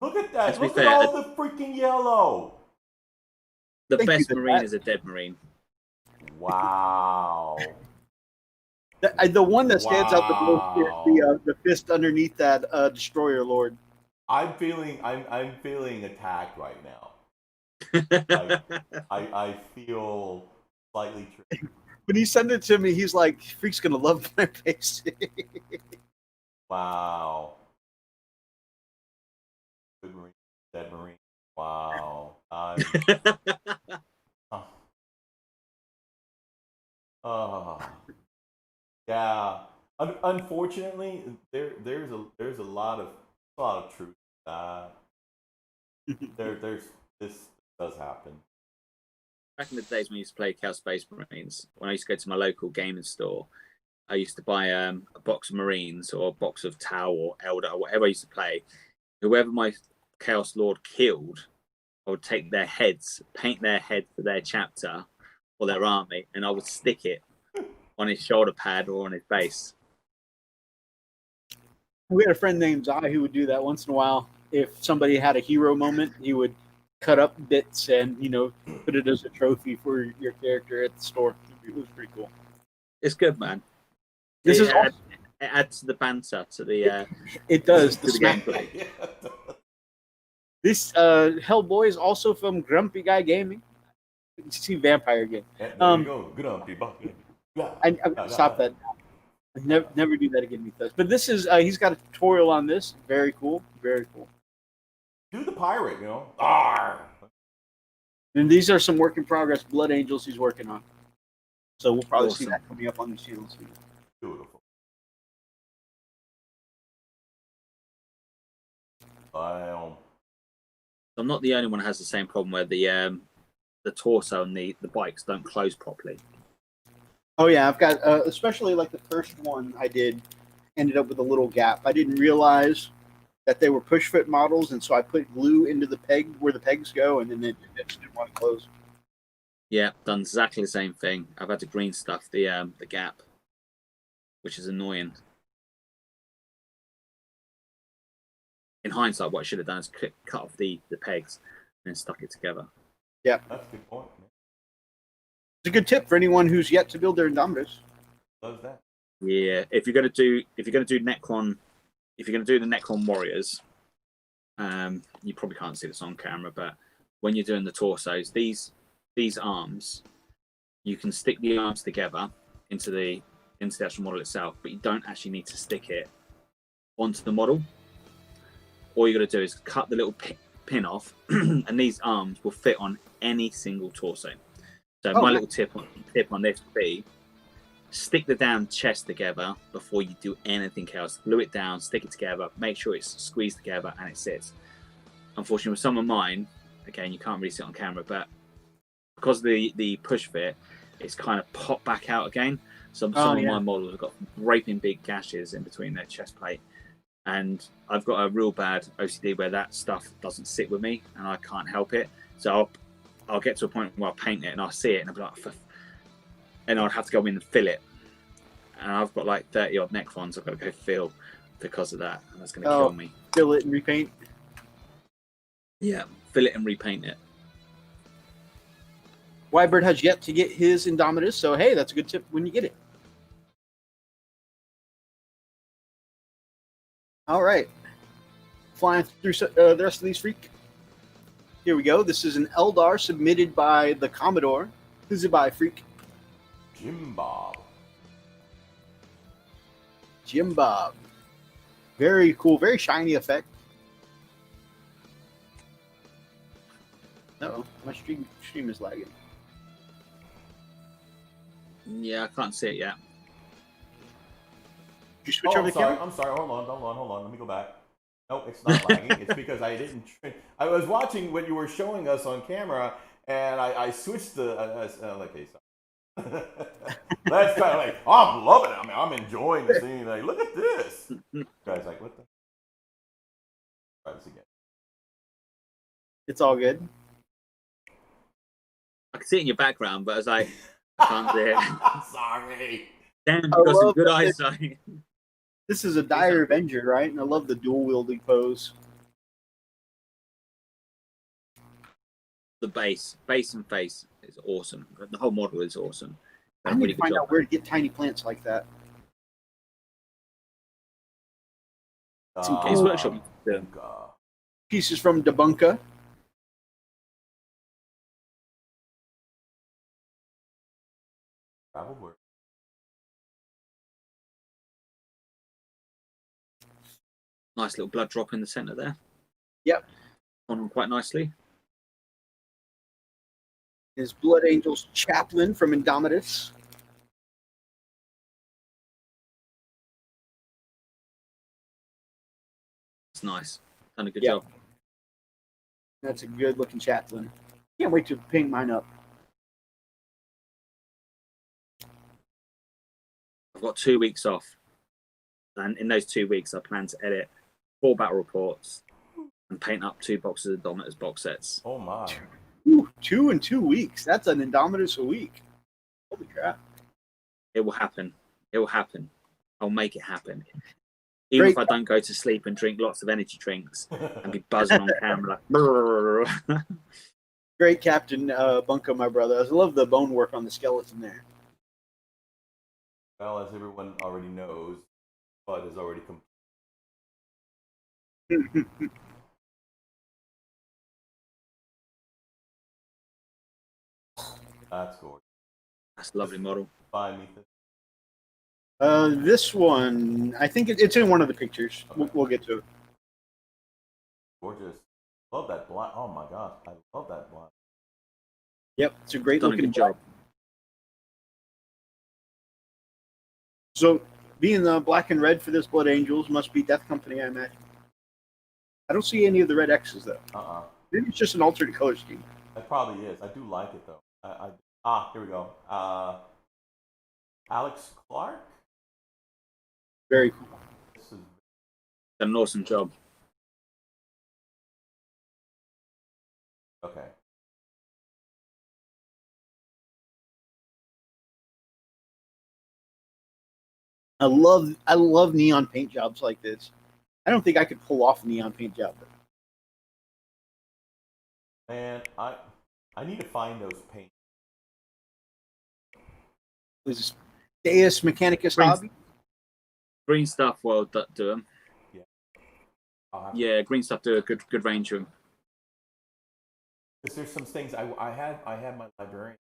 Look at that! Look at all the freaking yellow. The best Marine is a dead Marine. Wow. The one that stands out the most is the fist underneath that Destroyer Lord. I'm feeling attacked right now. I feel slightly tricked. When he sent it to me, he's like, "Freak's gonna love my face." Wow. Good Marine, dead Marine. Wow. Yeah. Unfortunately, there's a lot of truth This does happen. Back in the days when I used to play Chaos Space Marines, when I used to go to my local gaming store, I used to buy a box of Marines or a box of Tau or Elder or whatever I used to play. Whoever my Chaos Lord killed, I would take their heads, paint their head for their chapter or their army, and I would stick it on his shoulder pad or on his base. We had a friend named Zai who would do that once in a while. If somebody had a hero moment, he would cut up bits and, put it as a trophy for your character at the store. It was pretty cool. It's good, man. It adds to the banter, to the... it does. To the gameplay. This Hellboy is also from Grumpy Guy Gaming. You see Vampire Game. There you go. Grumpy Bucket. I stop that. Never do that again with us. But this is he's got a tutorial on this. Very cool. Very cool. Do the pirate, Arr! And these are some work in progress Blood Angels he's working on. So we'll probably see that coming up on these channels. Beautiful. I'm not the only one who has the same problem where the torso and the bikes don't close properly. Oh yeah, I've got especially like the first one I did ended up with a little gap. I didn't realize that they were push fit models, and so I put glue into the peg where the pegs go, and then it just didn't want to close. Yeah, done exactly the same thing. I've had to green stuff the gap, which is annoying. In hindsight, what I should have done is cut off the pegs and then stuck it together. Yeah, that's a good point. Man. It's a good tip for anyone who's yet to build their Indomitus. Love that. Yeah, if you're gonna do Necron, if you're gonna do the Necron Warriors, you probably can't see this on camera, but when you're doing the torsos, these arms, you can stick the arms together into the actual model itself, but you don't actually need to stick it onto the model. All you got to do is cut the little pin off, and these arms will fit on any single torso. So my little tip on this would be stick the damn chest together before you do anything else. Glue it down, stick it together, make sure it's squeezed together and it sits. Unfortunately, with some of mine, again, you can't really see it on camera, but because of the push fit, it's kind of popped back out again. Some of my models have got raping big gashes in between their chest plate. And I've got a real bad OCD where that stuff doesn't sit with me and I can't help it. So I'll get to a point where I'll paint it and I'll see it and I'll be like, and I'd have to go in and fill it. And I've got like 30 odd Necrons I've got to go fill because of that. And that's going to kill me. Fill it and repaint? Yeah, fill it and repaint it. Wybird has yet to get his Indomitus, so hey, that's a good tip when you get it. All right. Flying through the rest of these freak. Here we go. This is an Eldar submitted by the Commodore. Who's it by, freak? Jim Bob. Jim Bob. Very cool. Very shiny effect. Uh-oh. My stream is lagging. Yeah, I can't see it yet. Did you switch over the camera? I'm sorry. Hold on. Let me go back. Nope, it's not lagging. It's because I didn't. I was watching what you were showing us on camera, and I switched the. Okay, sorry. That's kind of like I'm loving it. I mean, I'm enjoying the scene. Like, look at this. Guys, like, what the? Try this again. It's all good. I can see it in your background, but I was like, I can't see it. I'm sorry. Damn, you've got some good eyesight. This is a Dire Avenger, right? And I love the dual wielding pose. The base and face is awesome. The whole model is awesome. I need to find out where to get tiny plants like that. Games Workshop. Pieces from Debunka. Probably. Nice little blood drop in the center there. Yep. On quite nicely. Is Blood Angel's chaplain from Indomitus. It's nice. Done a good job. That's a good looking chaplain. Can't wait to paint mine up. I've got 2 weeks off, and in those 2 weeks, I plan to edit 4 battle reports and paint up 2 boxes of Indomitus box sets. Oh my! Ooh, 2 in 2 weeks. That's an Indomitus a week. Holy crap! It will happen. It will happen. I'll make it happen. Even if I don't go to sleep and drink lots of energy drinks and be buzzing on camera. Like, great Captain Bunko, my brother. I love the bone work on the skeleton there. Well, as everyone already knows, Bud is already complete. That's gorgeous. that's a lovely model. Fine, Ethan. This one, I think it's in one of the pictures. Okay. We'll get to it. Gorgeous. Love that black. Oh my gosh, I love that black. Yep, it's a great Done a looking good job. So, being the black and red for this Blood Angels must be Death Company, I imagine. I don't see any of the red X's, though. Maybe it's just an alternate color scheme. It probably is. I do like it, though. Here we go. Alex Clark? Very cool. This is... Done an awesome job. Okay. I love neon paint jobs like this. I don't think I could pull off a neon paint job. Man, I need to find those paints. This is Deus Mechanicus hobby. Green Stuff will do them. Yeah. Yeah, Green Stuff do a good range of them. Because there's some things I had my librarian.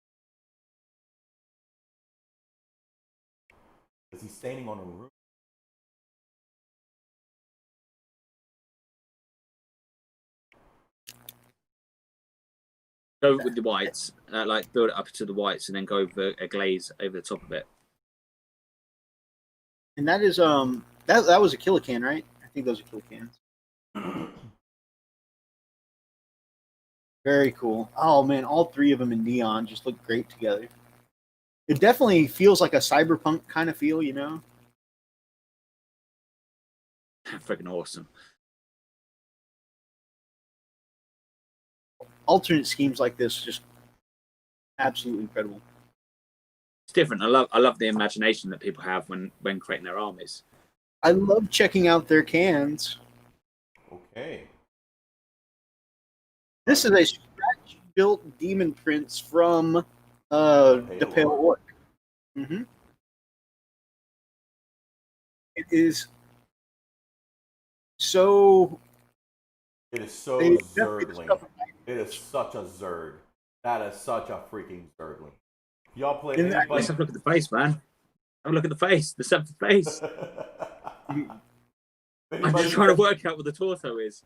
Because he's standing on a roof. Go with the whites, like build it up to the whites, and then go over a glaze over the top of it. And that is that was a Kilocan, right? I think those are Kilocans. Very cool. Oh man, all 3 of them in neon just look great together. It definitely feels like a cyberpunk kind of feel, you know? Freaking awesome. Alternate schemes like this just absolutely incredible. It's different. I love the imagination that people have when creating their armies. I love checking out their cans. Okay. This is a scratch-built Demon Prince from the Pale Orc. Mm-hmm. It is so... It is so zerdling. It is such a zerd. That is such a freaking zerdling. Y'all play anybody? Let's have a look at the face, man. Have a look at the face. The seventh face. I'm just trying to work out what the torso is.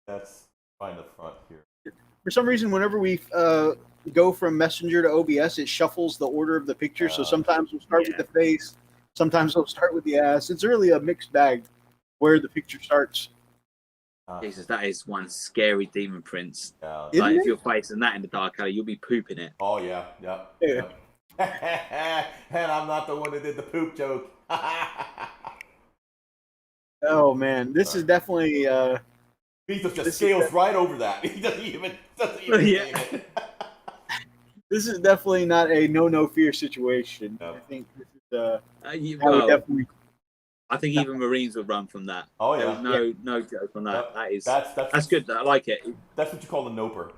That's find the front here. For some reason, whenever we go from Messenger to OBS, it shuffles the order of the picture. So sometimes we'll start with the face. Sometimes we'll start with the ass. It's really a mixed bag where the picture starts. Jesus, that is one scary demon prince. Yeah. Like if you're facing that in the dark alley, you'll be pooping it. Oh yeah. And I'm not the one that did the poop joke. Oh man, this is definitely. He just scales right over that. He doesn't even yeah. This is definitely not a no fear situation. No. I think this is definitely. I think even Marines would run from that. Oh yeah. No joke on that. Yep. That's good. I like it. That's what you call a noper.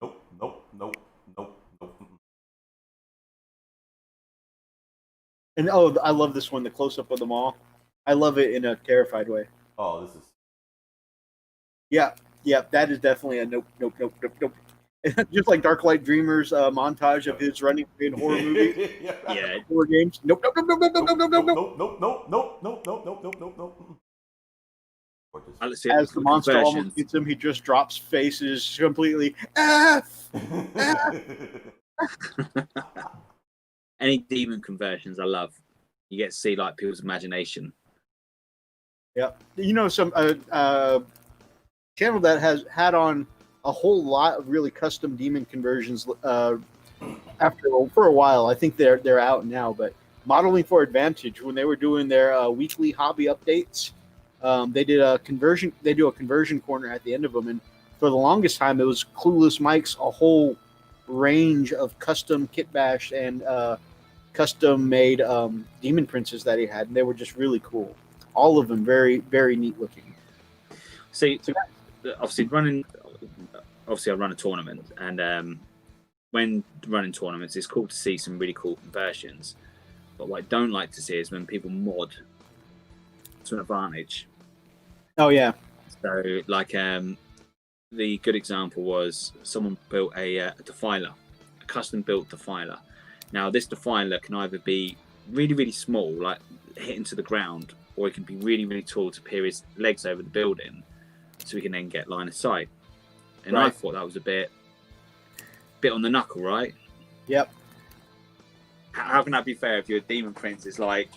Nope. And I love this one, the close up of them all. I love it in a terrified way. Oh, this is. Yeah, that is definitely a nope. Just like Darklight Dreamer's montage of his running in horror movies. Yeah. Horror games. Nope. As the monster almost gets him, he just drops faces completely. Any demon conversions I love. You get to see like people's imagination. Yeah, you know, some channel that has had on a whole lot of really custom demon conversions for a while. I think they're out now, but Modeling for Advantage, when they were doing their weekly hobby updates, they did a conversion. They do a conversion corner at the end of them, and for the longest time, it was Clueless Mike's a whole range of custom kit bash and custom made demon princes that he had, and they were just really cool. All of them very, very neat looking. See, obviously I run a tournament, and when running tournaments, it's cool to see some really cool conversions. But what I don't like to see is when people mod to an advantage. Oh yeah. So like the good example was someone built a defiler, a custom built defiler. Now this defiler can either be really, really small, like hitting to the ground, or it can be really, really tall to peer his legs over the building, so we can then get line of sight. And right. I thought that was a bit on the knuckle, right? Yep. How can that be fair if your demon prince is like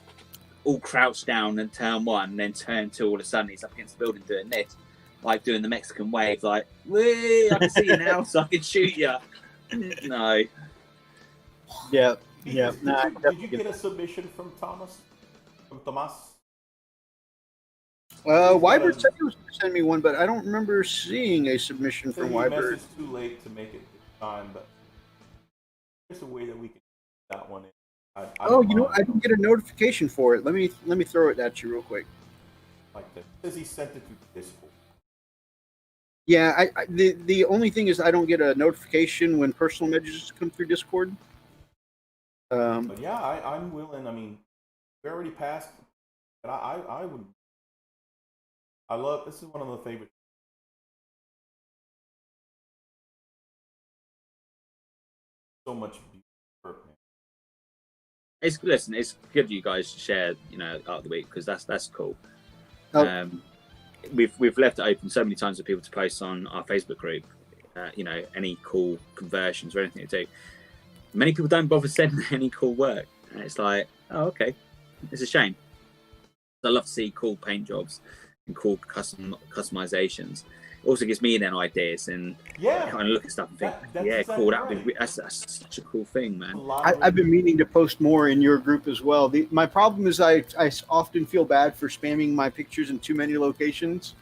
all crouched down in turn one, and then turn two, all of a sudden he's up against the building doing this, like doing the Mexican wave, like, wee, I can see you now, so I can shoot you. No. Yeah. Yeah. Did you get a submission from Thomas? From Tomas? Wyber said he was going to send me one, but I don't remember seeing a submission from Wyber. It's too late to make it this time, but there's a way that we can get that one in. I didn't get a notification for it. Let me throw it at you real quick. Like that. It says he sent it to Discord. Yeah, the only thing is I don't get a notification when personal messages come through Discord. But yeah, I'm willing. I mean, we already passed, but I would. I love. This is one of my favorite. So much beauty. It's good you guys share, out of the week, because that's cool. Oh. We've left it open so many times for people to post on our Facebook group. Any cool conversions or anything to do. Many people don't bother sending any cool work, and it's like, oh, okay, it's a shame. I love to see cool paint jobs and cool customizations. It also gives me then ideas and kind of look at stuff and think, cool. Right. That's such a cool thing, man. I've been meaning to post more in your group as well. My problem is I often feel bad for spamming my pictures in too many locations,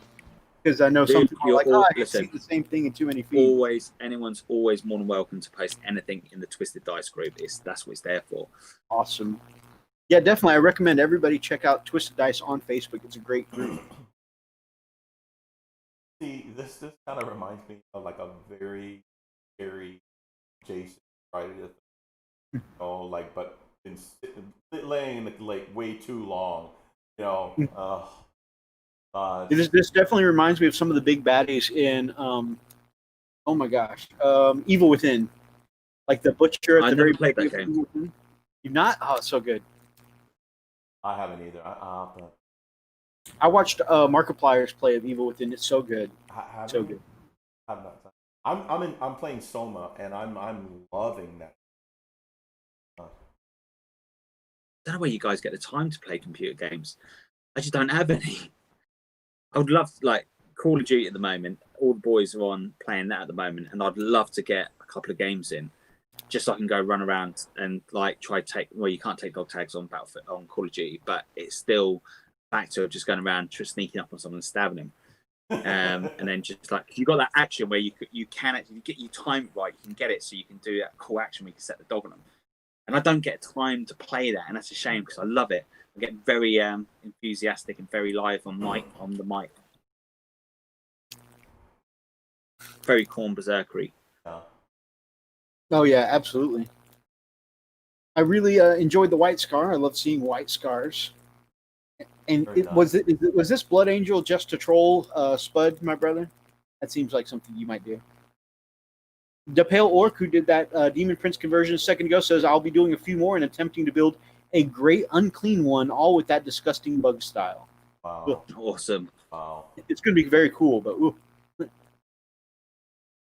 because I know some people are like, I can see the same thing in too many feeds. Anyone's always more than welcome to post anything in the Twisted Dice group. That's what it's there for. Awesome. Yeah, definitely. I recommend everybody check out Twisted Dice on Facebook. It's a great group. See, this kind of reminds me of like a very scary Jason Friday the 13th, but been laying in the lake way too long, This definitely reminds me of some of the big baddies in, oh my gosh, Evil Within, like the butcher at the very played that game. You've not? Oh, it's so good. I haven't either. I watched Markiplier's play of Evil Within. It's so good. So good. I'm playing Soma, and I'm loving that. I don't know where you guys get the time to play computer games. I just don't have any. I would love, like, Call of Duty at the moment. All the boys are on playing that at the moment, and I'd love to get a couple of games in, just so I can go run around and like try to take. Well, you can't take dog tags on Battlefield on Call of Duty, but it's still back to just going around, just sneaking up on someone and stabbing him, and then just like you got that action where you can actually get your time right. You can get it, so you can do that cool action where you can set the dog on them. And I don't get time to play that, and that's a shame because I love it. I get very enthusiastic and very live on the mic. Very Corn Berserkery. Oh yeah, absolutely. I really enjoyed the White Scar. I love seeing white scars. And was this Blood Angel just to troll Spud, my brother? That seems like something you might do. The Pale Orc, who did that Demon Prince conversion a second ago, says, I'll be doing a few more and attempting to build a great unclean one, all with that disgusting bug style. Wow. Awesome. Wow. It's going to be very cool, but ooh.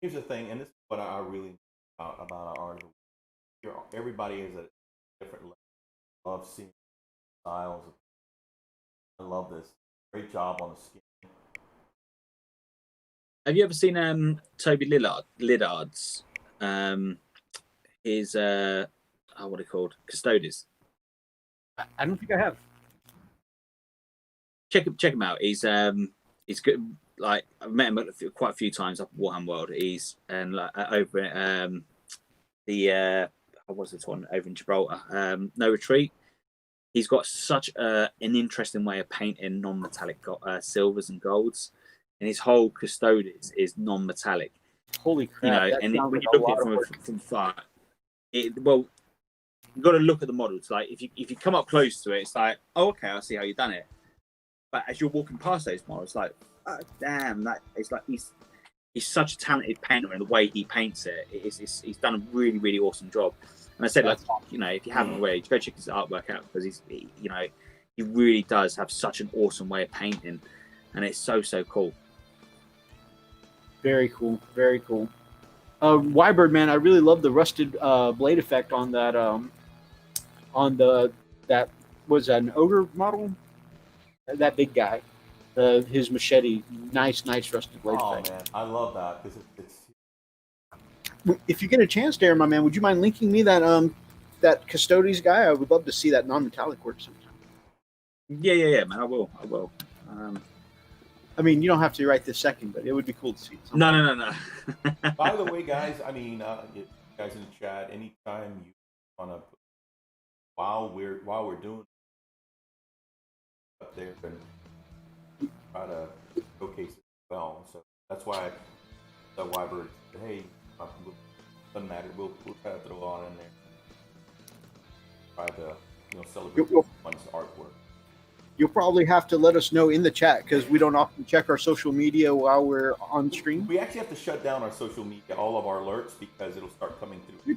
Here's the thing, and this is what I really about our art. Everybody is at a different level. I love seeing styles. I love this. great job on the skin. Have you ever seen Toby Lillard's his what are they called? Custodes. I don't think I have. Check him out. He's good. Like I've met him quite a few times up at Warhammer World. He's over at what's this one over in Gibraltar? No Retreat. He's got such an interesting way of painting non-metallic silvers and golds, and his whole Custodes is non-metallic. Holy crap! And when you look at it from far, you've got to look at the models. Like if you come up close to it, it's like, oh, okay, I see how you've done it. But as you're walking past those models, it's like, oh, damn, that it's like he's such a talented painter, and the way he paints it, he's done a really, really awesome job. And I said, like, if you haven't already, go check his artwork out, because he really does have such an awesome way of painting, and it's so cool. Very cool, very cool. Wybird, man, I really love the rusted blade effect on that. That was that an ogre model? That big guy, his machete, nice rusted blade effect. Oh man, I love that because it's. If you get a chance, Darren, my man, would you mind linking me that Custodes guy? I would love to see that non-metallic work sometime. Yeah, man, I will. I mean, you don't have to right this second, but it would be cool to see it sometime. No. By the way, guys, I mean, you guys in the chat, anytime you want to, while we're doing up there, and try to showcase it as well. So that's why the Wybird said, hey, doesn't matter. We'll try to throw on in there. Try to celebrate one's artwork. You'll probably have to let us know in the chat, because we don't often check our social media while we're on stream. We actually have to shut down our social media, all of our alerts, because it'll start coming through.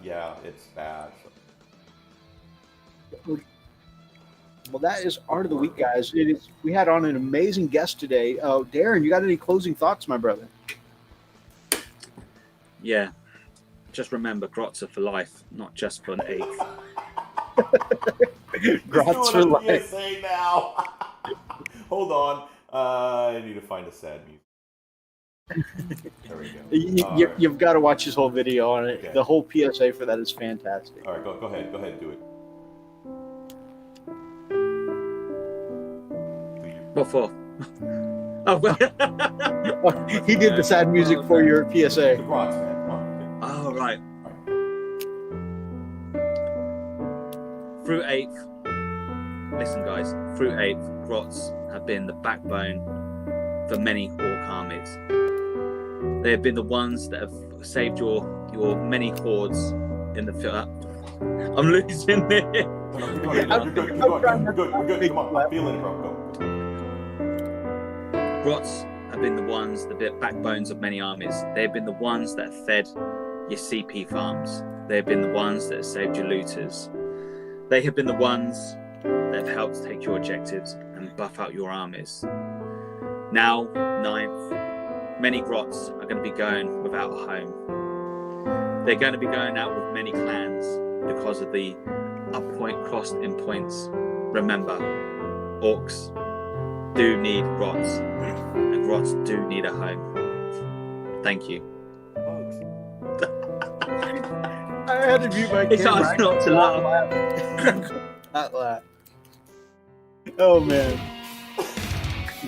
Yeah, it's bad. So. Well, that is Art of the Week, guys. We had on an amazing guest today. Darren, you got any closing thoughts, my brother? Yeah. Just remember, grots are for life, not just for an eighth. Grots for life. PSA now. Hold on. I need to find a sad music. There we go. You've got to watch his whole video on it. Okay. The whole PSA for that is fantastic. All right, go ahead, do it. What for? Oh, well. He did the sad music for your PSA. The grots, man. Oh, right. Through 8th, listen guys, through 8th, grots have been the backbone for many orc armies. They have been the ones that have saved your many hordes in the field. I'm losing it. We're good. Come on, I'm feeling it, bro. Grots have been the ones, the backbones of many armies. They have been the ones that have fed your CP farms. They have been the ones that have saved your looters. They have been the ones that have helped take your objectives and buff out your armies. Now, 9th, many grots are going to be going without a home. They're going to be going out with many clans because of the up-point cost in points. Remember, orcs do need grots, and grots do need a home. Thank you. I had to mute my camera. It's hard not to laugh. Not laugh. Oh man,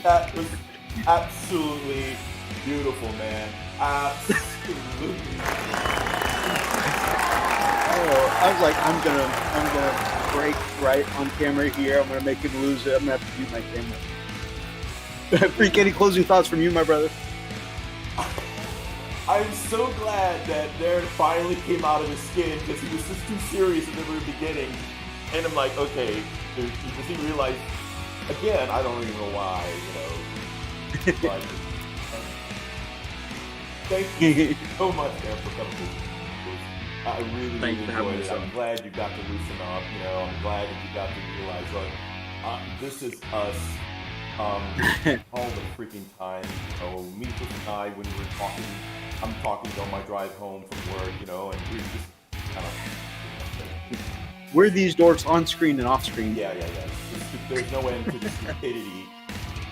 that was absolutely beautiful, man. Absolutely. Oh, I was like, I'm gonna break right on camera here. I'm gonna make him lose it. I'm gonna have to mute my camera. Freak, any closing thoughts from you, my brother? I'm so glad that Darren finally came out of his skin, because he was just too serious in the very beginning. And I'm like, okay, dude, does he realize, again, I don't even know why, but thank you so much, Darren, for coming to. I really enjoyed it. I'm glad you got to loosen up, I'm glad that you got to realize, like, this is us. All the freaking time, me and I, when we're talking, I'm talking on my drive home from work, and we're just kind of We're these dorks on screen and off screen. Yeah. There's no end to the stupidity,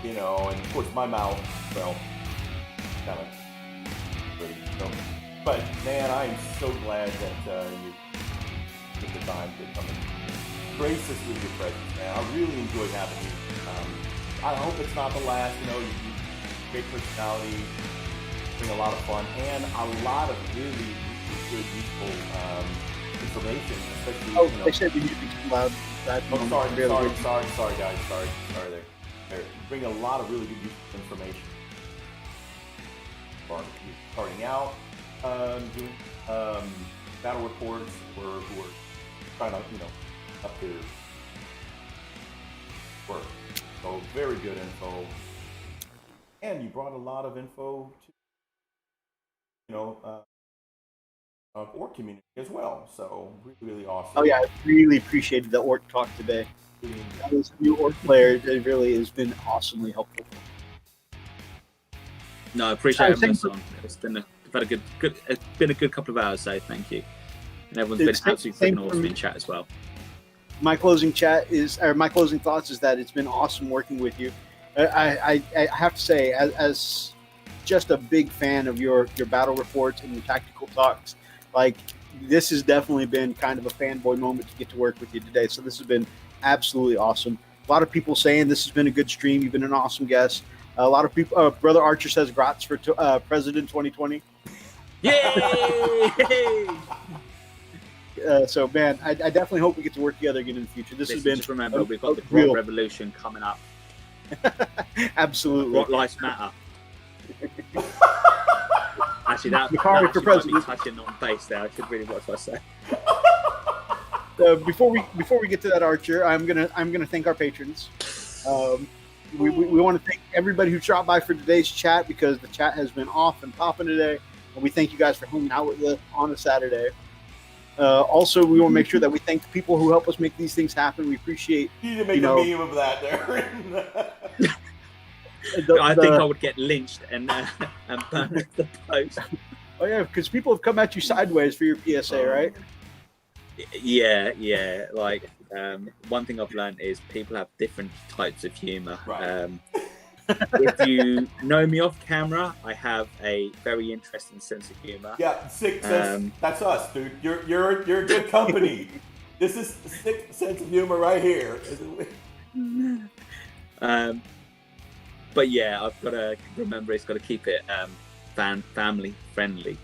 you know. And of course, my mouth, well, kind of. But man, I am so glad that you took the time to come and grace us with your presence, man. I really enjoyed having you. I hope it's not the last. You know, you great personality, bring a lot of fun, and a lot of really good, useful information, especially. Oh, they said we need to be too loud. Sorry, guys. Sorry there. Bring a lot of really good, useful information. Starting out, doing battle reports, who are trying to, you know, up their work. So very good info, and you brought a lot of info to, you know, orc community as well. So really awesome. Oh yeah, I really appreciated the orc talk today. Those new orc players, it really has been awesomely helpful. No, I appreciate it. It's been it's been a good couple of hours, so thank you. And everyone's been absolutely freaking awesome in chat as well. My closing thoughts is that it's been awesome working with you. I have to say, as just a big fan of your battle reports and your tactical talks, like this has definitely been kind of a fanboy moment to get to work with you today. So this has been absolutely awesome. A lot of people saying this has been a good stream. You've been an awesome guest. A lot of people. Brother Archer says "Grats for President 2020." Yay! So, man, I definitely hope we get to work together again in the future. This has been. Just remember, we've got the Grot Revolution coming up. Absolutely. What lives matter. Actually, that Macari for president. Might be touching on base there. I should really watch what I say. Before we get to that, Archer, I'm gonna thank our patrons. We want to thank everybody who dropped by for today's chat, because the chat has been off and popping today, and we thank you guys for hanging out with us on a Saturday. Also, we want to make sure that we thank the people who help us make these things happen. We appreciate. You need to make a meme of that, Darren. I think I would get lynched and burn at the post. Oh yeah, because people have come at you sideways for your PSA, right? Yeah. Like one thing I've learned is people have different types of humor. Right. If you know me off camera, I have a very interesting sense of humor. Yeah, sick sense. That's us, dude. You're good company. This is a sick sense of humor right here. But yeah, I've got to remember. It's got to keep it family friendly.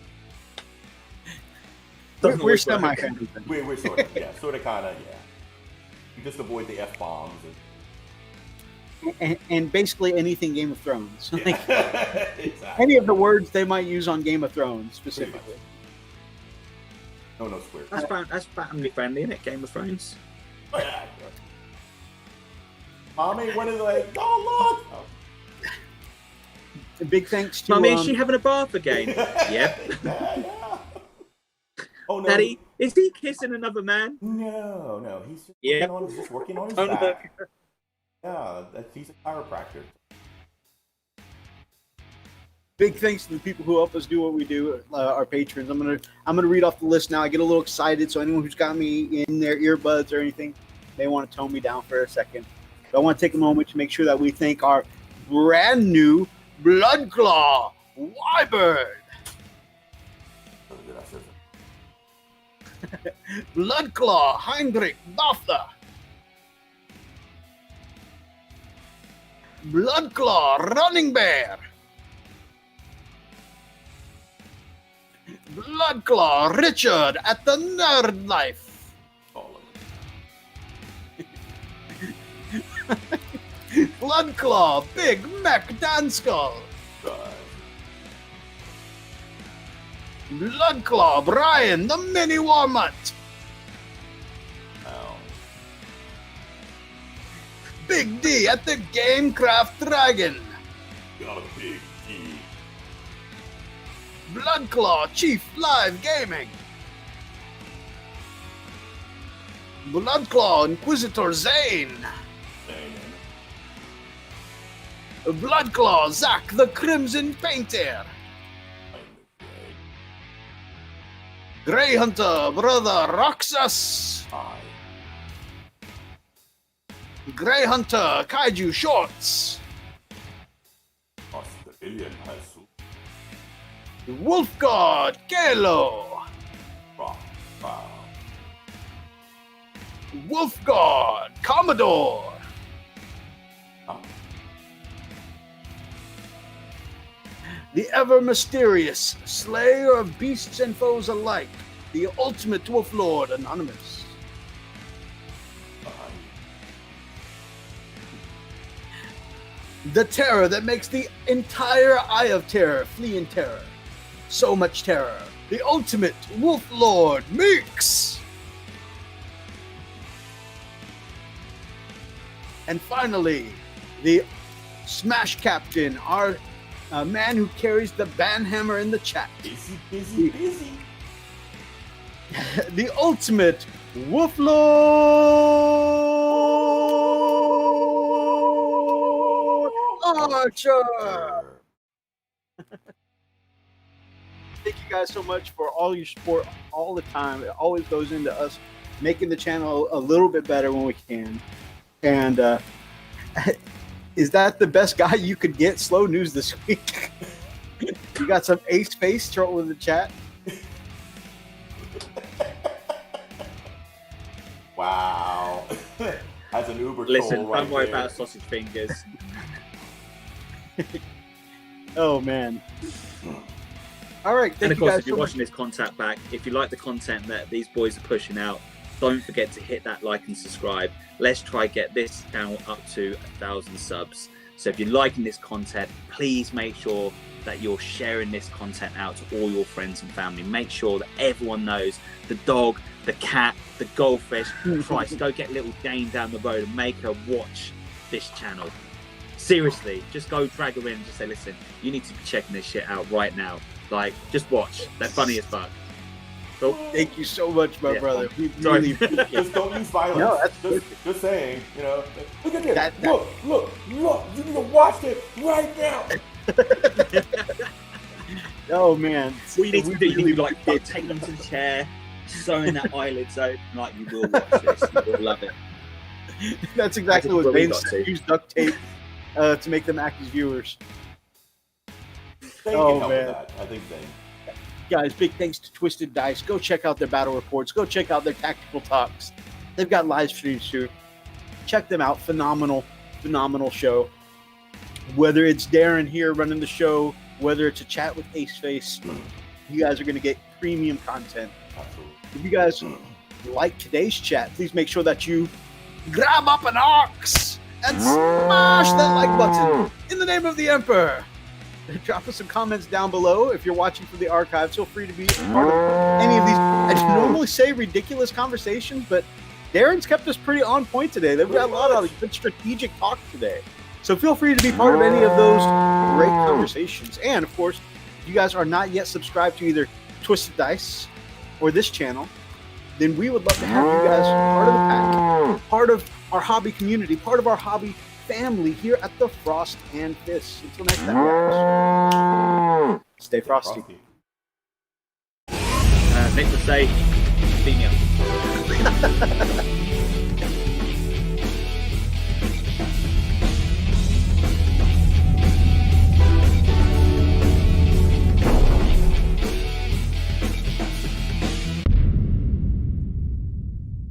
We're semi-family. We're sort of, yeah, sort of, kind of, yeah. You just avoid the F-bombs. And basically anything Game of Thrones. Yeah. Exactly. Any of the words they might use on Game of Thrones, specifically. No square. That's family friendly, isn't it? Game of Thrones. Oh, yeah. Mommy, when is it? Oh, look! A big thanks to... Mommy, is she having a bath again? Yep. Yeah. Oh, no. Daddy, is he kissing another man? No. He's just working on his back. Yeah, he's a chiropractor. Big thanks to the people who help us do what we do, our patrons. I'm gonna read off the list now. I get a little excited, so anyone who's got me in their earbuds or anything, they want to tone me down for a second. So I want to take a moment to make sure that we thank our brand new Bloodclaw Wyvern. Bloodclaw Heinrich Dofter. Bloodclaw Running Bear. Bloodclaw Richard at the Nerd Life. Bloodclaw Big Mac Danskull. Bloodclaw Brian the Mini Warmutt. Big D at the Gamecraft Dragon. Got a big D. Bloodclaw Chief Live Gaming. Bloodclaw Inquisitor Zane. Bloodclaw Zack the Crimson Painter. Grey Hunter Brother Roxas. Grey Hunter Kaiju Shorts. Australian Hasu. Wolf God Kalo. Wow. Wolf God Commodore. The ever mysterious slayer of beasts and foes alike, the ultimate Wolf Lord Anonymous. The terror that makes the entire Eye of Terror flee in terror. So much terror. The ultimate Wolf Lord Meeks. And finally, the Smash Captain, our man who carries the banhammer in the chat. Busy. The ultimate Wolf Lord Archer. Thank you guys so much for all your support all the time. It always goes into us making the channel a little bit better when we can. And is that the best guy you could get? Slow news this week. You got some ace face trolling in the chat. Wow. As an Uber Listen, troll right don't worry there. about sausage fingers. Oh, man. All right. And Thank of you course, guys if you're so watching this content back, if you like the content that these boys are pushing out, don't forget to hit that like and subscribe. Let's try get this channel up to 1,000 subs. So if you're liking this content, please make sure that you're sharing this content out to all your friends and family. Make sure that everyone knows the dog, the cat, the goldfish. Christ, go get little Jane down the road and make her watch this channel. Seriously, just go drag her in and just say, listen, you need to be checking this shit out right now. Like, just watch. They're funny as fuck. Cool. Thank you so much, my brother. We Sorry. really appreciate it. Just don't use violence. No, that's just saying, you know. Look at this. That- Look. You need to watch it right now. Oh, man. What you need to do, you need to like appreciate take them to the chair, sewing that eyelids open, like you will watch this. You will love it. That's exactly That's what what we Bane got said. to. Use duct tape to make them act as viewers. They Oh, can help man. with that. I think they. Guys, big thanks to Twisted Dice. Go check out their battle reports. Go check out their tactical talks. They've got live streams too. Check them out. Phenomenal show. Whether it's Darren here running the show, whether it's a chat with Ace Face, you guys are going to get premium content. Absolutely. If you guys like today's chat, please make sure that you grab up an ox and smash that like button in the name of the Emperor. Drop us some comments down below. If you're watching from the archives, feel free to be a part of any of these. I normally say ridiculous conversations, but Darren's kept us pretty on point today. They've got a lot of good strategic talk today. So feel free to be part of any of those great conversations. And, of course, if you guys are not yet subscribed to either Twisted Dice or this channel, then we would love to have you guys part of the pack, part of our hobby community, part of our hobby family here at the Frost and Fists. Until next time, guys. Stay frosty. Nick would say, beat me up.